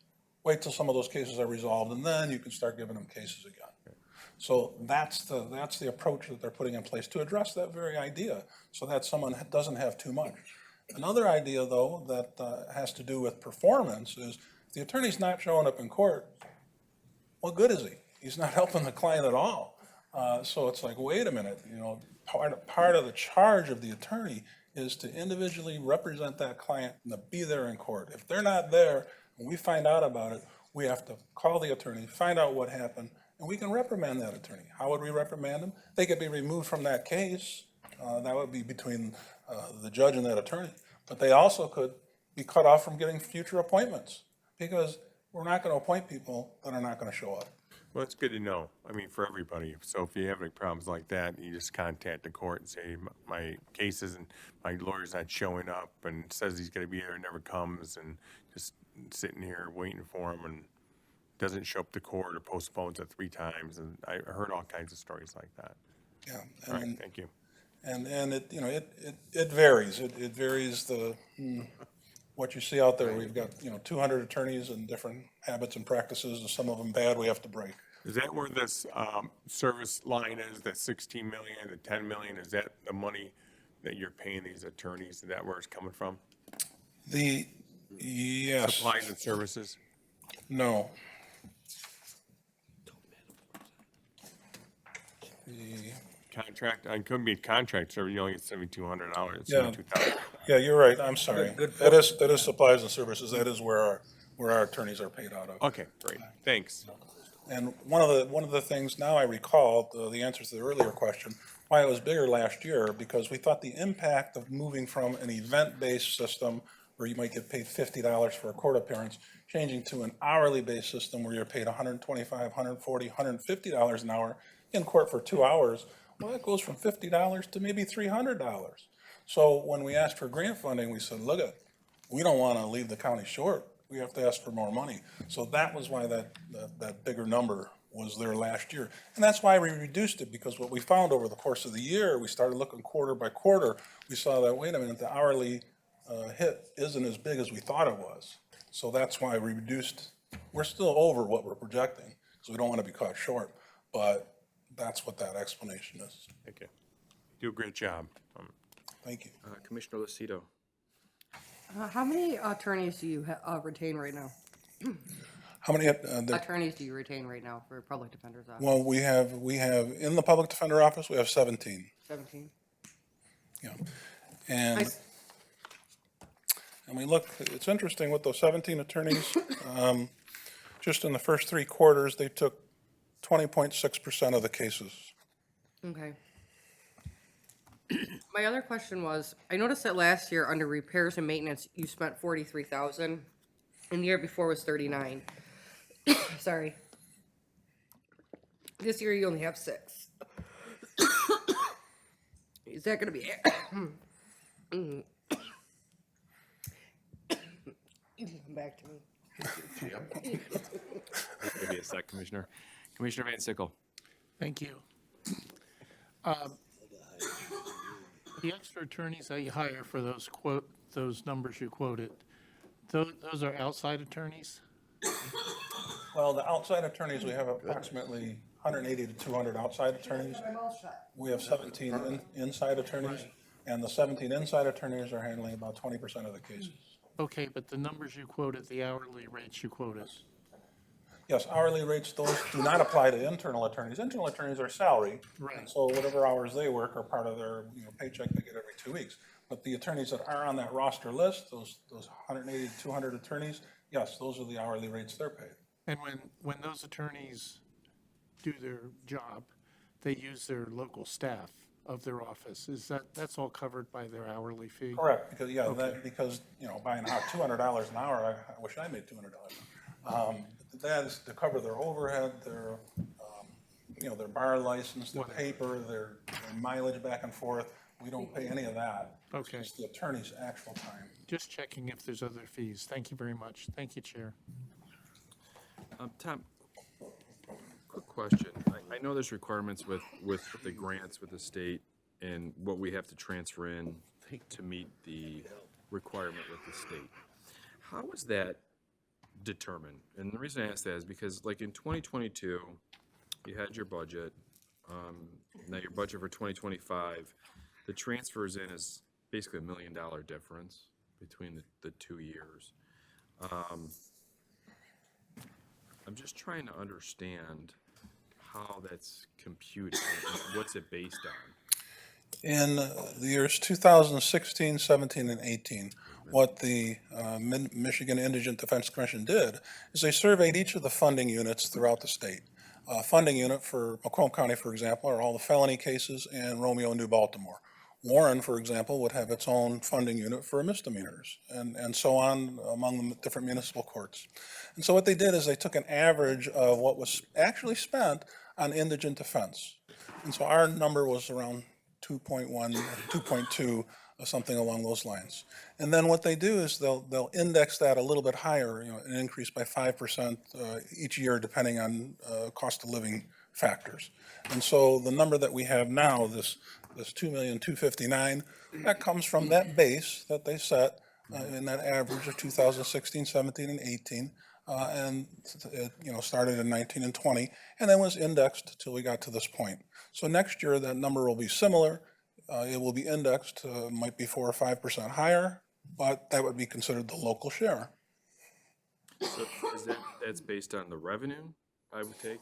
Speaker 2: wait till some of those cases are resolved, and then you can start giving them cases again. So that's the approach that they're putting in place to address that very idea, so that someone doesn't have too much. Another idea, though, that has to do with performance is if the attorney's not showing up in court, what good is he? He's not helping the client at all. So it's like, wait a minute, you know, part of the charge of the attorney is to individually represent that client and to be there in court. If they're not there, and we find out about it, we have to call the attorney, find out what happened, and we can reprimand that attorney. How would we reprimand them? They could be removed from that case. That would be between the judge and that attorney. But they also could be cut off from getting future appointments because we're not going to appoint people that are not going to show up.
Speaker 11: Well, it's good to know. I mean, for everybody. So if you have any problems like that, you just contact the court and say, my case isn't, my lawyer's not showing up and says he's going to be there and never comes, and just sitting here waiting for him and doesn't show up to court or postpones it 3 times. And I heard all kinds of stories like that.
Speaker 2: Yeah.
Speaker 11: All right, thank you.
Speaker 2: And it, you know, it varies. It varies what you see out there. We've got, you know, 200 attorneys and different habits and practices, and some of them bad we have to break.
Speaker 11: Is that where this service line is, the 16 million, the 10 million? Is that the money that you're paying these attorneys? Is that where it's coming from?
Speaker 2: Yes.
Speaker 11: Supplies and services?
Speaker 2: No.
Speaker 11: Contract, it couldn't be a contract, so you only get $7,200,
Speaker 2: Yeah.
Speaker 11: $72,000.
Speaker 2: Yeah, you're right. I'm sorry.
Speaker 1: Good
Speaker 2: That is supplies and services. That is where our attorneys are paid out of.
Speaker 11: Okay, great, thanks.
Speaker 2: And one of the things now I recall, the answer to the earlier question, why it was bigger last year, because we thought the impact of moving from an event-based system where you might get paid $50 for a court appearance, changing to an hourly-based system where you're paid $125, $140, $150 an hour in court for 2 hours, well, that goes from $50 to maybe $300. So when we asked for grant funding, we said, look, we don't want to leave the county short. We have to ask for more money. So that was why that bigger number was there last year. And that's why we reduced it, because what we found over the course of the year, we started looking quarter by quarter, we saw that, wait a minute, the hourly hit isn't as big as we thought it was. So that's why we reduced. We're still over what we're projecting, because we don't want to be caught short. But that's what that explanation is.
Speaker 11: Thank you. Do a great job.
Speaker 2: Thank you.
Speaker 1: Commissioner Lucido.
Speaker 6: How many attorneys do you retain right now?
Speaker 2: How many
Speaker 6: attorneys do you retain right now for public defender's office?
Speaker 2: Well, we have in the public defender office, we have 17.
Speaker 6: 17.
Speaker 2: Yeah. And we look, it's interesting with those 17 attorneys, just in the first 3 quarters, they took 20.6% of the cases.
Speaker 6: Okay. My other question was, I noticed that last year under repairs and maintenance, you spent 43,000, and the year before was 39. Sorry. This year you only have 6. Is that gonna be? You can come back to me.
Speaker 8: Give me a sec, Commissioner. Commissioner Van Sickle.
Speaker 16: Thank you. The extra attorneys that you hire for those numbers you quoted, those are outside attorneys?
Speaker 2: Well, the outside attorneys, we have approximately 180 to 200 outside attorneys. We have 17 inside attorneys, and the 17 inside attorneys are handling about 20% of the cases.
Speaker 16: Okay, but the numbers you quoted, the hourly rates you quoted.
Speaker 2: Yes, hourly rates, those do not apply to internal attorneys. Internal attorneys are salary.
Speaker 16: Right.
Speaker 2: So whatever hours they work are part of their paycheck they get every 2 weeks. But the attorneys that are on that roster list, those 180 to 200 attorneys, yes, those are the hourly rates they're paid.
Speaker 16: And when those attorneys do their job, they use their local staff of their office. That's all covered by their hourly fee?
Speaker 2: Correct, because buying $200 an hour, I wish I made $200. That is to cover their overhead, their their bar license, their paper, their mileage back and forth. We don't pay any of that.
Speaker 16: Okay.
Speaker 2: It's the attorney's actual time.
Speaker 16: Just checking if there's other fees. Thank you very much. Thank you, Chair.
Speaker 8: Tom, quick question. I know there's requirements with the grants with the state and what we have to transfer in to meet the requirement with the state. How is that determine. And the reason I ask that is because like in 2022, you had your budget. Now your budget for 2025, the transfers in is basically $1 million difference between the 2 years. I'm just trying to understand how that's computed and what's it based on.
Speaker 2: In the years 2016, 17, and 18, what the Michigan Indigent Defense Commission did is they surveyed each of the funding units throughout the state. Funding unit for Macomb County, for example, are all the felony cases, and Romeo and New Baltimore. Warren, for example, would have its own funding unit for misdemeanors, and so on among the different municipal courts. And so what they did is they took an average of what was actually spent on indigent defense. And so our number was around 2.1, 2.2, or something along those lines. And then what they do is they'll index that a little bit higher, an increase by 5% each year, depending on cost of living factors. And so the number that we have now, this 2,259,000, that comes from that base that they set in that average of 2016, 17, and 18. And it, started in 19 and 20, and then was indexed till we got to this point. So next year, that number will be similar. It will be indexed, might be 4 or 5% higher, but that would be considered the local share.
Speaker 8: So that's based on the revenue, I would take?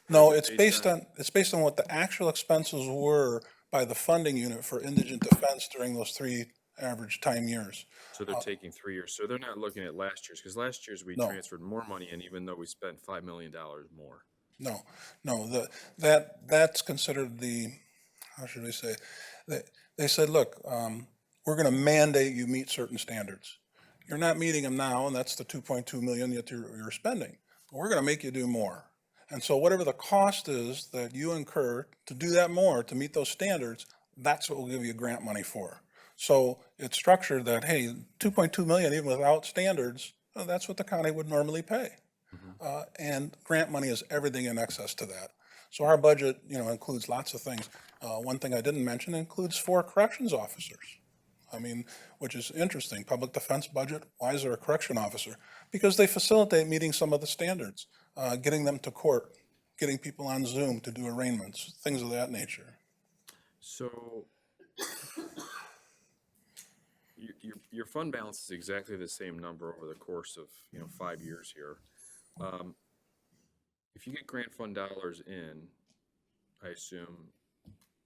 Speaker 2: No, it's based on what the actual expenses were by the funding unit for indigent defense during those 3 average time years.
Speaker 8: So they're taking 3 years. So they're not looking at last year's, because last year's we transferred more money in, even though we spent $5 million more.
Speaker 2: No, that's considered the, how should we say? They said, look, we're going to mandate you meet certain standards. You're not meeting them now, and that's the 2.2 million that you're spending. We're going to make you do more. And so whatever the cost is that you incur to do that more, to meet those standards, that's what we'll give you grant money for. So it's structured that, hey, 2.2 million, even without standards, that's what the county would normally pay. And grant money is everything in excess to that. So our budget, includes lots of things. One thing I didn't mention includes 4 corrections officers. Which is interesting. Public defense budget, why is there a correction officer? Because they facilitate meeting some of the standards, getting them to court, getting people on Zoom to do arraignments, things of that nature.
Speaker 8: So your fund balance is exactly the same number over the course of 5 years here. If you get grant fund dollars in, I assume,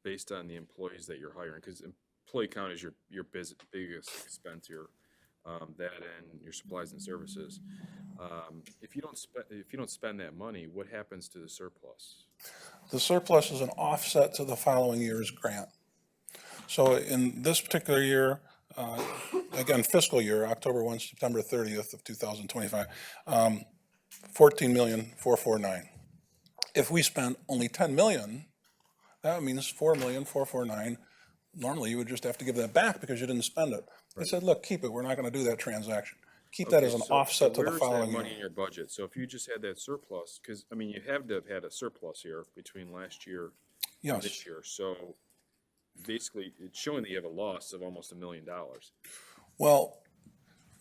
Speaker 8: based on the employees that you're hiring, because employee count is your biggest expense here, that and your supplies and services. If you don't spend that money, what happens to the surplus?
Speaker 2: The surplus is an offset to the following year's grant. So in this particular year, again, fiscal year, October 1, September 30th of 2025, 14,449,000. If we spent only 10 million, that means 4,449,000. Normally, you would just have to give that back because you didn't spend it. They said, look, keep it. We're not going to do that transaction. Keep that as an offset to the following
Speaker 8: Where's that money
Speaker 2: year.
Speaker 8: in your budget? So if you just had that surplus, because, you have to have had a surplus here between last year and this year. So basically, it's showing that you have a loss of almost $1 million.
Speaker 2: Well,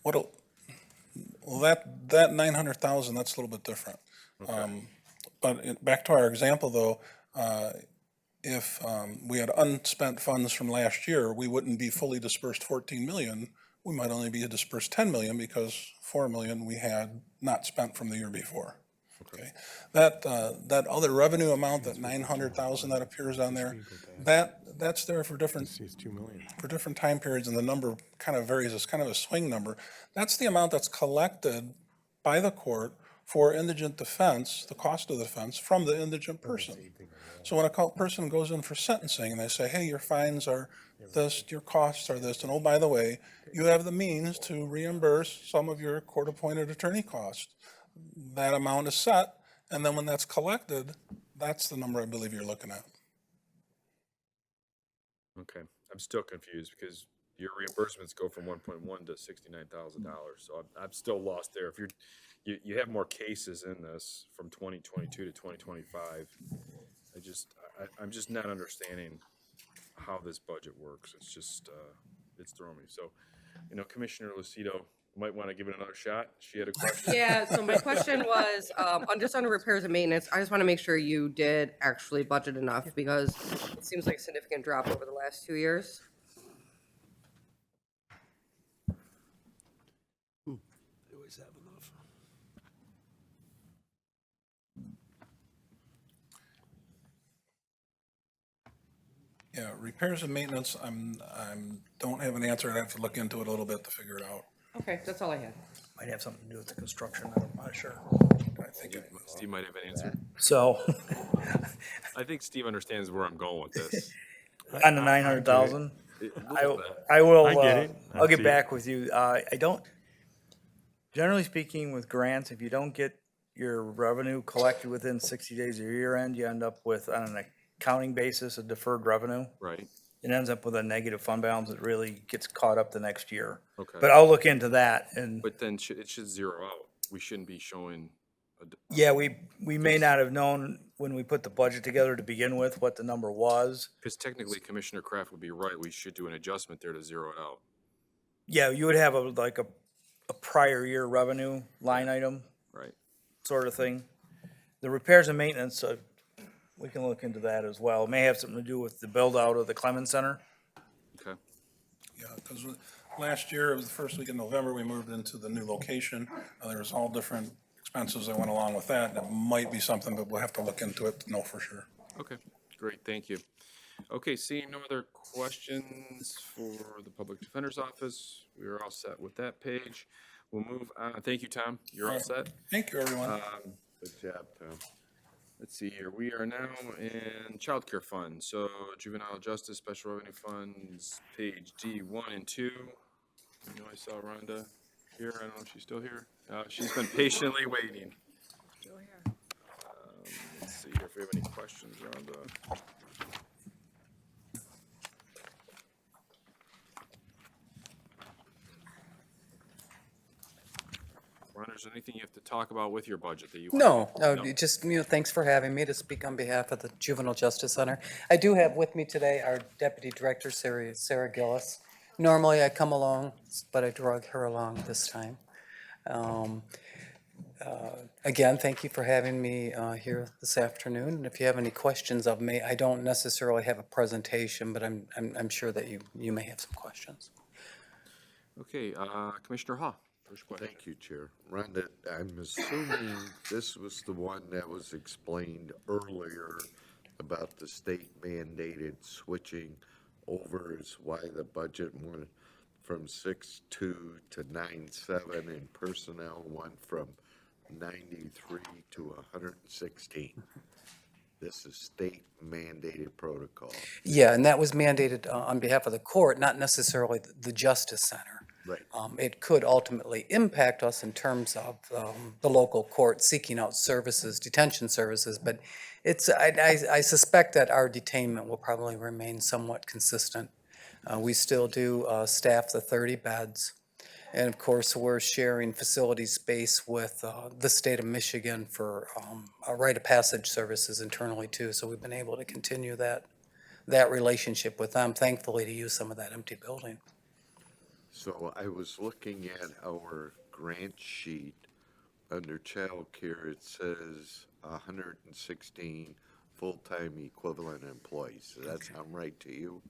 Speaker 2: that 900,000, that's a little bit different.
Speaker 8: Okay.
Speaker 2: But back to our example, though, if we had unspent funds from last year, we wouldn't be fully dispersed 14 million. We might only be dispersed 10 million because 4 million we had not spent from the year before. Okay. That other revenue amount, that 900,000 that appears on there, that's there for different time periods, and the number kind of varies. It's kind of a swing number. That's the amount that's collected by the court for indigent defense, the cost of the defense from the indigent person. So when a person goes in for sentencing and they say, hey, your fines are this, your costs are this, and oh, by the way, you have the means to reimburse some of your court-appointed attorney costs. That amount is set, and then when that's collected, that's the number I believe you're looking at.
Speaker 8: Okay. I'm still confused because your reimbursements go from 1.1 to $69,000. So I'm still lost there. If you have more cases in this from 2022 to 2025, I'm just not understanding how this budget works. It's just, it's throwing me. So, Commissioner Lucido, might want to give it another shot. She had a question.
Speaker 6: Yeah, so my question was, just under repairs and maintenance, I just want to make sure you did actually budget enough because it seems like a significant drop over the last 2 years.
Speaker 18: They always have enough.
Speaker 2: Yeah, repairs and maintenance, don't have an answer. I'd have to look into it a little bit to figure it out.
Speaker 6: Okay, that's all I had.
Speaker 3: Might have something to do with the construction, I'm not sure.
Speaker 2: I think it was.
Speaker 8: Steve might have an answer.
Speaker 3: So,
Speaker 8: I think Steve understands where I'm going with this.
Speaker 3: on the 900,000,
Speaker 8: I
Speaker 3: I will,
Speaker 11: I get it. I
Speaker 3: I'll get
Speaker 11: see
Speaker 3: back with you. I don't, generally speaking with grants, if you don't get your revenue collected within 60 days of your year end, you end up with, on an accounting basis, a deferred revenue.
Speaker 8: Right.
Speaker 3: It ends up with a negative fund balance that really gets caught up the next year.
Speaker 8: Okay.
Speaker 3: But I'll look into that and,
Speaker 8: But then it should zero out. We shouldn't be showing.
Speaker 3: yeah, we may not have known when we put the budget together to begin with what the number was.
Speaker 8: Because technically Commissioner Kraft would be right. We should do an adjustment there to zero it out.
Speaker 3: Yeah, you would have a prior year revenue line item.
Speaker 8: Right.
Speaker 3: Sort of thing. The repairs and maintenance, we can look into that as well. It may have something to do with the build out of the Clemens Center.
Speaker 8: Okay.
Speaker 2: Yeah, because last year, it was the first week in November, we moved into the new location. There was all different expenses that went along with that. That might be something, but we'll have to look into it to know for sure.
Speaker 8: Okay, great, thank you. Okay, seeing no other questions for the Public Defender's Office, we are all set with that page. We'll move on. Thank you, Tom. You're all set.
Speaker 2: Thank you, everyone.
Speaker 5: Good job, Tom.
Speaker 8: Let's see here. We are now in Child Care Fund. So Juvenile Justice Special Revenue Funds, page D1 and 2. I know I saw Rhonda here. I don't know if she's still here. She's been patiently waiting.
Speaker 14: Still here.
Speaker 8: Let's see here if we have any questions, Rhonda. Rhonda, is there anything you have to talk about with your budget that you want?
Speaker 10: No, just, thanks for having me to speak on behalf of the Juvenile Justice Center. I do have with me today our Deputy Director, Sarah Gillis. Normally I come along, but I drug her along this time. Again, thank you for having me here this afternoon. And if you have any questions of me, I don't necessarily have a presentation, but I'm sure that you may have some questions.
Speaker 8: Okay, Commissioner Ha, first question.
Speaker 5: Thank you, Chair. Rhonda, I'm assuming this was the one that was explained earlier about the state mandated switching over is why the budget went from 6.2 to 9.7 and personnel went from 93 to 116. This is state mandated protocol.
Speaker 10: Yeah, and that was mandated on behalf of the court, not necessarily the Justice Center.
Speaker 5: Right.
Speaker 10: It could ultimately impact us in terms of the local court seeking out services, detention services, but I suspect that our detainment will probably remain somewhat consistent. We still do staff the 30 beds. And of course, we're sharing facility space with the state of Michigan for rite of passage services internally too. So we've been able to continue that relationship with them, thankfully, to use some of that empty building.
Speaker 5: So I was looking at our grant sheet. Under child care, it says 116 full-time equivalent employees. Does that sound right to you?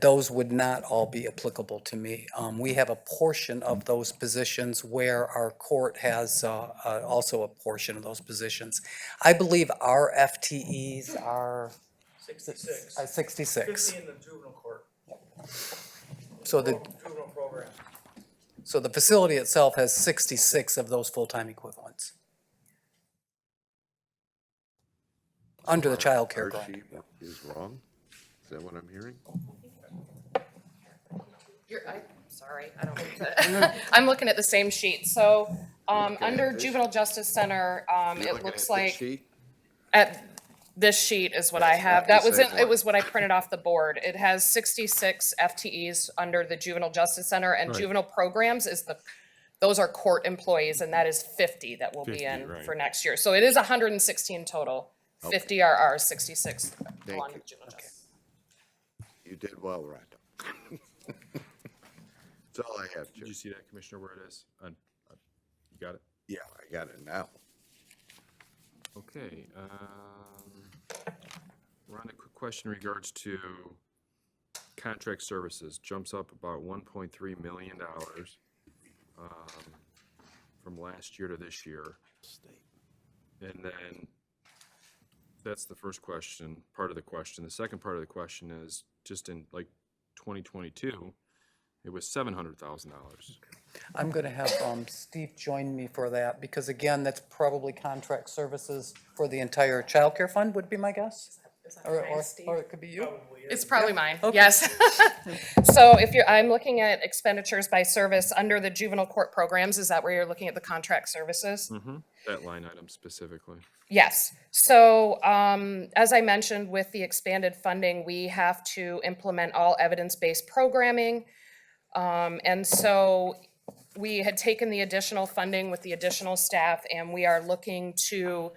Speaker 10: Those would not all be applicable to me. We have a portion of those positions where our court has also a portion of those positions. I believe our FTEs are
Speaker 3: 66.
Speaker 10: 66.
Speaker 3: 50 in the juvenile court.
Speaker 10: So the
Speaker 3: Juvenile program.
Speaker 10: So the facility itself has 66 of those full-time equivalents. Under the child care
Speaker 5: Our
Speaker 10: grant.
Speaker 5: sheet is wrong? Is that what I'm hearing?
Speaker 14: Sorry, I don't. I'm looking at the same sheet. So, under Juvenile Justice Center, it looks like at this sheet is what I have. That was it was what I printed off the board. It has 66 FTEs under the Juvenile Justice Center, and juvenile programs those are court employees, and that is 50 that will be in for next year. So it is 116 total. 50 are ours, 66 belong to juvenile justice.
Speaker 5: You did well, Rhonda. That's all I have, Chair.
Speaker 8: Did you see that, Commissioner, where it is? You got it?
Speaker 5: Yeah, I got it now.
Speaker 8: Okay, we're on a quick question in regards to contract services. Jumps up about $1.3 million from last year to this year. And then that's the first question, part of the question. The second part of the question is just in like 2022, it was $700,000.
Speaker 10: I'm going to have Steve join me for that, because again, that's probably contract services for the entire childcare fund, would be my guess? Or it could be you?
Speaker 14: It's probably mine,
Speaker 10: Okay.
Speaker 14: yes. So if I'm looking at expenditures by service under the juvenile court programs, is that where you're looking at the contract services?
Speaker 8: Mm-hmm. That line item specifically.
Speaker 14: Yes. So as I mentioned, with the expanded funding, we have to implement all evidence-based programming. And so we had taken the additional funding with the additional staff, and we are looking to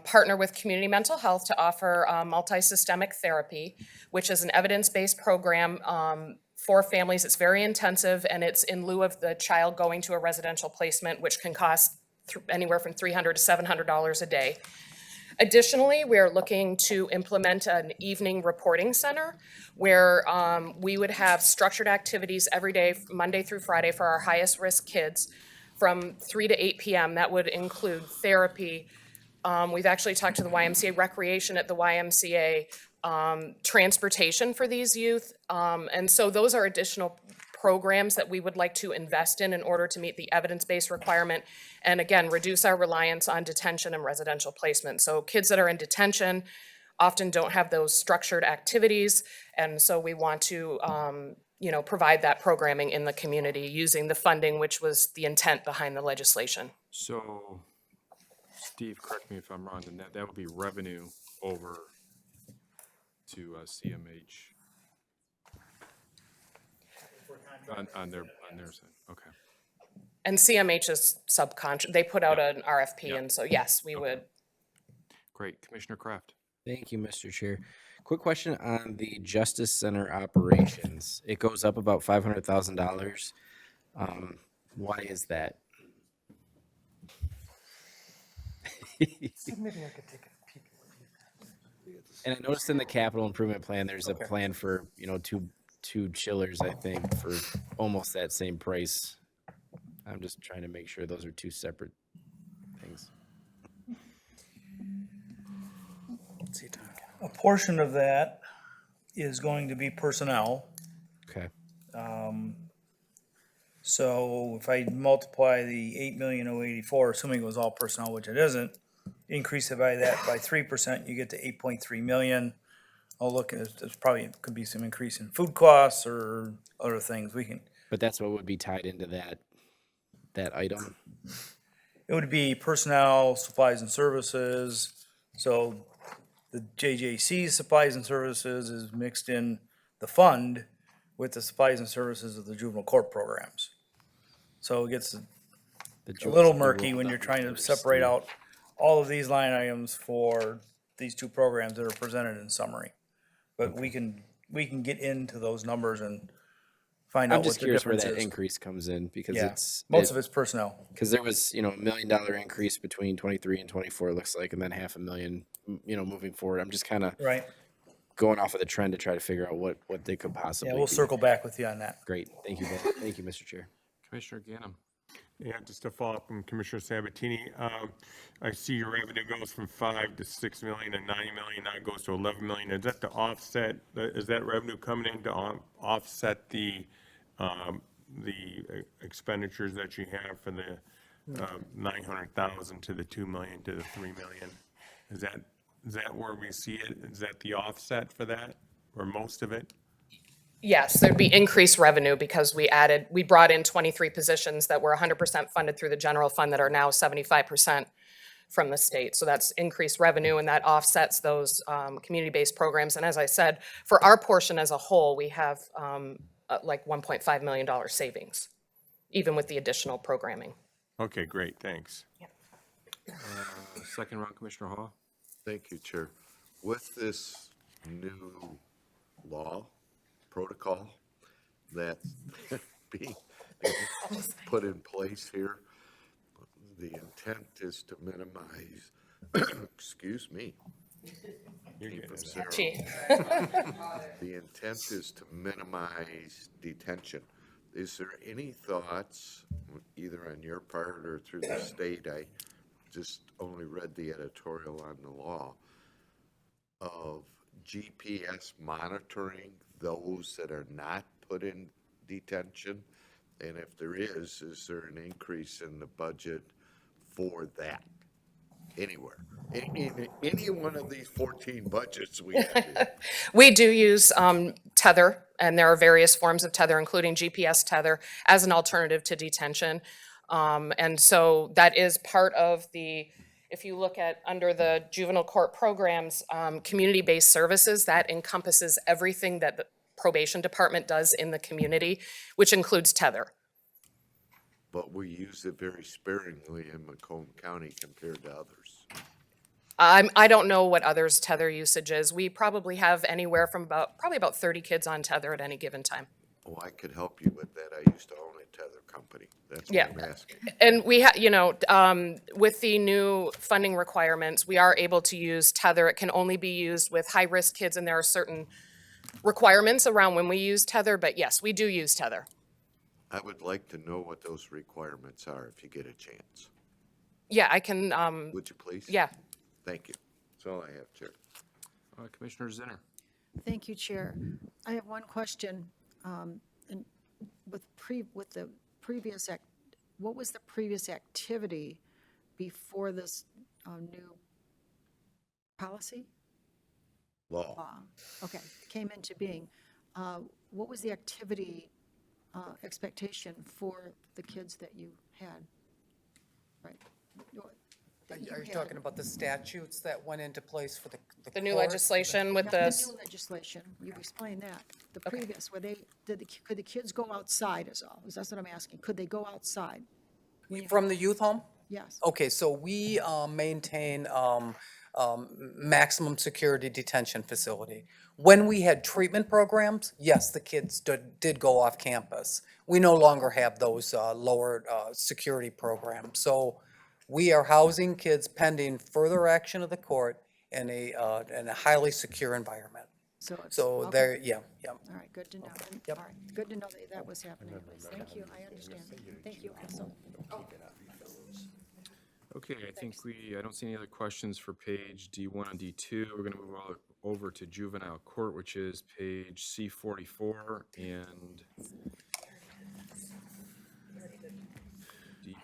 Speaker 14: partner with community mental health to offer multi-systemic therapy, which is an evidence-based program for families. It's very intensive, and it's in lieu of the child going to a residential placement, which can cost anywhere from $300 to $700 a day. Additionally, we are looking to implement an evening reporting center where we would have structured activities every day, Monday through Friday, for our highest risk kids from 3 to 8 p.m. That would include therapy. We've actually talked to the YMCA, recreation at the YMCA, transportation for these youth. And so those are additional programs that we would like to invest in order to meet the evidence-based requirement, and again, reduce our reliance on detention and residential placement. So kids that are in detention often don't have those structured activities, and so we want to provide that programming in the community using the funding, which was the intent behind the legislation.
Speaker 8: So, Steve, correct me if I'm wrong, then that would be revenue over to CMH. On their side, okay.
Speaker 14: And CMH is subcontract, they put out an RFP,
Speaker 8: Yeah.
Speaker 14: and so yes, we would.
Speaker 8: Great, Commissioner Kraft.
Speaker 1: Thank you, Mr. Chair. Quick question on the Justice Center operations. It goes up about $500,000. Why is that?
Speaker 10: Maybe I could take a peek.
Speaker 1: And I noticed in the capital improvement plan, there's a plan for, two chillers, I think, for almost that same price. I'm just trying to make sure those are two separate things.
Speaker 3: A portion of that is going to be personnel.
Speaker 1: Okay.
Speaker 3: So if I multiply the 8,084,000, assuming it was all personnel, which it isn't, increase it by 3%, you get to 8.3 million. I'll look at, there's probably could be some increase in food costs or other things we can.
Speaker 1: But that's what would be tied into that item?
Speaker 3: It would be personnel, supplies and services. So the JJC supplies and services is mixed in the fund with the supplies and services of the juvenile court programs. So it gets a little murky when you're trying to separate out all of these line items for these two programs that are presented in summary. But we can get into those numbers and find out
Speaker 1: I'm
Speaker 3: what
Speaker 1: just
Speaker 3: the
Speaker 1: curious where
Speaker 3: difference
Speaker 1: that
Speaker 3: is.
Speaker 1: increase comes in because
Speaker 3: Yeah,
Speaker 1: it's
Speaker 3: most of it's personnel.
Speaker 1: Because there was, $1 million increase between 23 and 24, it looks like, and then $500,000, moving forward. I'm just kind of
Speaker 3: Right.
Speaker 1: going off of the trend to try to figure out what they could possibly
Speaker 3: Yeah, we'll
Speaker 1: be.
Speaker 3: circle back with you on that.
Speaker 1: Great. Thank you, both. Thank you, Mr. Chair.
Speaker 8: Commissioner Ganem.
Speaker 11: Yeah, just to follow up from Commissioner Sabatini, I see your revenue goes from 5 to 6 million and 90 million, now it goes to 11 million. Is that to offset, is that revenue coming in to offset the expenditures that you have for the 900,000 to the 2 million to the 3 million? Is that where we see it? Is that the offset for that, or most of it?
Speaker 14: Yes, there'd be increased revenue because we brought in 23 positions that were 100% funded through the general fund that are now 75% from the state. So that's increased revenue, and that offsets those community-based programs. And as I said, for our portion as a whole, we have like $1.5 million savings, even with the additional programming.
Speaker 11: Okay, great, thanks.
Speaker 8: Second round, Commissioner Hall.
Speaker 5: Thank you, Chair. With this new law, protocol, that being put in place here. The intent is to minimize, excuse me. Came from Sarah. The intent is to minimize detention. Is there any thoughts, either on your part or through the state, I just only read the editorial on the law, of GPS monitoring those that are not put in detention? And if there is there an increase in the budget for that anywhere? In any one of these 14 budgets we have?
Speaker 14: We do use tether, and there are various forms of tether, including GPS tether, as an alternative to detention. And so that is part of the, if you look at under the juvenile court programs, community-based services, that encompasses everything that the probation department does in the community, which includes tether.
Speaker 5: But we use it very sparingly in Macomb County compared to others.
Speaker 14: I don't know what others' tether usage is. We probably have anywhere from probably about 30 kids on tether at any given time.
Speaker 5: Oh, I could help you with that. I used to own a tether company. That's what
Speaker 14: Yeah.
Speaker 5: I'm asking.
Speaker 14: And we with the new funding requirements, we are able to use tether. It can only be used with high-risk kids, and there are certain requirements around when we use tether, but yes, we do use tether.
Speaker 5: I would like to know what those requirements are if you get a chance.
Speaker 14: Yeah, I can.
Speaker 5: Would you please?
Speaker 14: Yeah.
Speaker 5: Thank you. That's all I have, Chair.
Speaker 8: Commissioner Zinner.
Speaker 20: Thank you, Chair. I have one question. And with the previous what was the previous activity before this new policy?
Speaker 5: Law.
Speaker 20: Okay, came into being. What was the activity expectation for the kids that you had? Right.
Speaker 10: Are you talking about the statutes that went into place for the
Speaker 14: new
Speaker 10: court?
Speaker 14: legislation with
Speaker 20: Not
Speaker 14: this.
Speaker 20: the new legislation, you explained that. The previous, where could the kids go outside is all, that's what I'm asking. Could they go outside?
Speaker 10: From the youth home?
Speaker 20: Yes.
Speaker 10: Okay, so we maintain maximum security detention facility. When we had treatment programs, yes, the kids did go off campus. We no longer have those lower security programs. So we are housing kids pending further action of the court in a highly secure environment.
Speaker 20: So it's.
Speaker 10: So
Speaker 20: okay.
Speaker 10: there, yeah.
Speaker 20: All right, good to know.
Speaker 10: Yep.
Speaker 20: All right, good to know that was happening. Thank you, I understand. Thank you also.
Speaker 8: Okay, I don't see any other questions for page D1 and D2. We're going to move over to juvenile court, which is page C44 and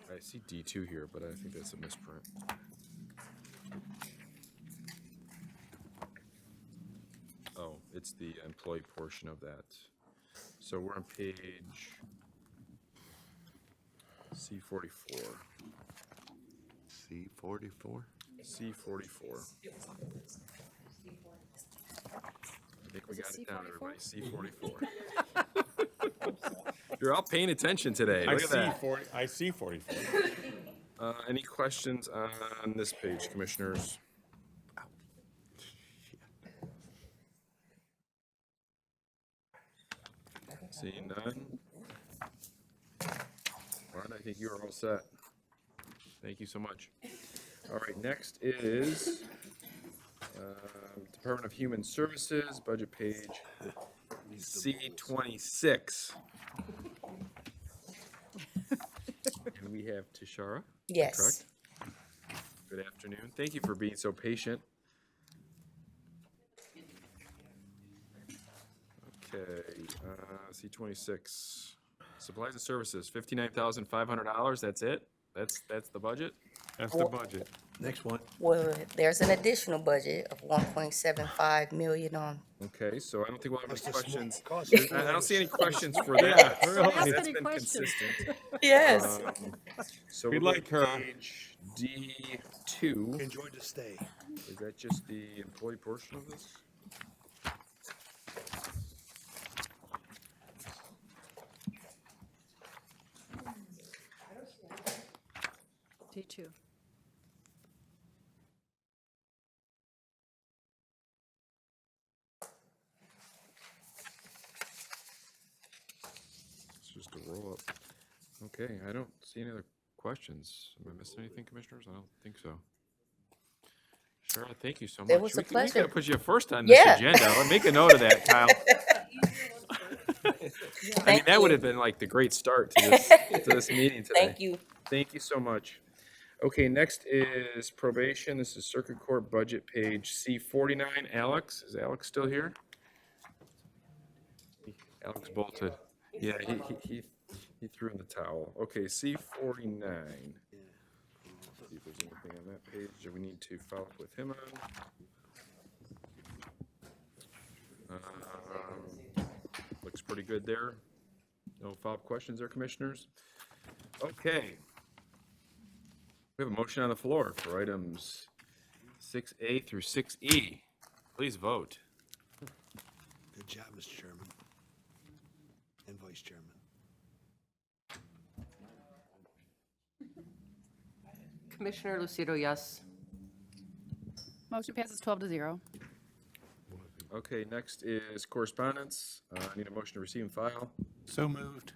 Speaker 8: I see D2 here, but I think that's a misprint. Oh, it's the employee portion of that. So we're on page C44.
Speaker 5: C44?
Speaker 8: C44. I think we got it down, everybody. C44. You're all paying attention today. Look at that.
Speaker 11: I see 44.
Speaker 8: Any questions on this page, commissioners? Seeing none. Martin, I think you are all set. Thank you so much. All right, next is Department of Human Services, budget page C26. And we have Tashara?
Speaker 12: Yes.
Speaker 8: Correct? Good afternoon. Thank you for being so patient. Okay, C26. Supplies and services, $59,500. That's it? That's the budget?
Speaker 11: That's the budget.
Speaker 18: Next one.
Speaker 7: Well, there's an additional budget of 1.75 million on.
Speaker 8: Okay, so I don't think we'll have any
Speaker 18: That's a small
Speaker 8: questions.
Speaker 18: cost.
Speaker 8: I don't see any questions for that.
Speaker 11: really.
Speaker 20: Ask
Speaker 8: That's
Speaker 20: any
Speaker 8: been
Speaker 20: questions.
Speaker 8: consistent.
Speaker 7: Yes.
Speaker 8: So
Speaker 11: We'd
Speaker 8: we'll
Speaker 11: like
Speaker 8: go to
Speaker 11: her.
Speaker 8: page D2.
Speaker 18: Enjoy the stay.
Speaker 8: Is that just the employee portion of this?
Speaker 20: D2.
Speaker 8: It's just to roll up. Okay, I don't see any other questions. Am I missing anything, commissioners? I don't think so. Cheryl, thank you so much.
Speaker 7: It was a
Speaker 8: We
Speaker 7: pleasure.
Speaker 8: gotta put you first on this
Speaker 7: Yeah.
Speaker 8: agenda. I'll make a note of that, Kyle. I mean, that would have been like the great start to this meeting today.
Speaker 7: Thank you.
Speaker 8: Thank you so much. Okay, next is probation. This is Circuit Court Budget, page C49. Alex, is Alex still here? Alex bolted. Yeah, he threw in the towel. Okay, C49. See if there's anything on that page that we need to follow up with him on. Looks pretty good there. No follow-up questions there, commissioners? Okay. We have a motion on the floor for items 6A through 6E. Please vote.
Speaker 18: Good job, Mr. Chairman and Vice Chairman.
Speaker 6: Commissioner Lucido, yes.
Speaker 19: Motion passes 12-0.
Speaker 8: Okay, next is correspondence. I need a motion to receive and file.
Speaker 16: So moved.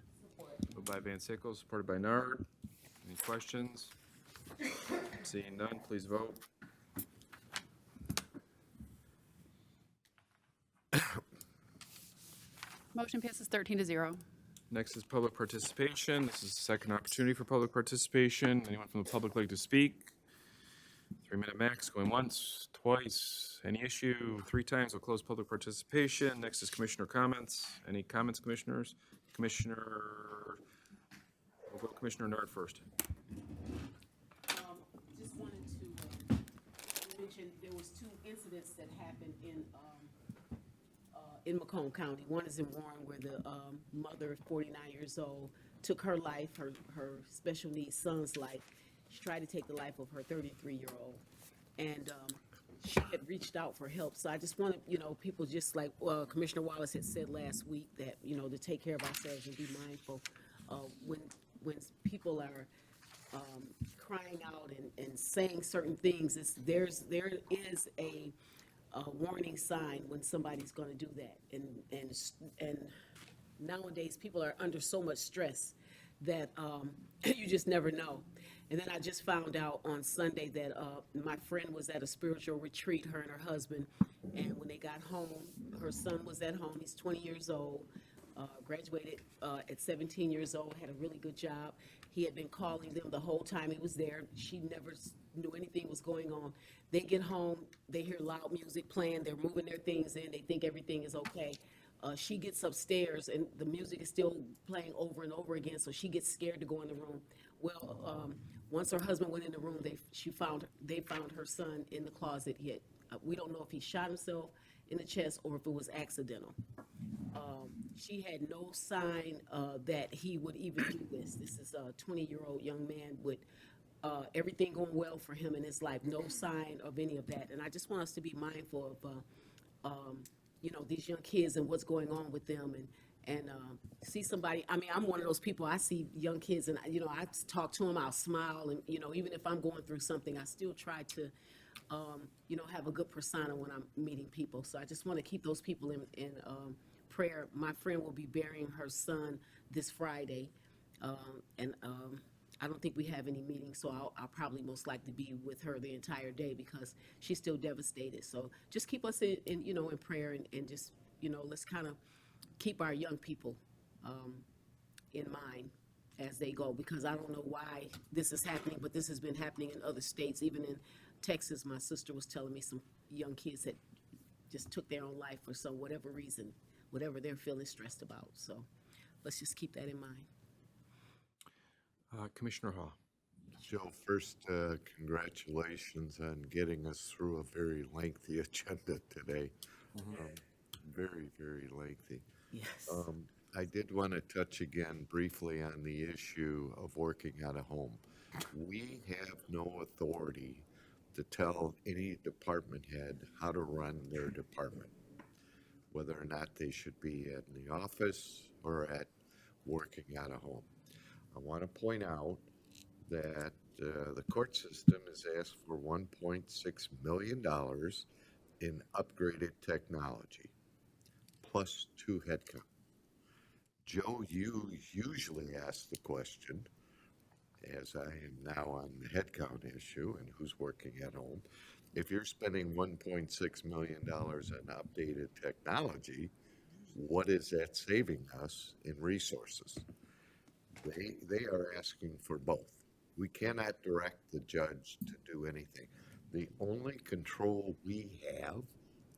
Speaker 8: Moved by Van Sickles, supported by Nard. Any questions? Seeing none, please vote.
Speaker 19: Motion passes 13-0.
Speaker 8: Next is public participation. This is the second opportunity for public participation. Anyone from the public like to speak? 3-minute max, going once, twice, any issue, 3 times. We'll close public participation. Next is commissioner comments. Any comments, commissioners? We'll go Commissioner Nard first.
Speaker 9: Just wanted to mention, there was 2 incidents that happened in Macomb County. One is in Warren, where the mother, 49 years old, took her life, her special needs son's life. She tried to take the life of her 33-year-old, and she had reached out for help. So I just wanted, people just like Commissioner Wallace had said last week, that, to take care of ourselves and be mindful when people are crying out and saying certain things. There is a warning sign when somebody's going to do that, and nowadays people are under so much stress that you just never know. And then I just found out on Sunday that my friend was at a spiritual retreat, her and her husband, and when they got home, her son was at home. He's 20 years old, graduated at 17 years old, had a really good job. He had been calling them the whole time he was there. She never knew anything was going on. They get home, they hear loud music playing, they're moving their things in, they think everything is okay. She gets upstairs and the music is still playing over and over again, so she gets scared to go in the room. Well, once her husband went in the room, they found her son in the closet. We don't know if he shot himself in the chest or if it was accidental. She had no sign that he would even do this. This is a 20-year-old young man with everything going well for him in his life. No sign of any of that. And I just want us to be mindful of these young kids and what's going on with them, and see somebody. I mean, I'm one of those people. I see young kids and I talk to them, I'll smile, and even if I'm going through something, I still try to have a good persona when I'm meeting people. So I just want to keep those people in prayer. My friend will be burying her son this Friday, and I don't think we have any meetings, so I'll probably most likely be with her the entire day because she's still devastated. So just keep us in prayer, and just let's kind of keep our young people in mind as they go, because I don't know why this is happening, but this has been happening in other states. Even in Texas, my sister was telling me some young kids that just took their own life for whatever reason, whatever they're feeling stressed about. So let's just keep that in mind.
Speaker 8: Commissioner Hall.
Speaker 5: Joe, first, congratulations on getting us through a very lengthy agenda today. Very, very lengthy.
Speaker 4: Yes.
Speaker 5: I did want to touch again briefly on the issue of working out of home. We have no authority to tell any department head how to run their department, whether or not they should be in the office or at working out of home. I want to point out that the court system has asked for $1.6 million in upgraded technology, plus 2 headcount. Joe, you usually ask the question, as I am now on the headcount issue and who's working at home. If you're spending $1.6 million on updated technology, what is that saving us in resources? They are asking for both. We cannot direct the judge to do anything. The only control we have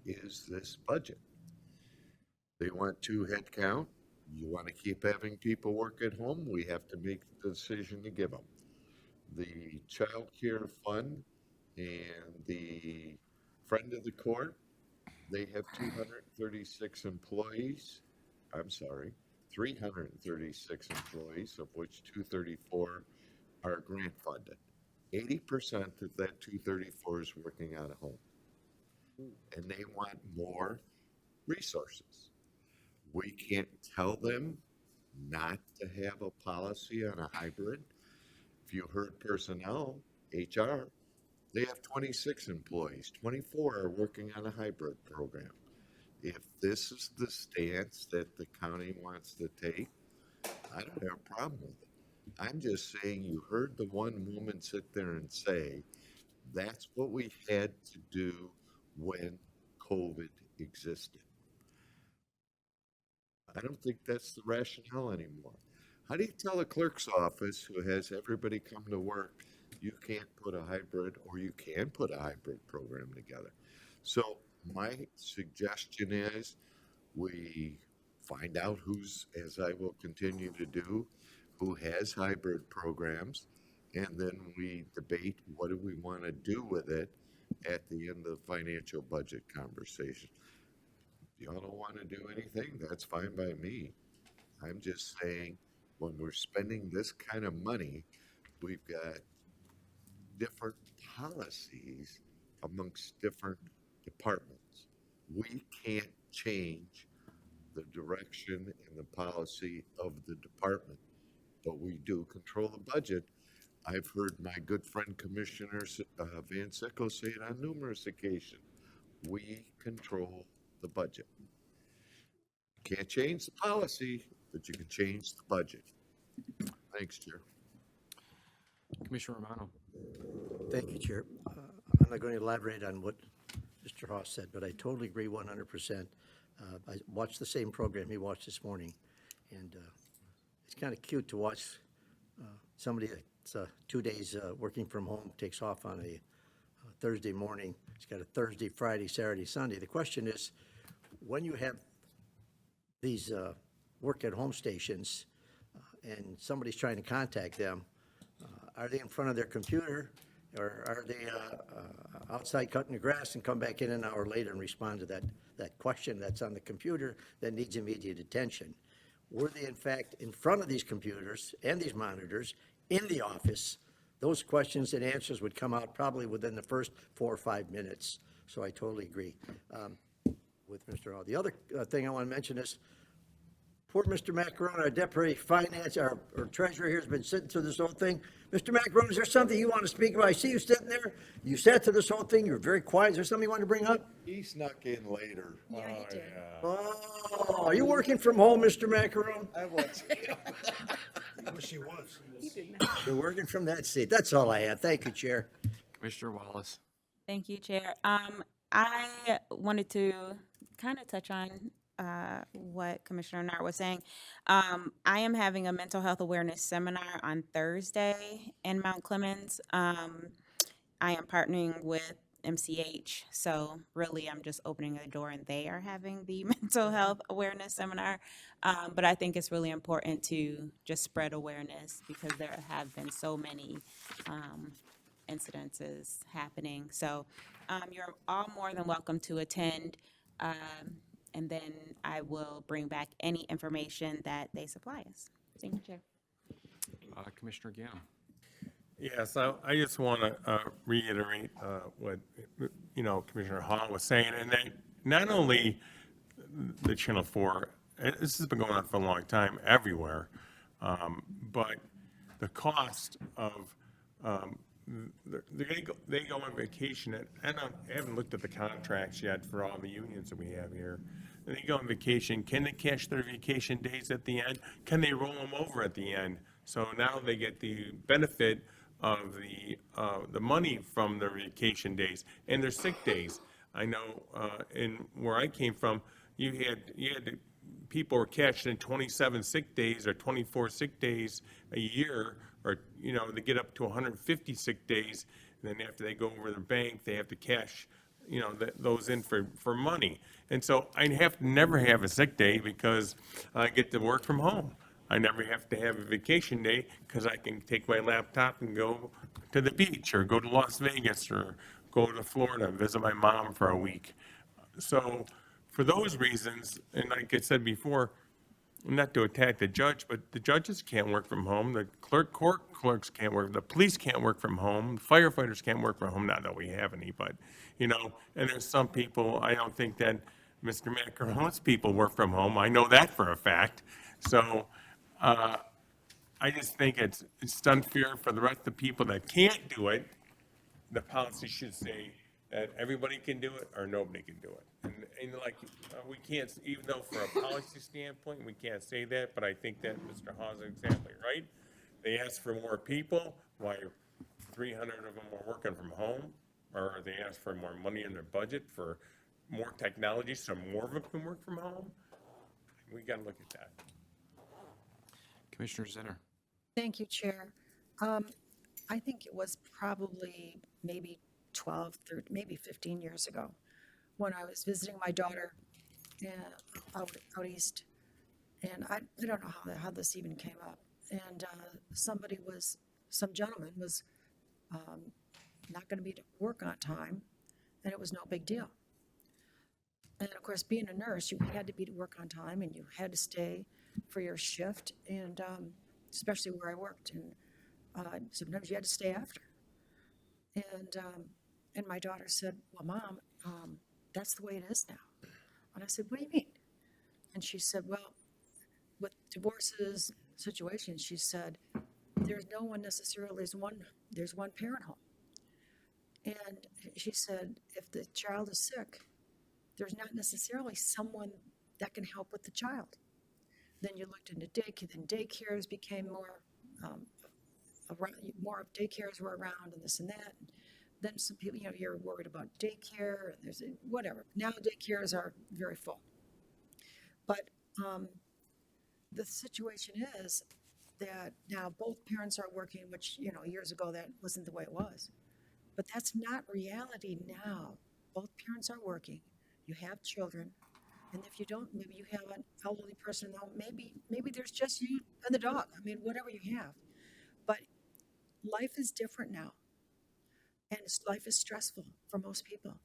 Speaker 5: is this budget. They want 2 headcount. You want to keep having people work at home, we have to make the decision to give them. The child care fund and the friend of the court, they have 236 employees. I'm sorry, 336 employees, of which 234 are grant funded. 80% of that 234 is working out of home. And they want more resources. We can't tell them not to have a policy on a hybrid. If you heard personnel, HR, they have 26 employees, 24 are working on a hybrid program. If this is the stance that the county wants to take, I don't have a problem with it. I'm just saying, you heard the one woman sit there and say, that's what we had to do when COVID existed. I don't think that's the rationale anymore. How do you tell a clerk's office who has everybody come to work, you can't put a hybrid, or you can put a hybrid program together? So my suggestion is we find out who's, as I will continue to do, who has hybrid programs, and then we debate what do we want to do with it at the end of the financial budget conversation. If y'all don't want to do anything, that's fine by me. I'm just saying, when we're spending this kind of money, we've got different policies amongst different departments. We can't change the direction and the policy of the department, but we do control the budget. I've heard my good friend Commissioner Van Sickle say it on numerous occasions. We control the budget. Can't change the policy, but you can change the budget. Thanks, Chair.
Speaker 8: Commissioner Romano.
Speaker 21: Thank you, Chair. I'm not going to elaborate on what Mr. Haas said, but I totally agree 100%. I watched the same program he watched this morning, and it's kind of cute to watch somebody that's 2 days working from home, takes off on a Thursday morning. He's got a Thursday, Friday, Saturday, Sunday. The question is, when you have these work-at-home stations and somebody's trying to contact them, are they in front of their computer, or are they outside cutting the grass and come back in an hour later and respond to that question that's on the computer that needs immediate attention? Were they in fact in front of these computers and these monitors in the office? Those questions and answers would come out probably within the first 4 or 5 minutes. So I totally agree with Mr. Hall. The other thing I want to mention is, poor Mr. Macaron, our deputy finance, our treasurer here, has been sitting through this whole thing. Mr. Macaron, is there something you want to speak about? I see you sitting there. You sat through this whole thing. You're very quiet. Is there something you want to bring up?
Speaker 5: He snuck in later.
Speaker 21: Oh, are you working from home, Mr. Macaron?
Speaker 18: I was. I wish he was.
Speaker 21: You're working from that seat. That's all I have. Thank you, Chair.
Speaker 8: Commissioner Wallace.
Speaker 22: Thank you, Chair. I wanted to kind of touch on what Commissioner Nart was saying. I am having a mental health awareness seminar on Thursday in Mount Clemens. I am partnering with MCH, so really I'm just opening a door, and they are having the mental health awareness seminar. But I think it's really important to just spread awareness, because there have been so many incidences happening. So you're all more than welcome to attend. And then I will bring back any information that they supply us. Thank you, Chair.
Speaker 8: Commissioner Gann.
Speaker 11: Yes, I just want to reiterate what, Commissioner Hall was saying, and that not only the Channel 4, this has been going on for a long time everywhere, but the cost of, they go on vacation, and I haven't looked at the contracts yet for all the unions that we have here, and they go on vacation, can they cash their vacation days at the end? Can they roll them over at the end? So now they get the benefit of the money from their vacation days and their sick days. I know in where I came from, you had people were cashing in 27 sick days or 24 sick days a year, or they get up to 150 sick days. And then after they go over the bank, they have to cash those in for money. And so I never have a sick day because I get to work from home. I never have to have a vacation day because I can take my laptop and go to the beach or go to Las Vegas or go to Florida and visit my mom for a week. So for those reasons, and like I said before, not to attack the judge, but the judges can't work from home. The court clerks can't work. The police can't work from home. The firefighters can't work from home. Not that we have any, but and there's some people. I don't think that Mr. Macaron's people work from home. I know that for a fact. So I just think it's unfair for the rest of the people that can't do it. The policy should say that everybody can do it or nobody can do it. And we can't, even though for a policy standpoint, we can't say that, but I think that Mr. Hawes is exactly right. They asked for more people, why 300 of them are working from home, or they asked for more money in their budget for more technology, so more of them can work from home. We gotta look at that.
Speaker 8: Commissioner Zinner.
Speaker 20: Thank you, Chair. I think it was probably maybe 12, 13, maybe 15 years ago when I was visiting my daughter out east. And I don't know how this even came up. And some gentleman was not going to be to work on time, and it was no big deal. And of course, being a nurse, you had to be to work on time, and you had to stay for your shift, and especially where I worked. And sometimes you had to stay after. And my daughter said, "Well, Mom, that's the way it is now." And I said, "What do you mean?" And she said, "Well, with divorces, situations," she said, "there's no one necessarily, there's one parent home." And she said, if the child is sick, there's not necessarily someone that can help with the child. Then you looked into daycare, then daycares became more daycares were around, and this and that. And then some people, you're worried about daycare, and whatever. Now daycares are very full. But the situation is that now both parents are working, which, years ago that wasn't the way it was. But that's not reality now. Both parents are working. You have children. And if you don't, maybe you have an elderly person, though, maybe there's just you and the dog. I mean, whatever you have. But life is different now. And life is stressful for most people.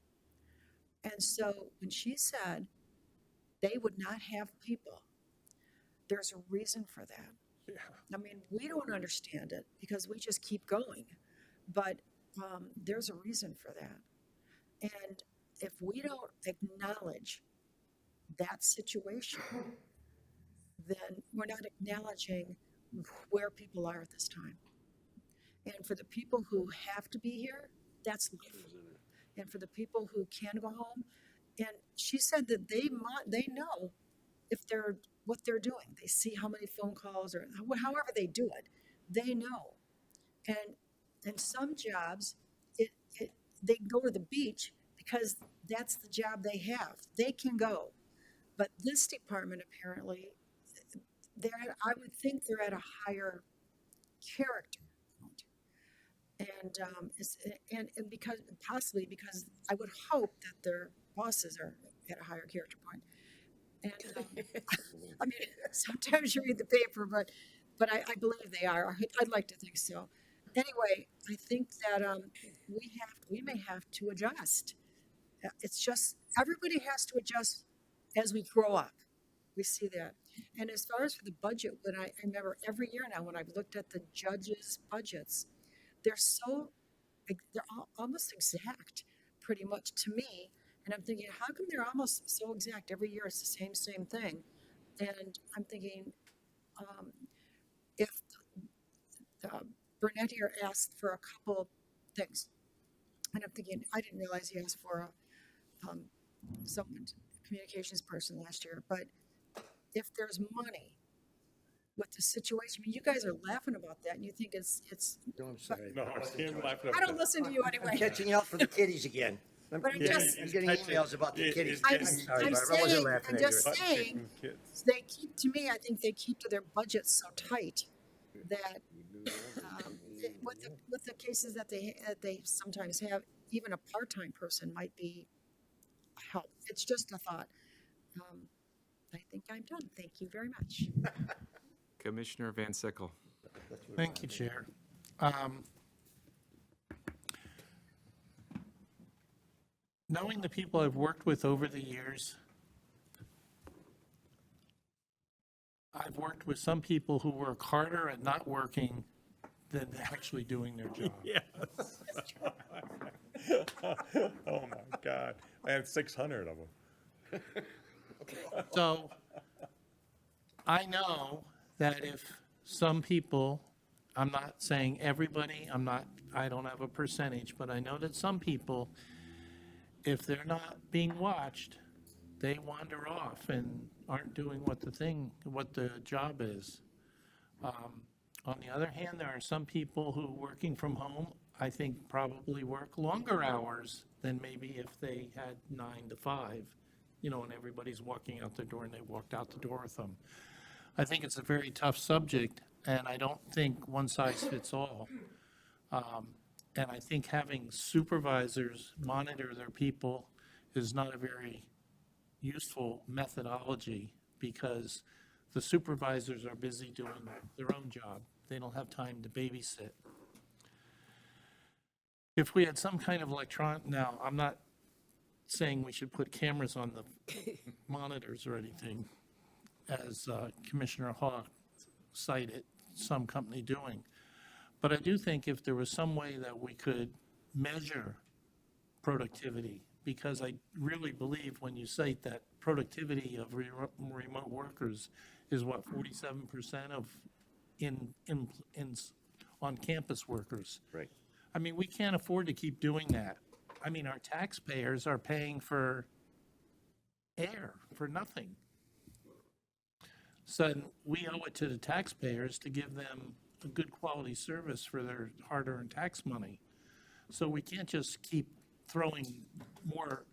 Speaker 20: And so when she said they would not have people, there's a reason for that. Yeah. I mean, we don't understand it because we just keep going. But there's a reason for that. And if we don't acknowledge that situation, then we're not acknowledging where people are at this time. And for the people who have to be here, that's life. And for the people who can go home, and she said that they know if what they're doing. They see how many phone calls or however they do it, they know. And in some jobs, they go to the beach because that's the job they have. They can go. But this department, apparently, I would think they're at a higher character. And possibly because I would hope that their bosses are at a higher character point. And I mean, sometimes you read the paper, but I believe they are. I'd like to think so. Anyway, I think that we may have to adjust. It's just everybody has to adjust as we grow up. We see that. And as far as for the budget, when I remember every year now when I've looked at the judges' budgets, they're almost exact, pretty much to me. And I'm thinking, how come they're almost so exact? Every year it's the same thing. And I'm thinking, if Burnett here asked for a couple things, and I'm thinking, I didn't realize he asked for someone communications person last year, but if there's money with the situation, I mean, you guys are laughing about that and you think it's,
Speaker 21: No, I'm sorry.
Speaker 11: No, Tim laughing
Speaker 20: I don't listen to you anyway.
Speaker 21: I'm catching you out for the kiddies again. I'm
Speaker 20: But I'm
Speaker 21: getting
Speaker 20: just-
Speaker 21: I'm getting emails about the kiddies.
Speaker 20: I'm
Speaker 21: I'm sorry,
Speaker 20: I'm
Speaker 21: Barbara, I wasn't
Speaker 20: saying,
Speaker 21: laughing
Speaker 20: I'm
Speaker 21: at you.
Speaker 20: just saying, they keep, to me, I think they keep to their budgets so tight that, with the cases that they sometimes have, even a part-time person might be help. It's just a thought. I think I'm done. Thank you very much.
Speaker 8: Commissioner Van Sickle.
Speaker 16: Thank you, Chair. Knowing the people I've worked with over the years, I've worked with some people who work harder at not working than actually doing their job.
Speaker 11: Yes. Oh, my God. I have 600 of them.
Speaker 16: So I know that if some people, I'm not saying everybody, I don't have a percentage, but I know that some people, if they're not being watched, they wander off and aren't doing what the job is. On the other hand, there are some people who working from home, I think probably work longer hours than maybe if they had 9 to 5, and everybody's walking out the door and they walked out the door with them. I think it's a very tough subject, and I don't think one size fits all. And I think having supervisors monitor their people is not a very useful methodology because the supervisors are busy doing their own job. They don't have time to babysit. If we had some kind of now, I'm not saying we should put cameras on the monitors or anything, as Commissioner Hawk cited some company doing. But I do think if there was some way that we could measure productivity, because I really believe when you cite that productivity of remote workers is what, 47% of on-campus workers.
Speaker 5: Right.
Speaker 16: I mean, we can't afford to keep doing that. I mean, our taxpayers are paying for air, for nothing. So we owe it to the taxpayers to give them a good quality service for their hard-earned tax money. So we can't just keep throwing more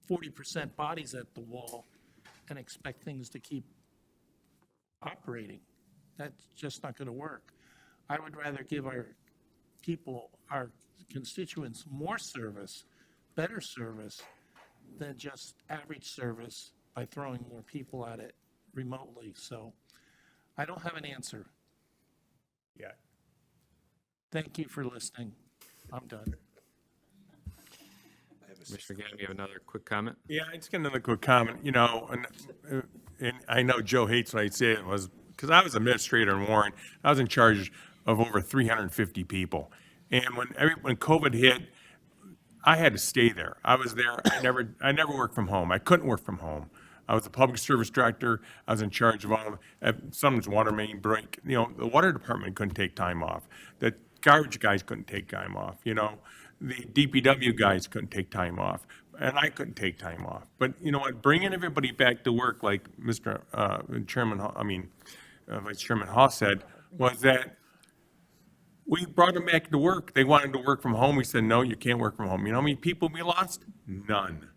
Speaker 16: 40% bodies at the wall and expect things to keep operating. That's just not going to work. I would rather give our people, our constituents, more service, better service, than just average service by throwing more people at it remotely. So I don't have an answer.
Speaker 11: Yeah.
Speaker 16: Thank you for listening. I'm done.
Speaker 8: Commissioner Gannon, you have another quick comment?
Speaker 11: Yeah, I just got another quick comment, and I know Joe hates when I say it, was because I was administrator in Warren. I was in charge of over 350 people. And when COVID hit, I had to stay there. I was there. I never worked from home. I couldn't work from home. I was the public service director. I was in charge of all of someone's water main break. The water department couldn't take time off. The garbage guys couldn't take time off. The DPW guys couldn't take time off, and I couldn't take time off. But you know what? Bringing everybody back to work, like Mr. Vice Chairman Haas said, was that we brought them back to work. They wanted to work from home. We said, no, you can't work from home. You know how many people we lost? None,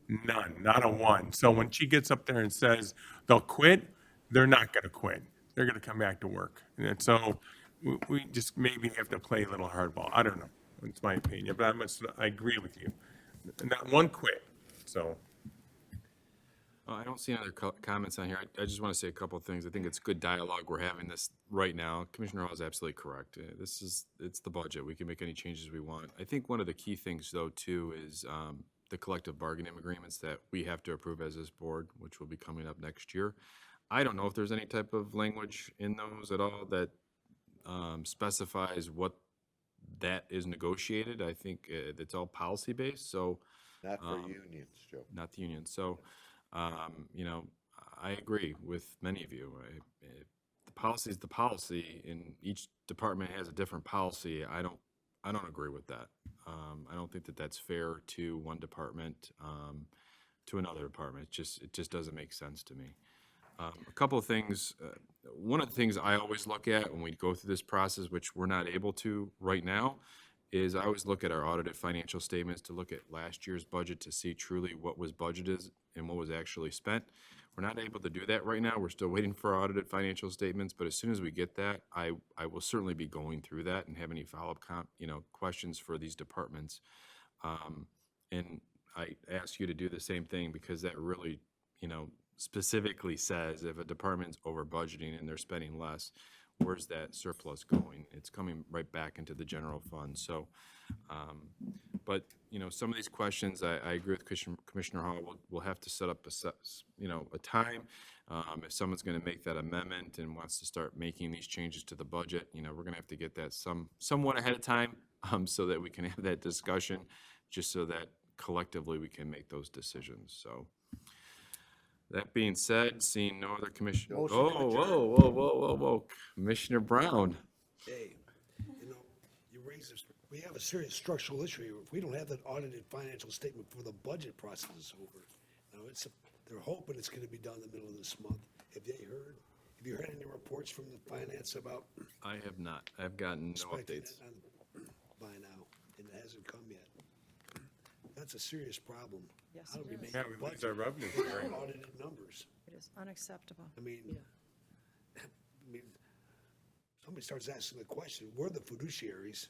Speaker 11: not a one. So when she gets up there and says they'll quit, they're not going to quit. They're going to come back to work. And so we just maybe have to play a little hardball. I don't know. It's my opinion, but I agree with you. Not one quit, so.
Speaker 8: I don't see any other comments on here. I just want to say a couple of things. I think it's good dialogue. We're having this right now. Commissioner Hall is absolutely correct. It's the budget. We can make any changes we want. I think one of the key things, though, too, is the collective bargaining agreements that we have to approve as this board, which will be coming up next year. I don't know if there's any type of language in those at all that specifies what that is negotiated. I think it's all policy based. So
Speaker 5: not for unions, Joe.
Speaker 8: Not the unions. So, I agree with many of you. The policy is the policy, and each department has a different policy. I don't agree with that. I don't think that that's fair to one department to another department. It just doesn't make sense to me. A couple of things, one of the things I always look at when we go through this process, which we're not able to right now, is I always look at our audited financial statements to look at last year's budget to see truly what was budgeted and what was actually spent. We're not able to do that right now. We're still waiting for audited financial statements, but as soon as we get that, I will certainly be going through that and have any follow-up questions for these departments. And I ask you to do the same thing, because that really, specifically says if a department's over budgeting and they're spending less, where's that surplus going? It's coming right back into the general fund. So, but some of these questions, I agree with Commissioner Hall. We'll have to set up a time. If someone's going to make that amendment and wants to start making these changes to the budget, we're going to have to get that somewhat ahead of time, so that we can have that discussion, just so that collectively we can make those decisions. So. That being said, seeing no other commissioner. Whoa. Commissioner Brown.
Speaker 18: Hey, you raise this, we have a serious structural issue here. If we don't have that audited financial statement before the budget process is over, they're hoping it's gonna be done in the middle of this month. Have you heard any reports from the finance about?
Speaker 8: I have not. I've gotten no updates.
Speaker 18: By now, and it hasn't come yet. That's a serious problem.
Speaker 20: Yes,
Speaker 18: How do we
Speaker 20: it
Speaker 18: make
Speaker 20: is.
Speaker 11: Yeah,
Speaker 18: a
Speaker 11: we lose
Speaker 18: budget
Speaker 11: our revenue
Speaker 18: with
Speaker 11: sharing.
Speaker 18: audited numbers?
Speaker 20: It is unacceptable.
Speaker 18: I mean, somebody starts asking the question, we're the fiduciaries,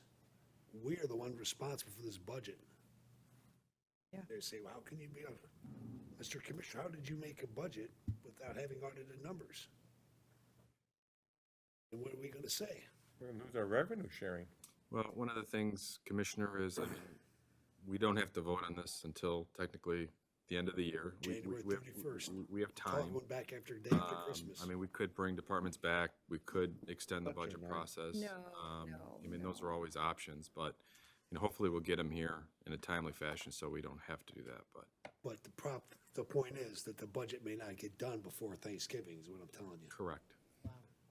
Speaker 18: we are the ones responsible for this budget.
Speaker 20: Yeah.
Speaker 18: They say, well, how can you be Mr. Commissioner, how did you make a budget without having audited numbers? And what are we gonna say?
Speaker 11: We're gonna lose our revenue sharing.
Speaker 8: Well, one of the things, Commissioner, is, we don't have to vote on this until technically the end of the year.
Speaker 18: January
Speaker 8: We have-
Speaker 18: 31st.
Speaker 8: We have
Speaker 18: Call it
Speaker 8: time.
Speaker 18: going back after day after Christmas.
Speaker 8: We could bring departments back. We could extend the budget process.
Speaker 20: No,
Speaker 8: Those are always options, but, hopefully we'll get them here in a timely fashion so we don't have to do that, but.
Speaker 18: But the point is that the budget may not get done before Thanksgiving, is what I'm telling you.
Speaker 8: Correct.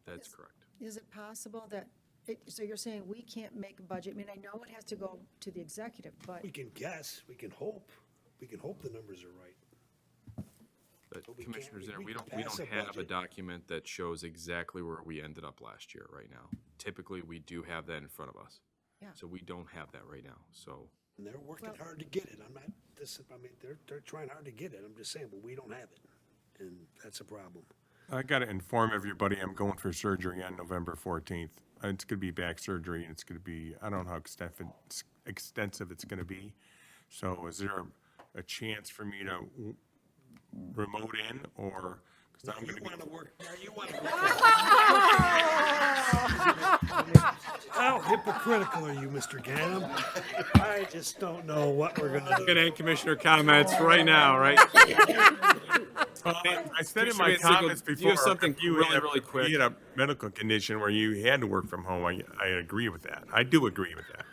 Speaker 8: That's correct.
Speaker 20: Is it possible that, so you're saying we can't make a budget? I mean, I know it has to go to the executive, but
Speaker 18: We can guess, we can hope the numbers are right.
Speaker 8: But
Speaker 18: we can't-
Speaker 8: Commissioners,
Speaker 18: we
Speaker 8: we
Speaker 18: can
Speaker 8: don't
Speaker 18: pass a
Speaker 8: have a
Speaker 18: budget.
Speaker 8: document that shows exactly where we ended up last year right now. Typically, we do have that in front of us.
Speaker 20: Yeah.
Speaker 8: So we don't have that right now, so.
Speaker 18: And they're working hard to get it. They're trying hard to get it. I'm just saying, but we don't have it. And that's a problem.
Speaker 11: I gotta inform everybody, I'm going for surgery on November 14th. It's gonna be back surgery, and it's gonna be, I don't know how extensive it's gonna be. So is there a chance for me to remote in, or, because I'm gonna be.
Speaker 18: How hypocritical are you, Mr. Ganem? I just don't know what we're gonna do.
Speaker 8: Gonna end Commissioner comments right now, right?
Speaker 11: I said in my
Speaker 8: Commissioner Van
Speaker 11: comments
Speaker 8: Sickle, do
Speaker 11: before.
Speaker 8: you have something
Speaker 11: if you
Speaker 8: really,
Speaker 11: had-
Speaker 8: really
Speaker 11: if
Speaker 8: quick?
Speaker 11: You had a medical condition where you had to work from home, I agree with that. I do agree with that.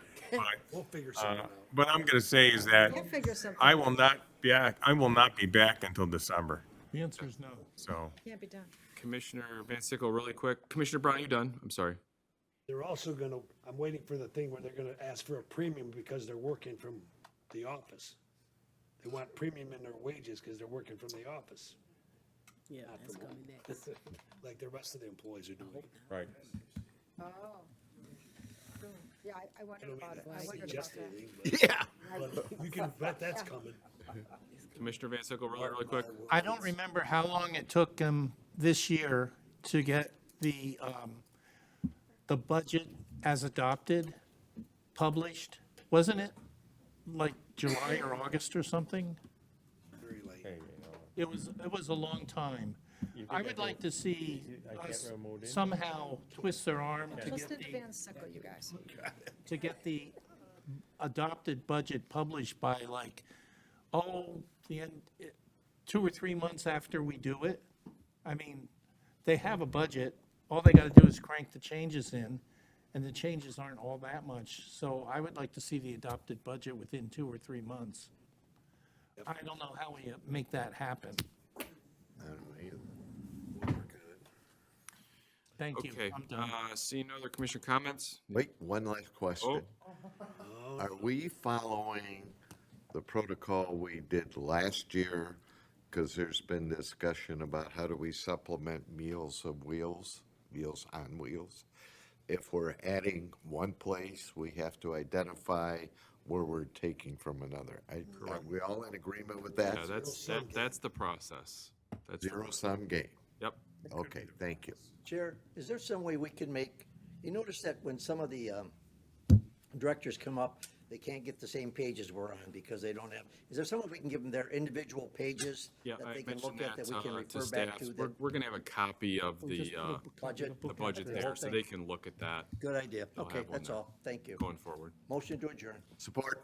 Speaker 18: We'll figure something out.
Speaker 11: But I'm gonna say is that
Speaker 20: we'll figure something.
Speaker 11: I will not be back until December,
Speaker 16: The answer is no.
Speaker 11: so.
Speaker 20: Can't be done.
Speaker 8: Commissioner Van Sickle, really quick. Commissioner Brown, you done? I'm sorry.
Speaker 18: They're also gonna, I'm waiting for the thing where they're gonna ask for a premium because they're working from the office. They want premium in their wages because they're working from the office.
Speaker 9: Yeah, that's coming next.
Speaker 18: Like the rest of the employees are doing.
Speaker 11: Right.
Speaker 20: Oh. Yeah, I
Speaker 18: I
Speaker 20: wondered
Speaker 18: don't
Speaker 20: about
Speaker 18: mean
Speaker 20: it.
Speaker 18: to
Speaker 20: I wondered
Speaker 18: suggest
Speaker 20: about that.
Speaker 18: anything, but you can bet that's coming.
Speaker 8: Commissioner Van Sickle, really, really quick.
Speaker 16: I don't remember how long it took them this year to get the budget as adopted, published. Wasn't it like July or August or something?
Speaker 18: Very late.
Speaker 16: It was a long time. I would like to see us somehow twist their arm to
Speaker 20: Listen
Speaker 16: get
Speaker 20: to Van Sickle, you guys.
Speaker 16: the adopted budget published by the end, 2 or 3 months after we do it. I mean, they have a budget. All they got to do is crank the changes in, and the changes aren't all that much. So I would like to see the adopted budget within 2 or 3 months. I don't know how we make that happen. Thank you.
Speaker 8: Okay,
Speaker 16: I'm done.
Speaker 8: seeing no other commissioner comments?
Speaker 5: Wait, one last question.
Speaker 18: Oh.
Speaker 5: Are we following the protocol we did last year because there's been discussion about how do we supplement Meals on Wheels. If we're adding one place, we have to identify where we're taking from another. Are we all in agreement with that?
Speaker 8: Yeah, that's the process. That's
Speaker 5: Zero-sum game.
Speaker 8: Yep.
Speaker 5: Okay, thank you.
Speaker 21: Chair, is there some way we can make, you notice that when some of the directors come up, they can't get the same pages we're on because they don't have, is there some way we can give them their individual pages
Speaker 8: Yeah,
Speaker 21: that
Speaker 8: I
Speaker 21: they can
Speaker 8: mentioned
Speaker 21: look at that we can
Speaker 8: that to
Speaker 21: refer back
Speaker 8: staff.
Speaker 21: to?
Speaker 8: We're gonna have a copy of the
Speaker 21: Budget?
Speaker 8: budget
Speaker 21: The
Speaker 8: there,
Speaker 21: whole
Speaker 8: so
Speaker 21: thing?
Speaker 8: they can look at that.
Speaker 21: Good idea.
Speaker 8: They'll
Speaker 21: Okay,
Speaker 8: have one
Speaker 21: that's
Speaker 8: there
Speaker 21: all. Thank you.
Speaker 8: Going forward.
Speaker 21: Motion to adjourn.
Speaker 5: Support.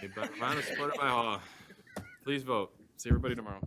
Speaker 8: Made by Romano, supported by Hall. Please vote. See everybody tomorrow.